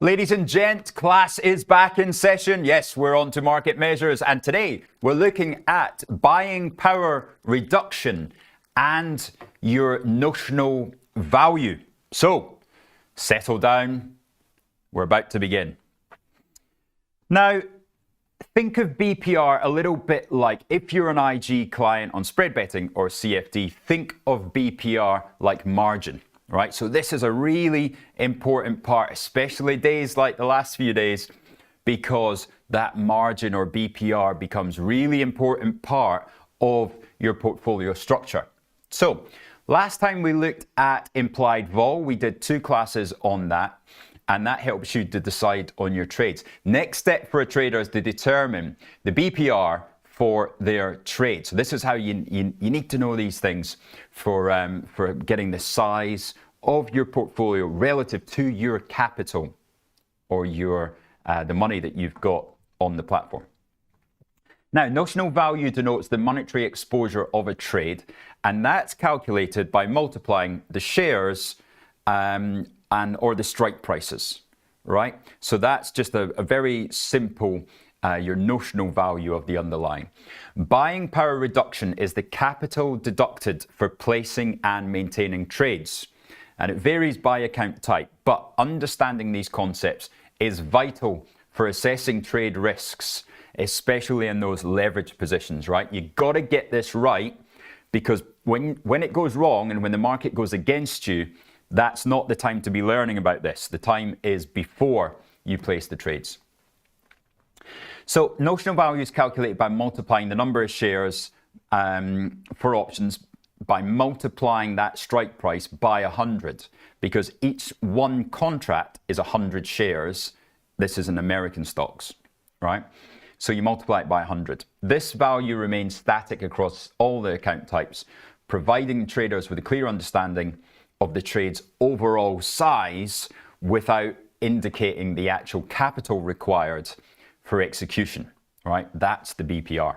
Speaker 1: Ladies and gents, class is back in session. Yes, we're on to market measures, and today we're looking at buying power reduction and your notional value. So, settle down. We're about to begin. Now, think of BPR a little bit like if you're an IG client on spread betting or CFD, think of BPR like margin. Right, so this is a really important part, especially days like the last few days, because that margin or BPR becomes really important part of your portfolio structure. So last time we looked at implied vol, we did 2 classes on that, and that helps you to decide on your trades. Next step for a trader is to determine the BPR for their trade. So this is how you need to know these things for getting the size of your portfolio relative to your capital or your the money that you've got on the platform. Now, notional value denotes the monetary exposure of a trade, and that's calculated by multiplying the shares or the strike prices, right? So that's just a very simple your notional value of the underlying. Buying power reduction is the capital deducted for placing and maintaining trades. And it varies by account type, but understanding these concepts is vital for assessing trade risks, especially in those leveraged positions, right? You got to get this right, because when it goes wrong and when the market goes against you, that's not the time to be learning about this. The time is before you place the trades. So notional value is calculated by multiplying the number of shares for options by multiplying that strike price by 100, because each one contract is 100 shares. This is in American stocks, right? So you multiply it by 100. This value remains static across all the account types, providing traders with a clear understanding of the trade's overall size without indicating the actual capital required for execution, right? That's the BPR.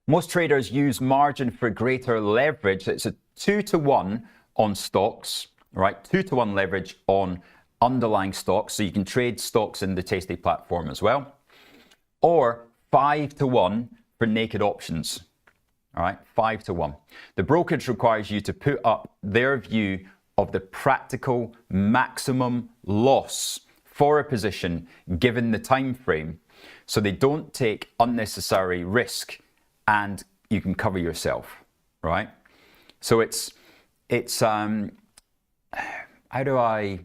Speaker 1: Most traders use margin for greater leverage. It's a 2-to-1 on stocks, right? 2-to-1 leverage on underlying stocks. So you can trade stocks in the Tasty platform as well. Or 5-to-1 for naked options, all right? 5-to-1. The brokerage requires you to put up their view of the practical maximum loss for a position given the time frame, so they don't take unnecessary risk and you can cover yourself, right? So it's how do I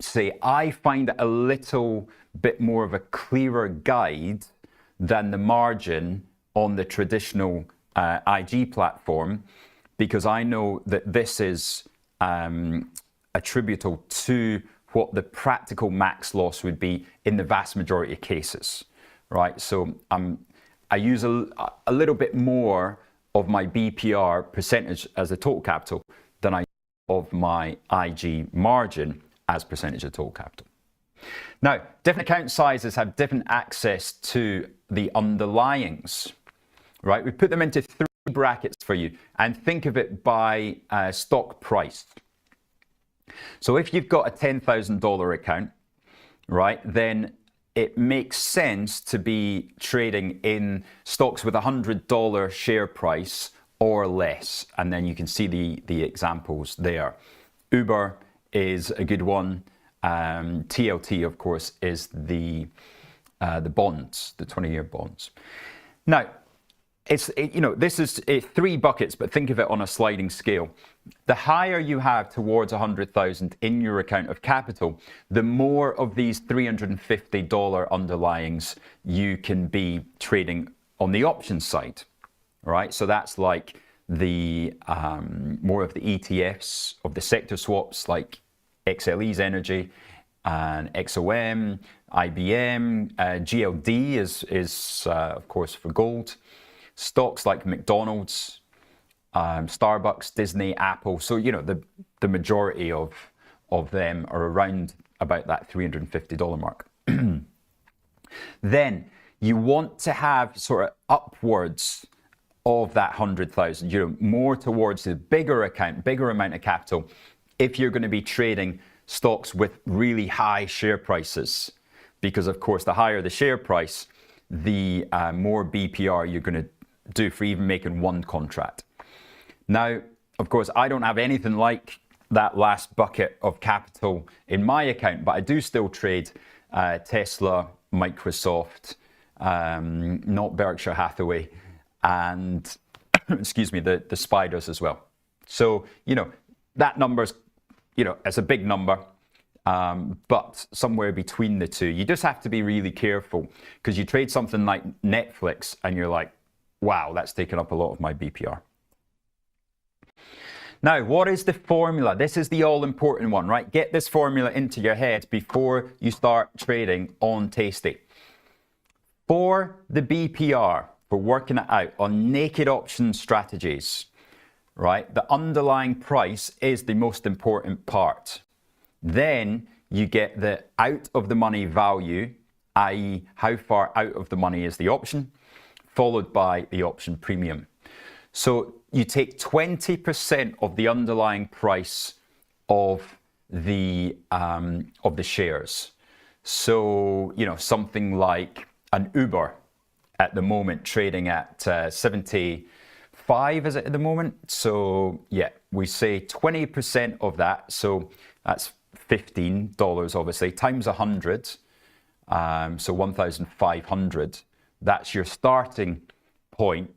Speaker 1: say, I find it a little bit more of a clearer guide than the margin on the traditional IG platform, because I know that this is attributable to what the practical max loss would be in the vast majority of cases, right? So I use a little bit more of my BPR percentage as a total capital than I of my IG margin as percentage of total capital. Now, different account sizes have different access to the underlyings, right? We put them into 3 brackets for you, and think of it by stock price. So if you've got a $10,000 account, right, then it makes sense to be trading in stocks with $100 share price or less. And then you can see the examples there. Uber is a good one. TLT, of course, is the bonds, the 20-year bonds. Now, this is 3 buckets, but think of it on a sliding scale. The higher you have towards 100,000 in your account of capital, the more of these $350 underlyings you can be trading on the options side, right? So that's like the more of the ETFs of the sector swaps, like XLE's energy and XOM, IBM, GLD is of course for gold. Stocks like McDonald's, Starbucks, Disney, Apple. So, the majority of them are around about that $350 mark. Then you want to have sort of upwards of that 100,000, more towards the bigger amount of capital if you're going to be trading stocks with really high share prices, because of course the higher the share price, the more BPR you're going to do for even making one contract. Now, of course, I don't have anything like that last bucket of capital in my account, but I do still trade Tesla, Microsoft, not Berkshire Hathaway, and excuse me, the spiders as well. So, you know, that number's, you know, it's a big number, but somewhere between the two. You just have to be really careful, because you trade something like Netflix and you're like, wow, that's taken up a lot of my BPR. Now, what is the formula? This is the all-important one, right? Get this formula into your head before you start trading on Tasty. For the BPR, for working it out on naked option strategies, right, the underlying price is the most important part. Then you get the out of the money value, i.e. how far out of the money is the option, followed by the option premium. So you take 20% of the underlying price of the shares. So, you know, something like an Uber at the moment trading at 75, is it at the moment? So yeah, we say 20% of that. So that's $15, obviously, times 100. So 1,500. That's your starting point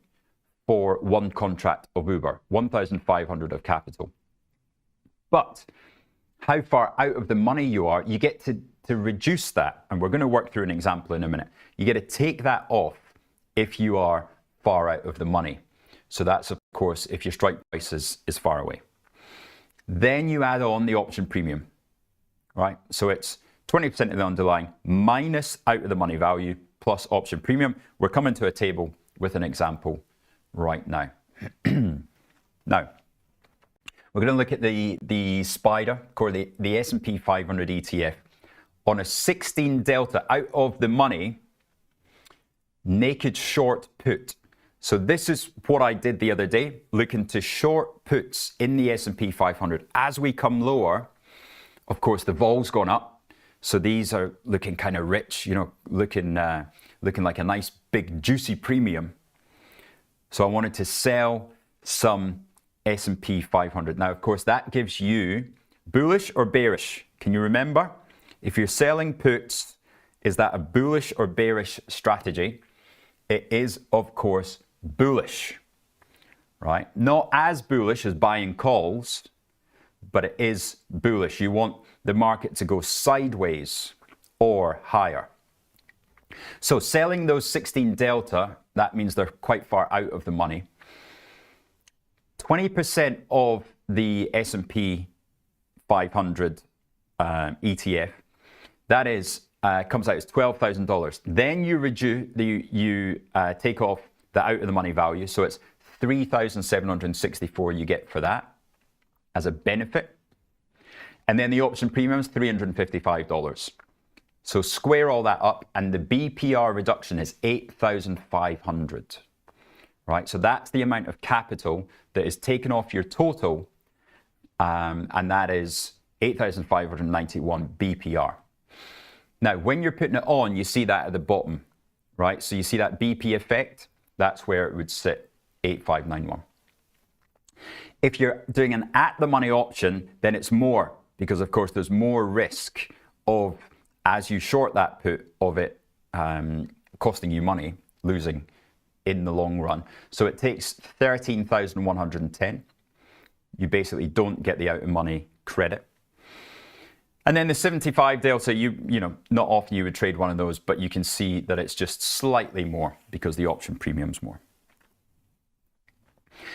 Speaker 1: for one contract of Uber, 1,500 of capital. But how far out of the money you are, you get to reduce that. And we're going to work through an example in a minute. You get to take that off if you are far out of the money. So that's, of course, if your strike price is far away. Then you add on the option premium, right? So it's 20% of the underlying minus out of the money value plus option premium. We're coming to a table with an example right now. Now, we're going to look at the SPDR, or the S&P 500 ETF, on a 16 delta out of the money naked short put. So this is what I did the other day, looking to short puts in the S&P 500. As we come lower, of course, the vol's gone up. So these are looking kind of rich, you know, looking like a nice big juicy premium. So I wanted to sell some S&P 500. Now, of course, that gives you bullish or bearish. Can you remember? If you're selling puts, is that a bullish or bearish strategy? It is, of course, bullish, right? Not as bullish as buying calls, but it is bullish. You want the market to go sideways or higher. So selling those 16 delta, that means they're quite far out of the money. 20% of the S&P 500 ETF, that is comes out as $12,000. Then you reduce take off the out of the money value, so it's $3,764 you get for that as a benefit, and then the option premium is $355. So square all that up, and the BPR reduction is 8,500, right? So that's the amount of capital that is taken off your total, and that is 8,591 BPR. Now, when you're putting it on, you see that at the bottom, right? So you see that BP effect, that's where it would sit, 8,591. If you're doing an at-the-money option, then it's more, because of course there's more risk of, as you short that put, of it costing you money, losing in the long run. So it takes 13,110. You basically don't get the out of money credit. And then the 75 delta, you know, not often you would trade one of those, but you can see that it's just slightly more because the option premium's more.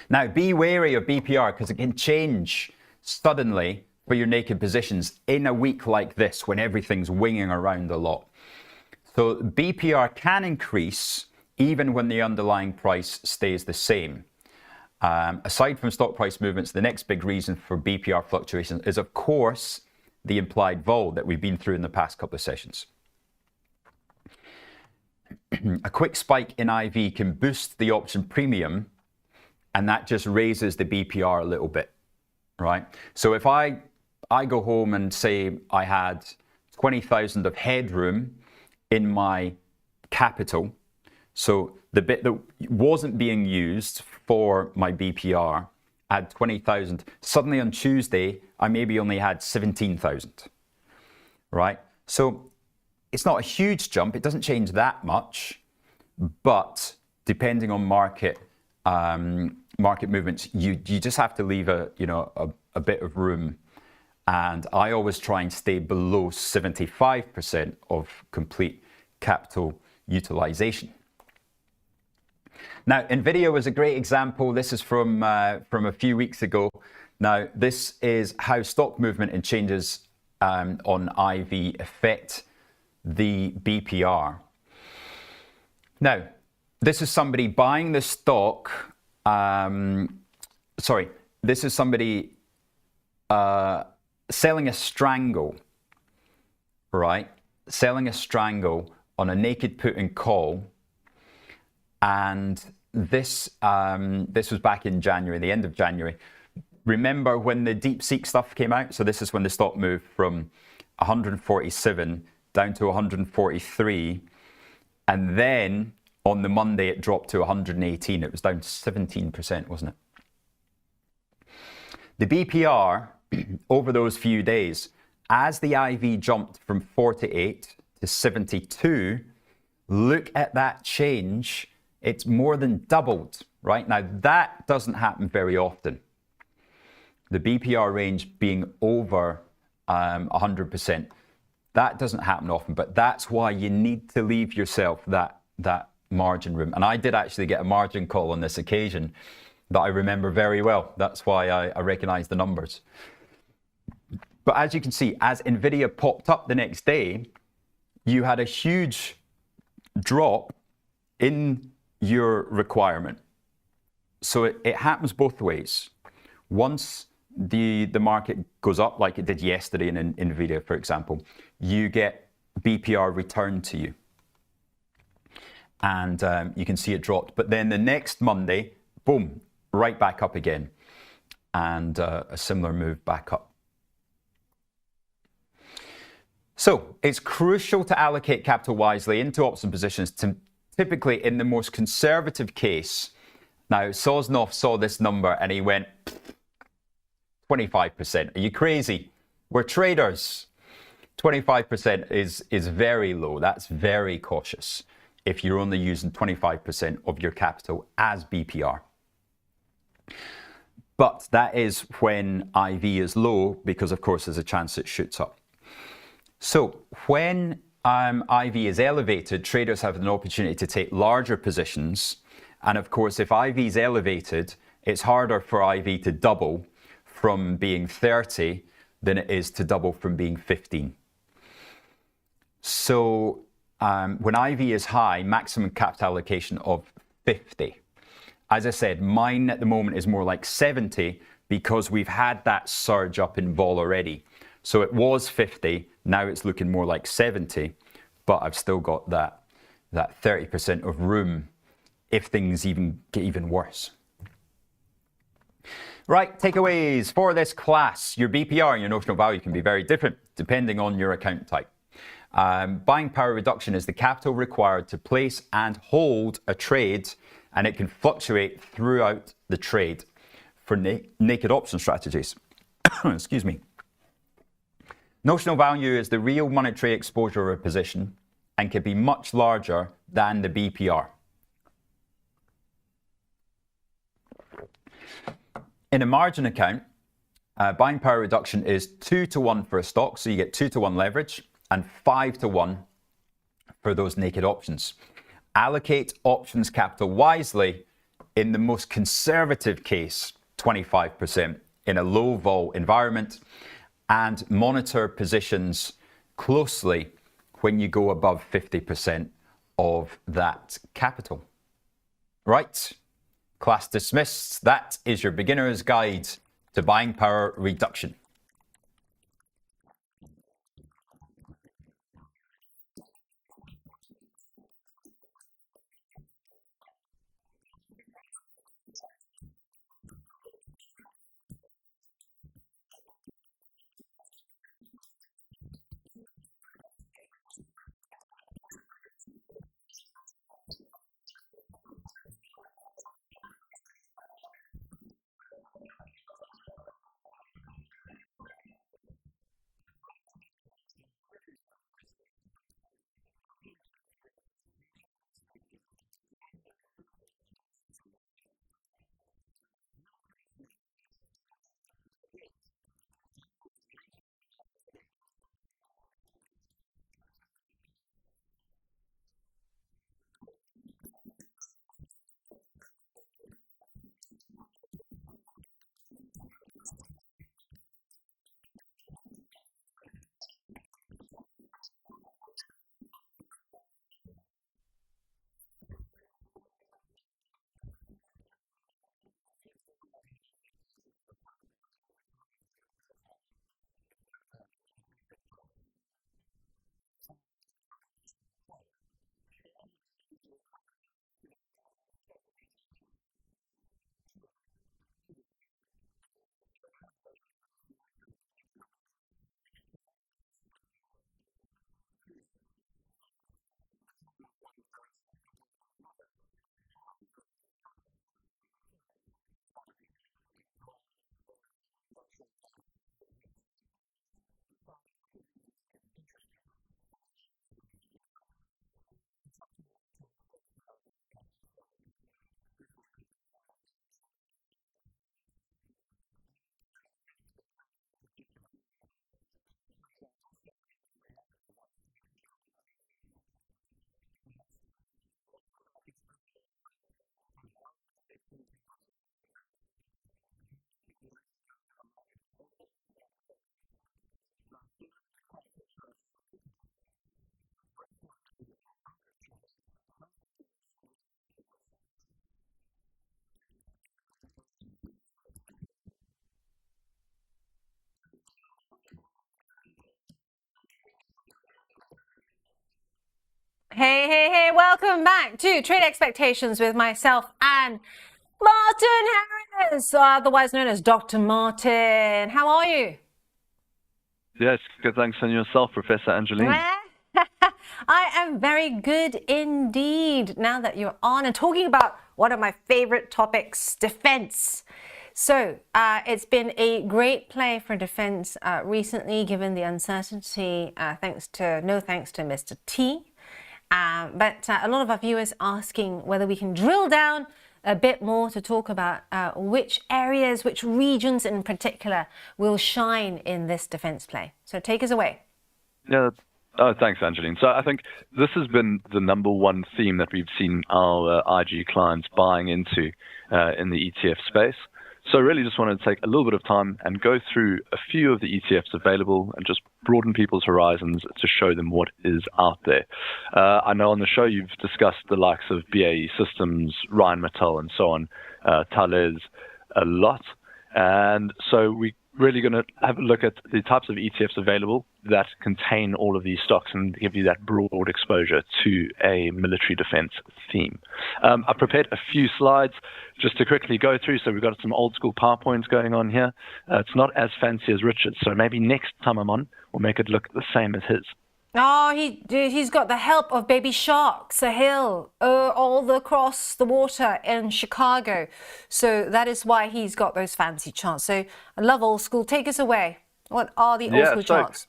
Speaker 1: Now, be wary of BPR because it can change suddenly for your naked positions in a week like this when everything's winging around a lot. So BPR can increase even when the underlying price stays the same. Aside from stock price movements, the next big reason for BPR fluctuations is, of course, the implied vol that we've been through in the past couple of sessions. A quick spike in IV can boost the option premium, and that just raises the BPR a little bit, right? So if I I go home and say I had 20,000 of headroom in my capital, so the bit that wasn't being used for my BPR had 20,000. Suddenly on Tuesday, I maybe only had 17,000, right? So it's not a huge jump. It doesn't change that much, but depending on market movements, you just have to leave a bit of room. And I always try and stay below 75% of complete capital utilization. Now, NVIDIA was a great example. This is from a few weeks ago. Now, this is how stock movement and changes on IV affect the BPR. Now, this is somebody buying the stock. This is somebody selling a strangle, right? Selling a strangle on a naked put and call. And this was back in January, the end of January. Remember when the DeepSeek stuff came out? So this is when the stock moved from 147 down to 143. And then on the Monday, it dropped to 118. It was down to 17%, wasn't it? The BPR over those few days, as the IV jumped from 48 to 72, look at that change. It's more than doubled, right? Now, that doesn't happen very often. The BPR range being over 100%, that doesn't happen often, but that's why you need to leave yourself that margin room. And I did actually get a margin call on this occasion that I remember very well. That's why I recognize the numbers. But as you can see, as NVIDIA popped up the next day, you had a huge drop in your requirement. So it happens both ways. Once the market goes up, like it did yesterday in NVIDIA, for example, you get BPR returned to you. And you can see it dropped. But then the next Monday, boom, right back up again. And a similar move back up. So it's crucial to allocate capital wisely into option positions, typically in the most conservative case. Now, Sosnoff saw this number and he went, 25%. Are you crazy? We're traders. 25% is very low. That's very cautious if you're only using 25% of your capital as BPR. But that is when IV is low because, of course, there's a chance it shoots up. So when IV is elevated, traders have an opportunity to take larger positions. And of course, if IV is elevated, it's harder for IV to double from being 30 than it is to double from being 15. So when IV is high, maximum capital allocation of 50. As I said, mine at the moment is more like 70 because we've had that surge up in vol already. So it was 50, now it's looking more like 70, but I've still got that 30% of room if things get even worse. Right, takeaways for this class. Your BPR and your notional value can be very different depending on your account type. Buying power reduction is the capital required to place and hold a trade, and it can fluctuate throughout the trade for naked option strategies. Excuse me. Notional value is the real monetary exposure of a position and can be much larger than the BPR. In a margin account, buying power reduction is 2-to-1 for a stock, so you get 2-to-1 leverage, and 5-to-1 for those naked options. Allocate options capital wisely. In the most conservative case, 25% in a low vol environment, and monitor positions closely when you go above 50% of that capital. Right, class dismissed. That is your beginner's guide to buying power reduction.
Speaker 3: welcome back to Trade Expectations with myself and Martin Harris, otherwise known as Dr. Martin. How are you?
Speaker 7: Yes, good. Thanks. And yourself, Professor Angeline.
Speaker 3: I am very good indeed now that you're on and talking about one of my favorite topics, defense. So it's been a great play for defense recently, given the uncertainty, no thanks to Mr. T. But a lot of our viewers asking whether we can drill down a bit more to talk about which areas, which regions in particular will shine in this defense play. So take us away.
Speaker 7: Yeah. Oh, thanks, Angeline. So I think this has been the number one theme that we've seen our IG clients buying into in the ETF space. So really just wanted to take a little bit of time and go through a few of the ETFs available and just broaden people's horizons to show them what is out there. I know on the show you've discussed the likes of BAE Systems, Rheinmetall, and so on, Thales a lot. And so we're really going to have a look at the types of ETFs available that contain all of these stocks and give you that broad exposure to a military defense theme. I prepared a few slides just to quickly go through. So we've got some old school PowerPoints going on here. It's not as fancy as Richard's, so maybe next time I'm on, we'll make it look the same as his.
Speaker 3: Oh, he's got the help of Baby Shark, Sahil, all across the water in Chicago. So that is why he's got those fancy charts. So I love old school. Take us away. What are the old school charts?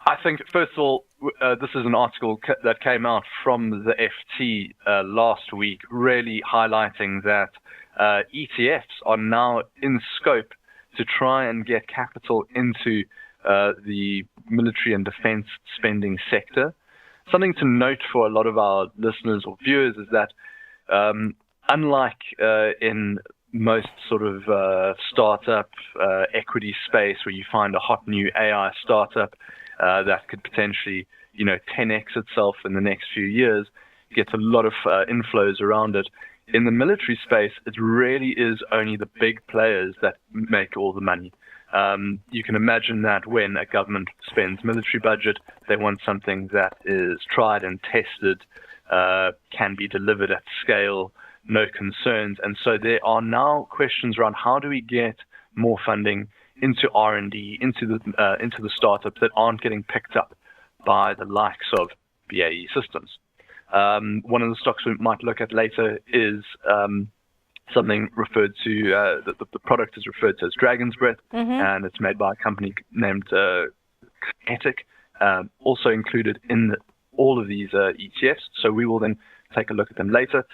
Speaker 7: I think, first of all, this is an article that came out from the FT last week, really highlighting that ETFs are now in scope to try and get capital into the military and defense spending sector. Something to note for a lot of our listeners or viewers is that unlike in most sort of startup equity space where you find a hot new AI startup that could potentially, 10x itself in the next few years, gets a lot of inflows around it. In the military space, it really is only the big players that make all the money. You can imagine that when a government spends military budget, they want something that is tried and tested, can be delivered at scale, no concerns. And so there are now questions around how do we get more funding into R&D, into the startups that aren't getting picked up by the likes of BAE Systems. One of the stocks we might look at later is something referred to, the product is referred to as Dragon's Breath, and it's made by a company named Kinetic, also included in all of these ETFs. So we will then take a look at them later.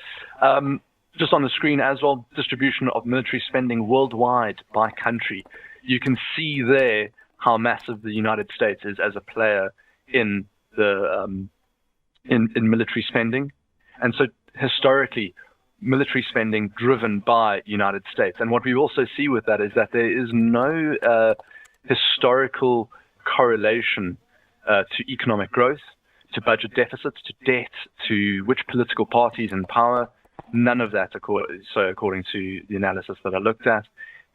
Speaker 7: Just on the screen as well, distribution of military spending worldwide by country. You can see there how massive the United States is as a player in the in military spending, and so historically, military spending driven by United States. And what we also see with that is that there is no historical correlation to economic growth, to budget deficits, to debt, to which political parties in power. None of that, according to the analysis that I looked at.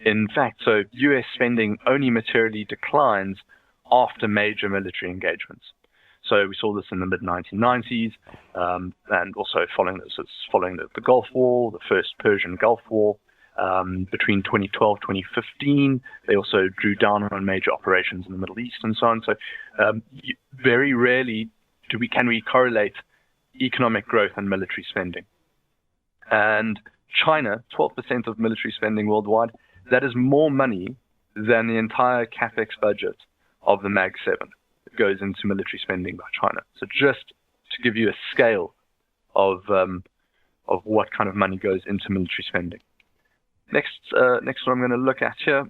Speaker 7: In fact, so U.S. spending only materially declines after major military engagements. So we saw this in the mid-1990s, and also following the Gulf War, the first Persian Gulf War. Between 2012 2015, they also drew down on major operations in the Middle East and so on. So very rarely can we correlate economic growth and military spending. And China, 12% of military spending worldwide, that is more money than the entire CapEx budget of the Mag 7 that goes into military spending by China. So just to give you a scale of what kind of money goes into military spending. Next one I'm going to look at here.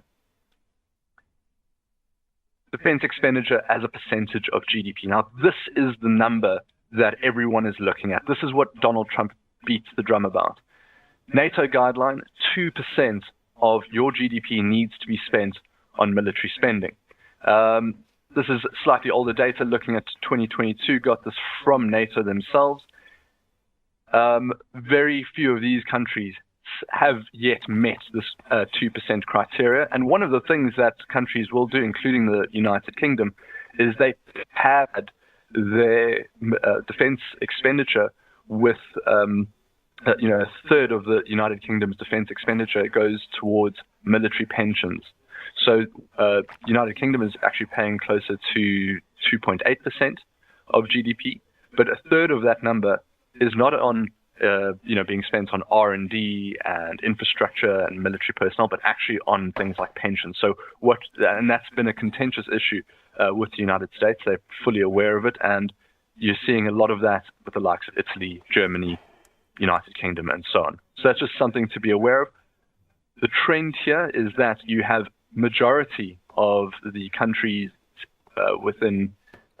Speaker 7: Defense expenditure as a percentage of GDP. Now, this is the number that everyone is looking at. This is what Donald Trump beats the drum about. NATO guideline, 2% of your GDP needs to be spent on military spending. This is slightly older data looking at 2022, got this from NATO themselves. Very few of these countries have yet met this 2% criteria. And one of the things that countries will do, including the United Kingdom, is they pad their defense expenditure with a third of the United Kingdom's defence expenditure goes towards military pensions. So United Kingdom is actually paying closer to 2.8% of GDP, but a third of that number is not on being spent on R&D and infrastructure and military personnel, but actually on things like pensions. So and that's been a contentious issue with the United States. They're fully aware of it, and you're seeing a lot of that with the likes of Italy, Germany, United Kingdom, and so on. So that's just something to be aware of. The trend here is that you have majority of the countries within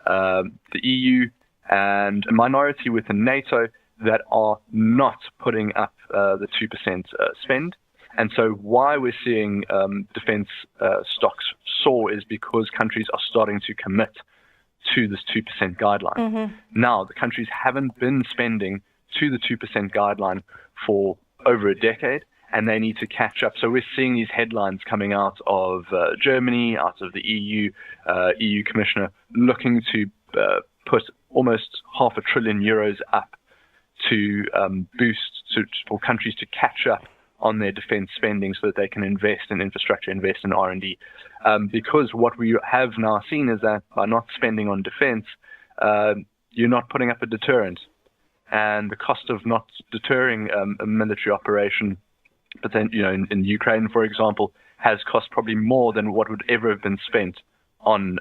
Speaker 7: the EU and a minority within NATO that are not putting up the 2% spend. And so why we're seeing defense stocks soar is because countries are starting to commit to this 2% guideline.
Speaker 3: Mm-hmm.
Speaker 7: Now, the countries haven't been spending to the 2% guideline for over a decade, and they need to catch up. So we're seeing these headlines coming out of Germany, out of the EU, EU Commissioner, looking to put almost €500 billion up to for countries to catch up on their defense spending so that they can invest in infrastructure, invest in R&D. Because what we have now seen is that by not spending on defense, you're not putting up a deterrent. And the cost of not deterring a military operation, but then, in Ukraine, for example, has cost probably more than what would ever have been spent on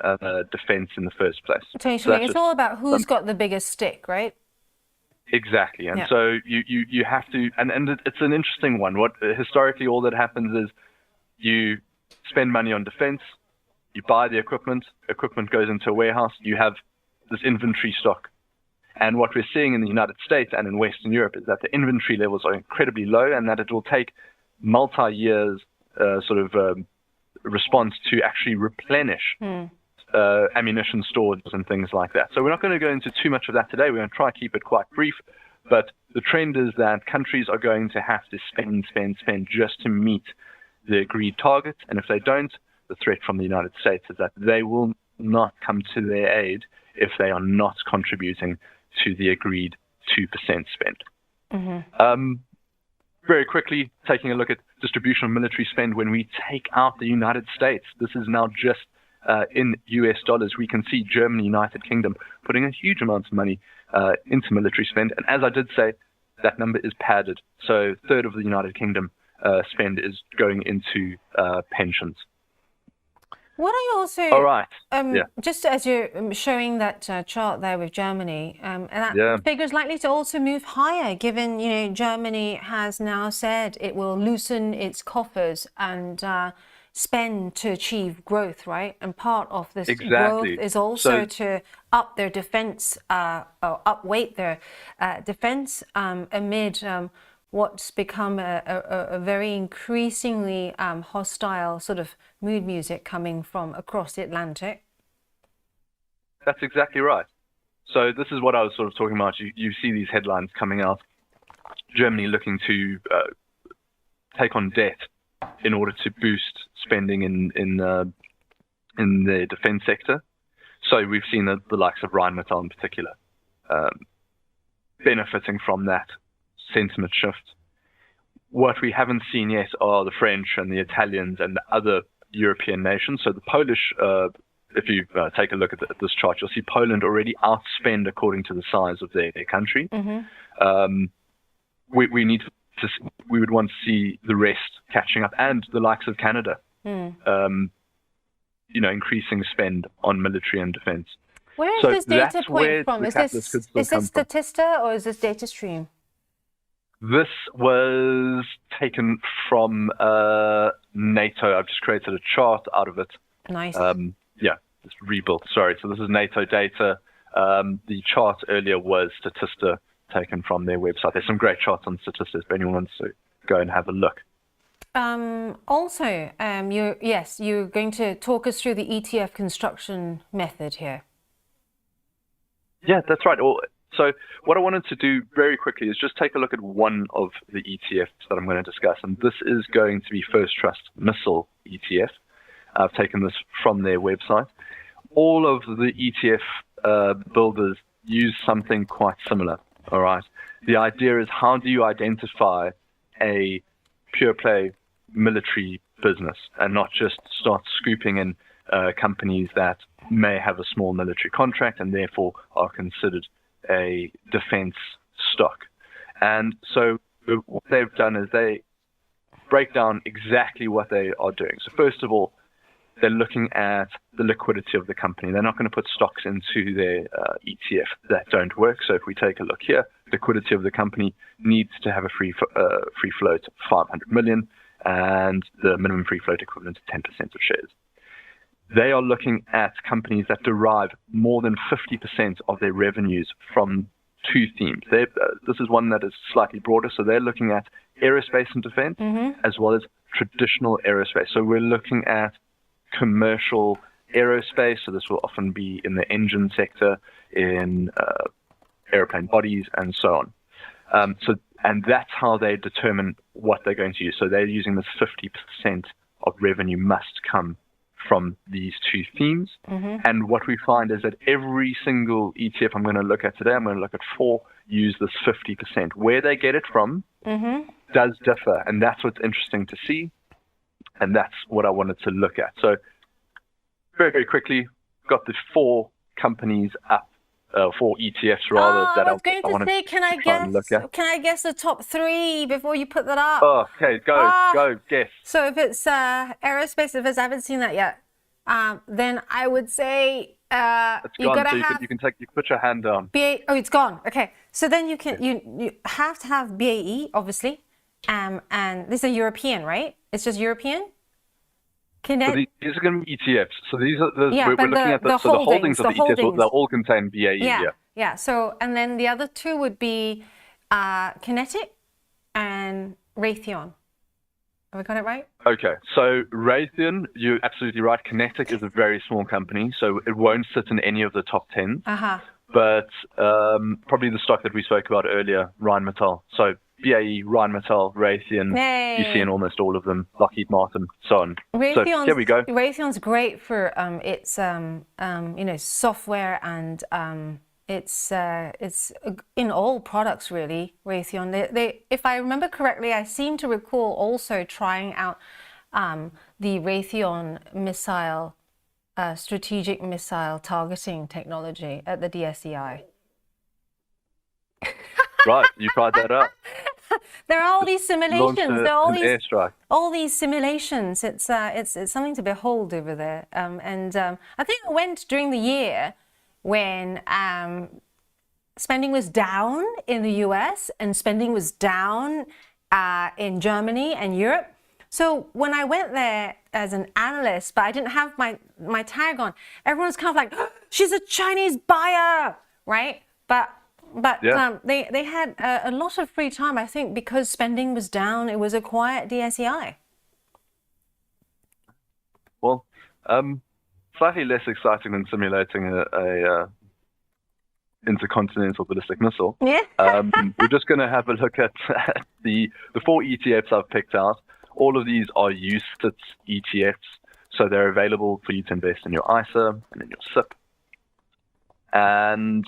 Speaker 7: defense in the first place.
Speaker 3: Totally. It's all about who's got the biggest stick, right?
Speaker 7: Exactly. And so you have to, and it's an interesting one. What historically all that happens is you spend money on defense, you buy the equipment goes into a warehouse, you have this inventory stock. And what we're seeing in the United States and in Western Europe is that the inventory levels are incredibly low, and that it will take multi-years response to actually replenish ammunition stores and things like that. So we're not going to go into too much of that today. We're going to try to keep it quite brief. But the trend is that countries are going to have to spend just to meet the agreed targets. And if they don't, the threat from the United States is that they will not come to their aid if they are not contributing to the agreed 2% spend.
Speaker 3: Mm-hmm.
Speaker 7: Very quickly, taking a look at distribution of military spend, when we take out the United States, this is now just in US dollars. We can see Germany, United Kingdom putting a huge amount of money into military spend. And as I did say, that number is padded. So a third of the United Kingdom spend is going into pensions.
Speaker 3: What are you also,
Speaker 7: all right.
Speaker 3: Just as you're showing that chart there with Germany, and that figure is likely to also move higher, given, Germany has now said it will loosen its coffers and spend to achieve growth, right? And part of this growth is also to up their defense, or upweight their defense amid what's become a very increasingly hostile sort of mood music coming from across the Atlantic.
Speaker 7: That's exactly right. So this is what I was sort of talking about. You see these headlines coming out. Germany looking to take on debt in order to boost spending in the defense sector. So we've seen the likes of Rheinmetall in particular benefiting from that sentiment shift. What we haven't seen yet are the French and the Italians and the other European nations. So the Polish, if you take a look at this chart, you'll see Poland already outspend according to the size of their country.
Speaker 3: Mm-hmm.
Speaker 7: We would want to see the rest catching up, and the likes of Canada, increasing spend on military and defense.
Speaker 3: Where is this data point from? Is this Statista or is this data stream?
Speaker 7: This was taken from NATO. I've just created a chart out of it.
Speaker 3: Nice.
Speaker 7: It's rebuilt. Sorry. So this is NATO data. The chart earlier was Statista, taken from their website. There's some great charts on Statista if anyone wants to go and have a look. You're going to talk us through the ETF construction method here. Yeah, that's right. So what I wanted to do very quickly is just take a look at one of the ETFs that I'm going to discuss, and this is going to be First Trust Missile ETF. I've taken this from their website. All of the ETF builders use something quite similar. All right. The idea is, how do you identify a pure play military business and not just start scooping in companies that may have a small military contract and therefore are considered a defense stock. And so what they've done is they break down exactly what they are doing. So first of all, they're looking at the liquidity of the company. They're not going to put stocks into their ETF that don't work. So if we take a look here, liquidity of the company needs to have a free float of 500 million and the minimum free float equivalent to 10% of shares. They are looking at companies that derive more than 50% of their revenues from two themes. This is one that is slightly broader. So they're looking at aerospace and defense as well as traditional aerospace. So we're looking at commercial aerospace. So this will often be in the engine sector, in airplane bodies, and so on. And that's how they determine what they're going to use. So they're using this 50% of revenue must come from these two themes. And what we find is that every single ETF I'm going to look at today, I'm going to look at 4, use this 50%. Where they get it from does differ, and that's what's interesting to see, and that's what I wanted to look at. So very, very quickly, got the 4 companies up, 4 ETFs rather, that
Speaker 3: I was going to
Speaker 7: wanted
Speaker 3: say, can I
Speaker 7: try and look at.
Speaker 3: guess the top 3 before you put that up?
Speaker 7: Oh, okay, go, guess.
Speaker 3: So if it's aerospace, I haven't seen that yet, then I would say
Speaker 7: It's
Speaker 3: you
Speaker 7: gone,
Speaker 3: gotta
Speaker 7: so
Speaker 3: have
Speaker 7: you can put your hand down.
Speaker 3: BAE. Oh, it's gone. Okay, so then you have to have BAE, obviously, and this is a European, right? It's just European.
Speaker 7: So these are going to be ETFs. So these are we're looking at the holdings of the ETFs. They'll all contain BAE.
Speaker 3: Yeah. So and then the other 2 would be Kinetic and Raytheon. Have I got it right?
Speaker 7: Okay, so Raytheon, you're absolutely right. Kinetic is a very small company, so it won't sit in any of the top 10. But probably the stock that we spoke about earlier, Rheinmetall. So BAE, Rheinmetall, Raytheon, you see in almost all of them, Lockheed Martin, so on. So here we go.
Speaker 3: Raytheon's great for its software and it's in all products really. Raytheon. They, if I remember correctly, I seem to recall also trying out the Raytheon missile, strategic missile targeting technology at the DSEI.
Speaker 7: Right, you tried that out.
Speaker 3: There are all these simulations. There are all these simulations. It's something to behold over there. And I think I went during the year when spending was down in the US and spending was down in Germany and Europe. So when I went there as an analyst, but I didn't have my tag on, everyone's kind of like, oh, she's a Chinese buyer, right? But
Speaker 7: yeah.
Speaker 3: They had a lot of free time, I think, because spending was down. It was a quiet DSEI.
Speaker 7: Well, slightly less exciting than simulating a intercontinental ballistic missile.
Speaker 3: Yeah.
Speaker 7: We're just going to have a look at the 4 ETFs I've picked out. All of these are UCITS ETFs, so they're available for you to invest in your ISA and in your SIP. And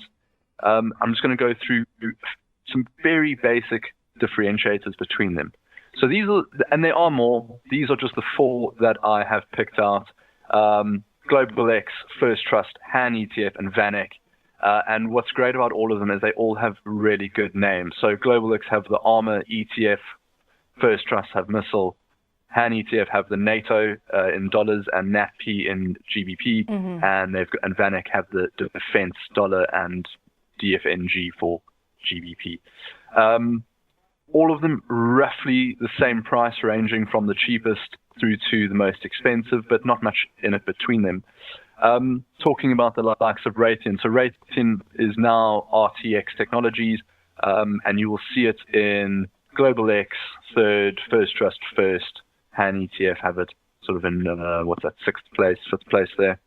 Speaker 7: I'm just going to go through some very basic differentiators between them. So these are, and there are more, these are just the 4 that I have picked out. Global X, First Trust, Han ETF, and VanEck. And what's great about all of them is they all have really good names. So Global X have the Armor ETF, First Trust have Missile, Han ETF have the NATO in dollars and NATP in GBP, and VanEck have the defense dollar and DFNG for GBP. All of them roughly the same price, ranging from the cheapest through to the most expensive, but not much in it between them. Talking about the likes of Raytheon. So Raytheon is now RTX Technologies, and you will see it in Global X, third, First Trust first, Han ETF have it sort of in, what's that, 6th place, 5th place there,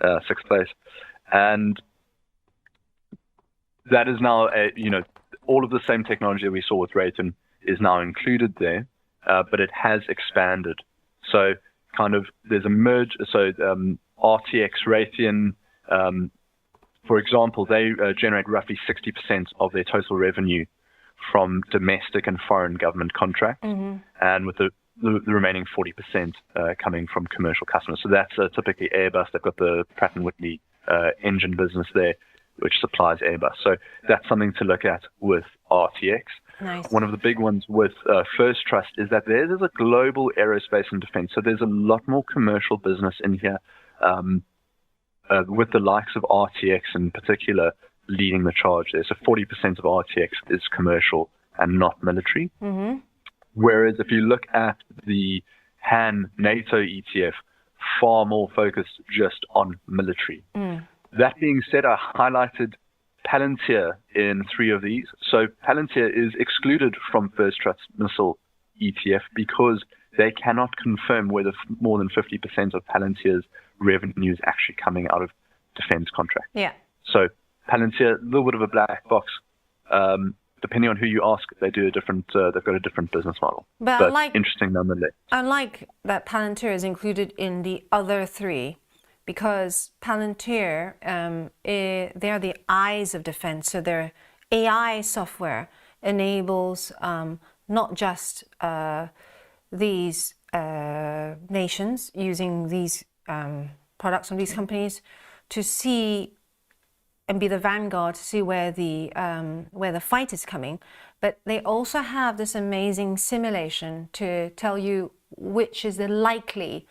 Speaker 7: 6th place. And that is now, all of the same technology that we saw with Raytheon is now included there, but it has expanded. So kind of there's a merge. So RTX Raytheon for example, they generate roughly 60% of their total revenue from domestic and foreign government contracts, and with the remaining 40% coming from commercial customers. So that's typically Airbus. They've got the Pratt & Whitney engine business there, which supplies Airbus. So that's something to look at with RTX.
Speaker 3: Nice.
Speaker 7: One of the big ones with First Trust is that there is a global aerospace and defense. So there's a lot more commercial business in here, with the likes of RTX in particular leading the charge there. So 40% of RTX is commercial and not military. Whereas if you look at the Han NATO ETF, far more focused just on military. That being said, I highlighted Palantir in 3 of these. So Palantir is excluded from First Trust Missile ETF because they cannot confirm whether more than 50% of Palantir's revenue is actually coming out of defense contracts.
Speaker 3: Yeah.
Speaker 7: So Palantir, a little bit of a black box. Depending on who you ask, they do a different. They've got a different business model.
Speaker 3: But
Speaker 7: interesting nonetheless.
Speaker 3: I like that Palantir is included in the other 3, because Palantir, they are the eyes of defense. So their AI software enables not just these nations using these products from these companies to see and be the vanguard to see where the fight is coming, but they also have this amazing simulation to tell you which is the likely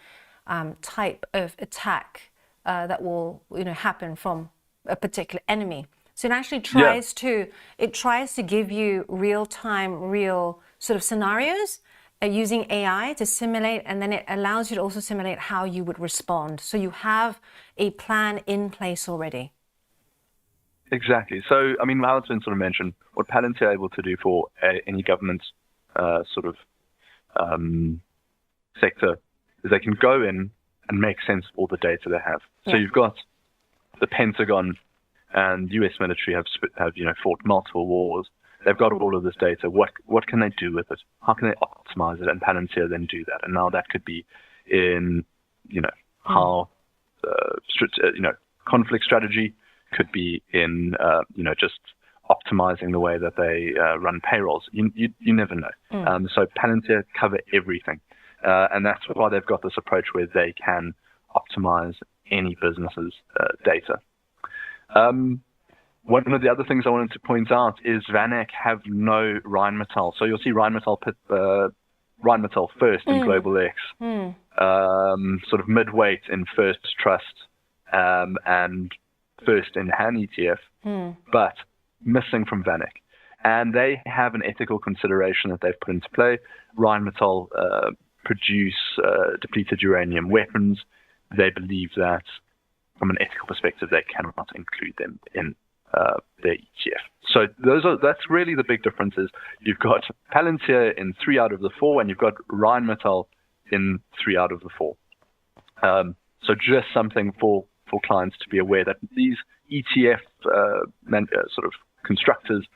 Speaker 3: type of attack that will happen from a particular enemy. So it actually tries to give you real sort of scenarios using AI to simulate, and then it allows you to also simulate how you would respond. So you have a plan in place already.
Speaker 7: Exactly. So, I mean, how it's been sort of mentioned, what Palantir are able to do for any government sort of sector is they can go in and make sense of all the data they have. So you've got the Pentagon and U.S. military have fought multiple wars. They've got all of this data. What can they do with it? How can they optimize it? And Palantir then do that. And now that could be in how conflict strategy, could be in just optimizing the way that they run payrolls. You never know. So Palantir cover everything, and that's why they've got this approach where they can optimize any business's data. One of the other things I wanted to point out is VanEck have no Rheinmetall. So you'll see Rheinmetall first in Global X, sort of midweight in First Trust, and first in Han ETF, but missing from VanEck. And they have an ethical consideration that they've put into play. Rheinmetall produce depleted uranium weapons. They believe that from an ethical perspective, they cannot include them in their ETF. So that's really the big differences. You've got Palantir in 3 out of the 4, and you've got Rheinmetall in 3 out of the 4. So just something for clients to be aware that these ETF sort of constructors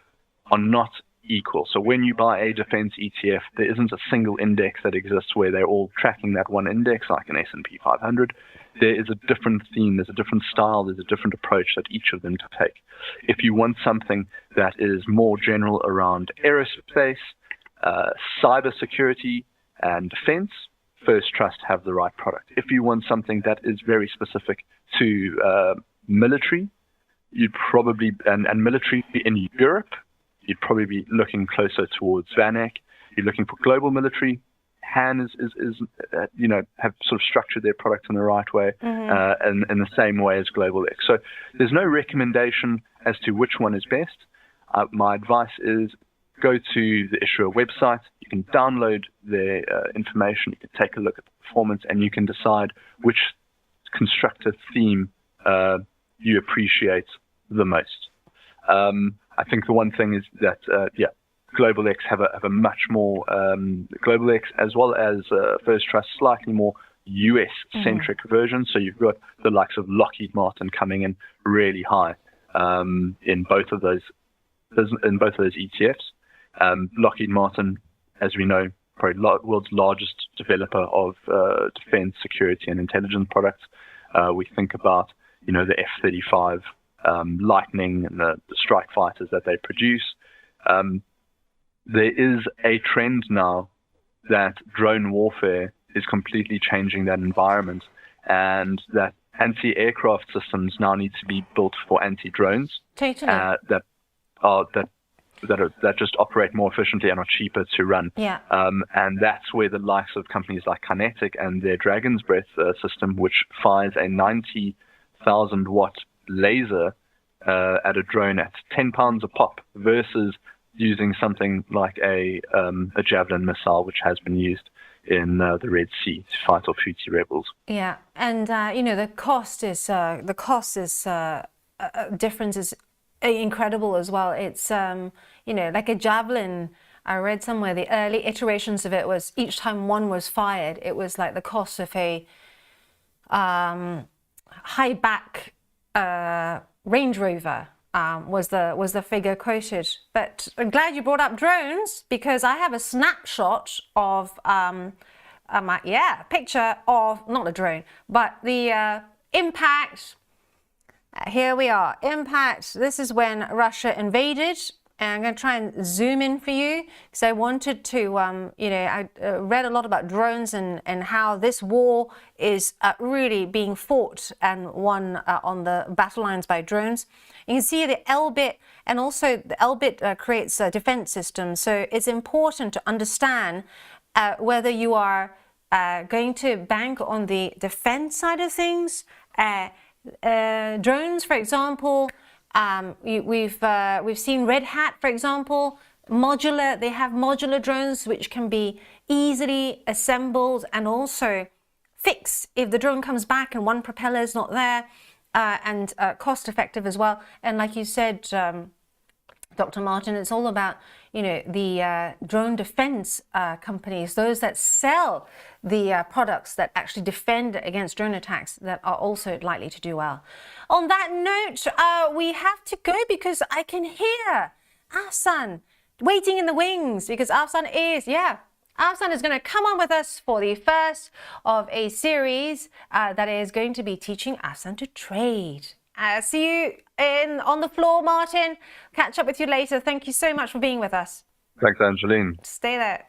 Speaker 7: are not equal. So when you buy a defense ETF, there isn't a single index that exists where they're all tracking that one index like an S&P 500. There is a different theme, there's a different style, there's a different approach that each of them take. If you want something that is more general around aerospace, cybersecurity, and defense, First Trust have the right product. If you want something that is very specific to military, you'd probably, and military in Europe, you'd probably be looking closer towards VanEck. You're looking for global military. Han is have sort of structured their product in the right way, and in the same way as Global X. So there's no recommendation as to which one is best. My advice is go to the issuer website. You can download their information. You can take a look at the performance, and you can decide which constructor theme you appreciate the most. I think the one thing is that Global X have a much more Global X as well as First Trust slightly more US centric version. So you've got the likes of Lockheed Martin coming in really high in both of those ETFs. Lockheed Martin, as we know, probably world's largest developer of defense, security, and intelligence products. We think about the F-35 Lightning and the strike fighters that they produce. There is a trend now that drone warfare is completely changing that environment, and that anti-aircraft systems now need to be built for anti-drones
Speaker 3: Totally.
Speaker 7: that just operate more efficiently and are cheaper to run.
Speaker 3: Yeah.
Speaker 7: And that's where the likes of companies like Kinetic and their Dragon's Breath system, which fires a 90,000 watt laser at a drone at 10 pounds a pop, versus using something like a Javelin missile, which has been used in the Red Sea to fight off Houthi rebels.
Speaker 3: Yeah, and the cost difference is incredible as well. It's like a Javelin. I read somewhere the early iterations of it was each time one was fired, it was like the cost of a high back Range Rover. Was the figure quoted. But I'm glad you brought up drones, because I have a snapshot of a picture of, not a drone, but the impact. Here we are, impact. This is when Russia invaded. And I'm going to try and zoom in for you, because I wanted to, I read a lot about drones and how this war is really being fought and won on the battle lines by drones. You can see the Elbit, and also the Elbit creates a defense system. So it's important to understand whether you are going to bank on the defense side of things. Drones, for example, we've seen Red Hat, for example, modular. They have modular drones which can be easily assembled and also fixed if the drone comes back and one propeller is not there, and cost effective as well. And like you said, Dr. Martin, it's all about the drone defense companies, those that sell the products that actually defend against drone attacks, that are also likely to do well. On that note, we have to go, because I can hear Afsan waiting in the wings, because Afsan is going to come on with us for the first of a series that is going to be teaching Afsan to trade. See you on the floor, Martin. Catch up with you later. Thank you so much for being with us.
Speaker 7: Thanks, Angeline.
Speaker 3: Stay there.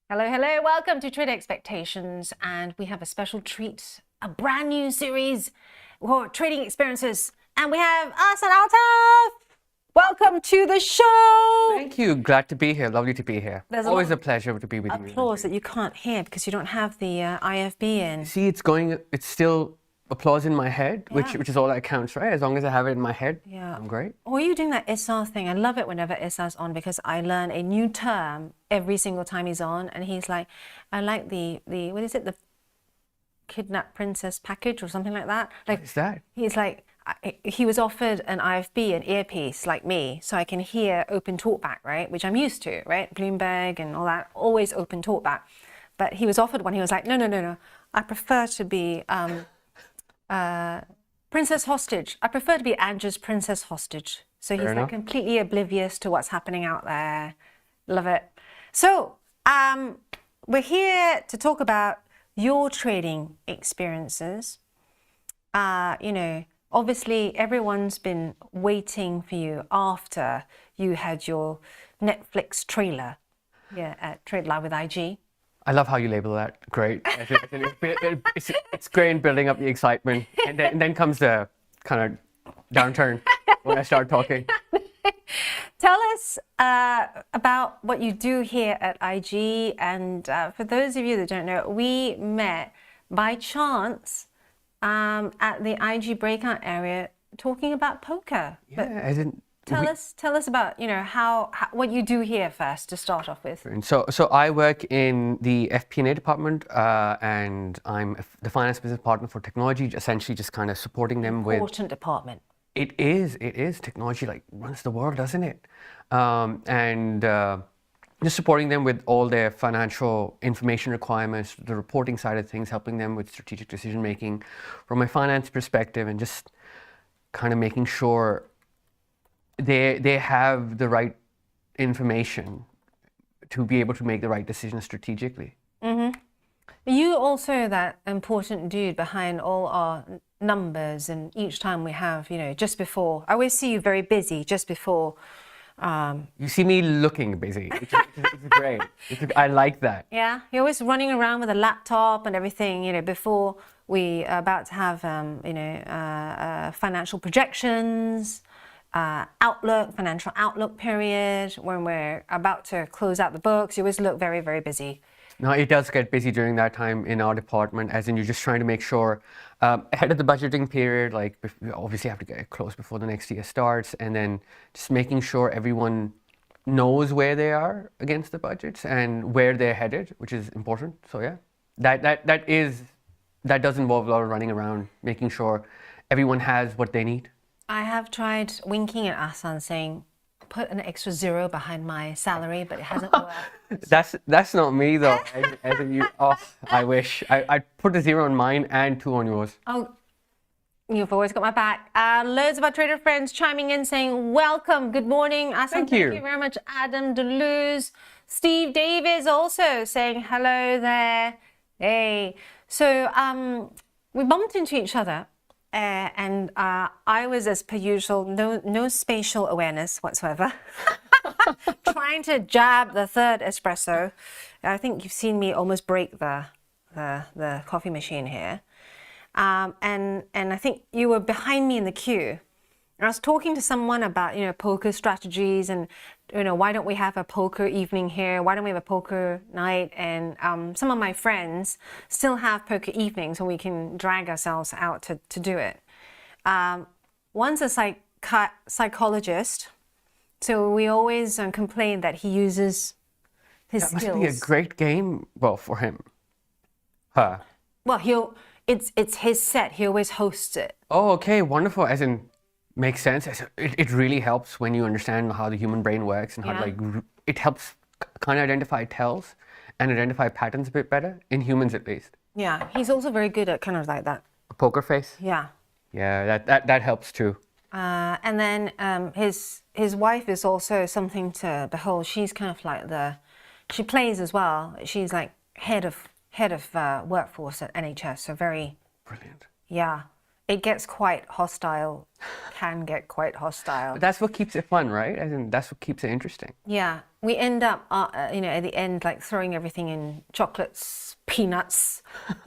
Speaker 3: Hello, hello, welcome to Trade Expectations, and we have a special treat, a brand new series for trading experiences, and we have Afsan Altaf. Welcome to the show.
Speaker 8: Thank you, glad to be here, lovely to be here.
Speaker 3: There's
Speaker 8: always a pleasure to be with you.
Speaker 3: Applause that you can't hear because you don't have the IFB in.
Speaker 8: See, it's still applause in my head,
Speaker 3: Yeah.
Speaker 8: which is all that counts, right? As long as I have it in my head,
Speaker 3: Yeah.
Speaker 8: I'm great.
Speaker 3: Or you doing that SR thing. I love it whenever SR's on because I learn a new term every single time he's on. And he's like, I like the what is it? The kidnap princess package or something like that. Like,
Speaker 8: What is that?
Speaker 3: he's like, he was offered an IFB, an earpiece like me, so I can hear open talkback, right? Which I'm used to, right? Bloomberg and all that, always open talkback. But he was offered one. He was like, no. I prefer to be princess hostage. I prefer to be Andrew's princess hostage. So he's
Speaker 8: Fair
Speaker 3: like
Speaker 8: enough.
Speaker 3: completely oblivious to what's happening out there. Love it. So we're here to talk about your trading experiences. You know, obviously everyone's been waiting for you after you had your Netflix trailer, at Trade Live with IG.
Speaker 8: I love how you label that. Great. It's great in building up the excitement, and then comes the kind of downturn when I start talking.
Speaker 3: Tell us about what you do here at IG. And for those of you that don't know, we met by chance at the IG breakout area talking about poker.
Speaker 8: Yeah, as in,
Speaker 3: Tell us about, you know, how what you do here first to start off with.
Speaker 8: And so I work in the FP&A department, and I'm the finance business partner for technology, essentially just kind of supporting them with.
Speaker 3: Important department.
Speaker 8: It is. Technology like runs the world, doesn't it? And just supporting them with all their financial information requirements, the reporting side of things, helping them with strategic decision making from a finance perspective, and just kind of making sure they have the right information to be able to make the right decisions strategically.
Speaker 3: You also that important dude behind all our numbers, and each time we have, you know, just before, I always see you very busy just before.
Speaker 8: You see me looking busy, which is great. I like that.
Speaker 3: Yeah, you're always running around with a laptop and everything, you know, before we are about to have, financial projections, financial outlook period, when we're about to close out the books. You always look very, very busy.
Speaker 8: No, it does get busy during that time in our department, as in you're just trying to make sure ahead of the budgeting period, like we obviously have to get it closed before the next year starts, and then just making sure everyone knows where they are against the budgets and where they're headed, which is important. So yeah, that does involve a lot of running around, making sure everyone has what they need.
Speaker 3: I have tried winking at Asan saying, put an extra 0 behind my salary, but it hasn't worked.
Speaker 8: That's not me though. As in you, oh, I wish I'd put a 0 on mine and 2 on yours.
Speaker 3: Oh, you've always got my back. Loads of our trader friends chiming in saying, welcome, good morning. Asan,
Speaker 8: Thank you
Speaker 3: very much. Adam Deleuze. Steve Davis also saying hello there. Hey. So we bumped into each other. And I was, as per usual, no spatial awareness whatsoever, trying to jab the third espresso. I think you've seen me almost break the coffee machine here. And I think you were behind me in the queue. I was talking to someone about, you know, poker strategies and, you know, why don't we have a poker evening here? Why don't we have a poker night? And some of my friends still have poker evenings and we can drag ourselves out to do it. One's a psychologist, so we always complain that he uses his
Speaker 8: That
Speaker 3: skills.
Speaker 8: must be a great game, well, for him. Her.
Speaker 3: Well, it's his set. He always hosts it.
Speaker 8: Oh, okay, wonderful. As in, makes sense. It really helps when you understand how the human brain works and how it helps kind of identify tells and identify patterns a bit better, in humans at least.
Speaker 3: Yeah, he's also very good at kind of like that.
Speaker 8: A poker face?
Speaker 3: Yeah.
Speaker 8: Yeah, that helps too.
Speaker 3: And then his wife is also something to behold. She's kind of like she plays as well. She's like head of workforce at NHS, so very
Speaker 8: Brilliant.
Speaker 3: Yeah, it gets quite hostile. Can get quite hostile.
Speaker 8: But that's what keeps it fun, right? As in, that's what keeps it interesting.
Speaker 3: Yeah, we end up, you know, at the end, like throwing everything in chocolates, peanuts,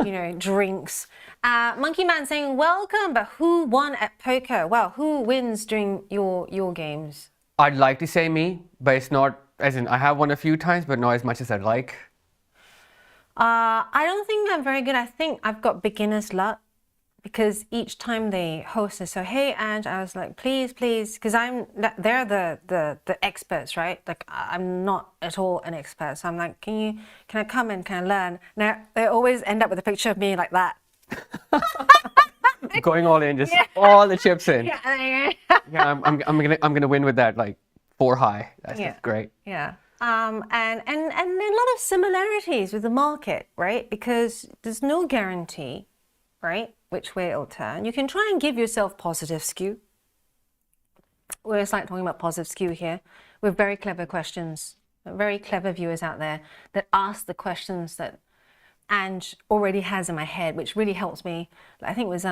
Speaker 3: you know, drinks. Monkey Man saying, welcome, but who won at poker? Well, who wins during your games?
Speaker 8: I'd like to say me, but it's not, as in, I have won a few times, but not as much as I'd like.
Speaker 3: I don't think I'm very good. I think I've got beginner's luck. because each time they host it, so hey Ange, I was like, please, because they're the experts, right? Like I'm not at all an expert, so I'm like, can I come and can I learn? Now they always end up with a picture of me like that.
Speaker 8: Going all in, just all the chips in.
Speaker 3: Yeah.
Speaker 8: Yeah, I'm gonna win with that, like 4 high. That's great.
Speaker 3: Yeah. And a lot of similarities with the market, right? Because there's no guarantee, right, which way it'll turn. You can try and give yourself positive skew. We're like talking about positive skew here with very clever questions, very clever viewers out there that ask the questions that Ange already has in my head, which really helps me. I think it was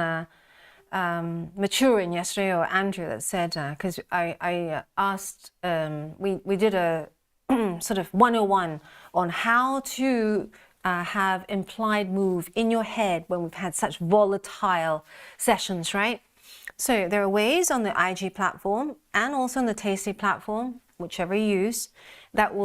Speaker 3: Maturin yesterday or Andrew that said, because I asked, we did a sort of 101 on how to have implied move in your head when we've had such volatile sessions, right? So there are ways on the IG platform and also on the Tasty platform, whichever you use, that will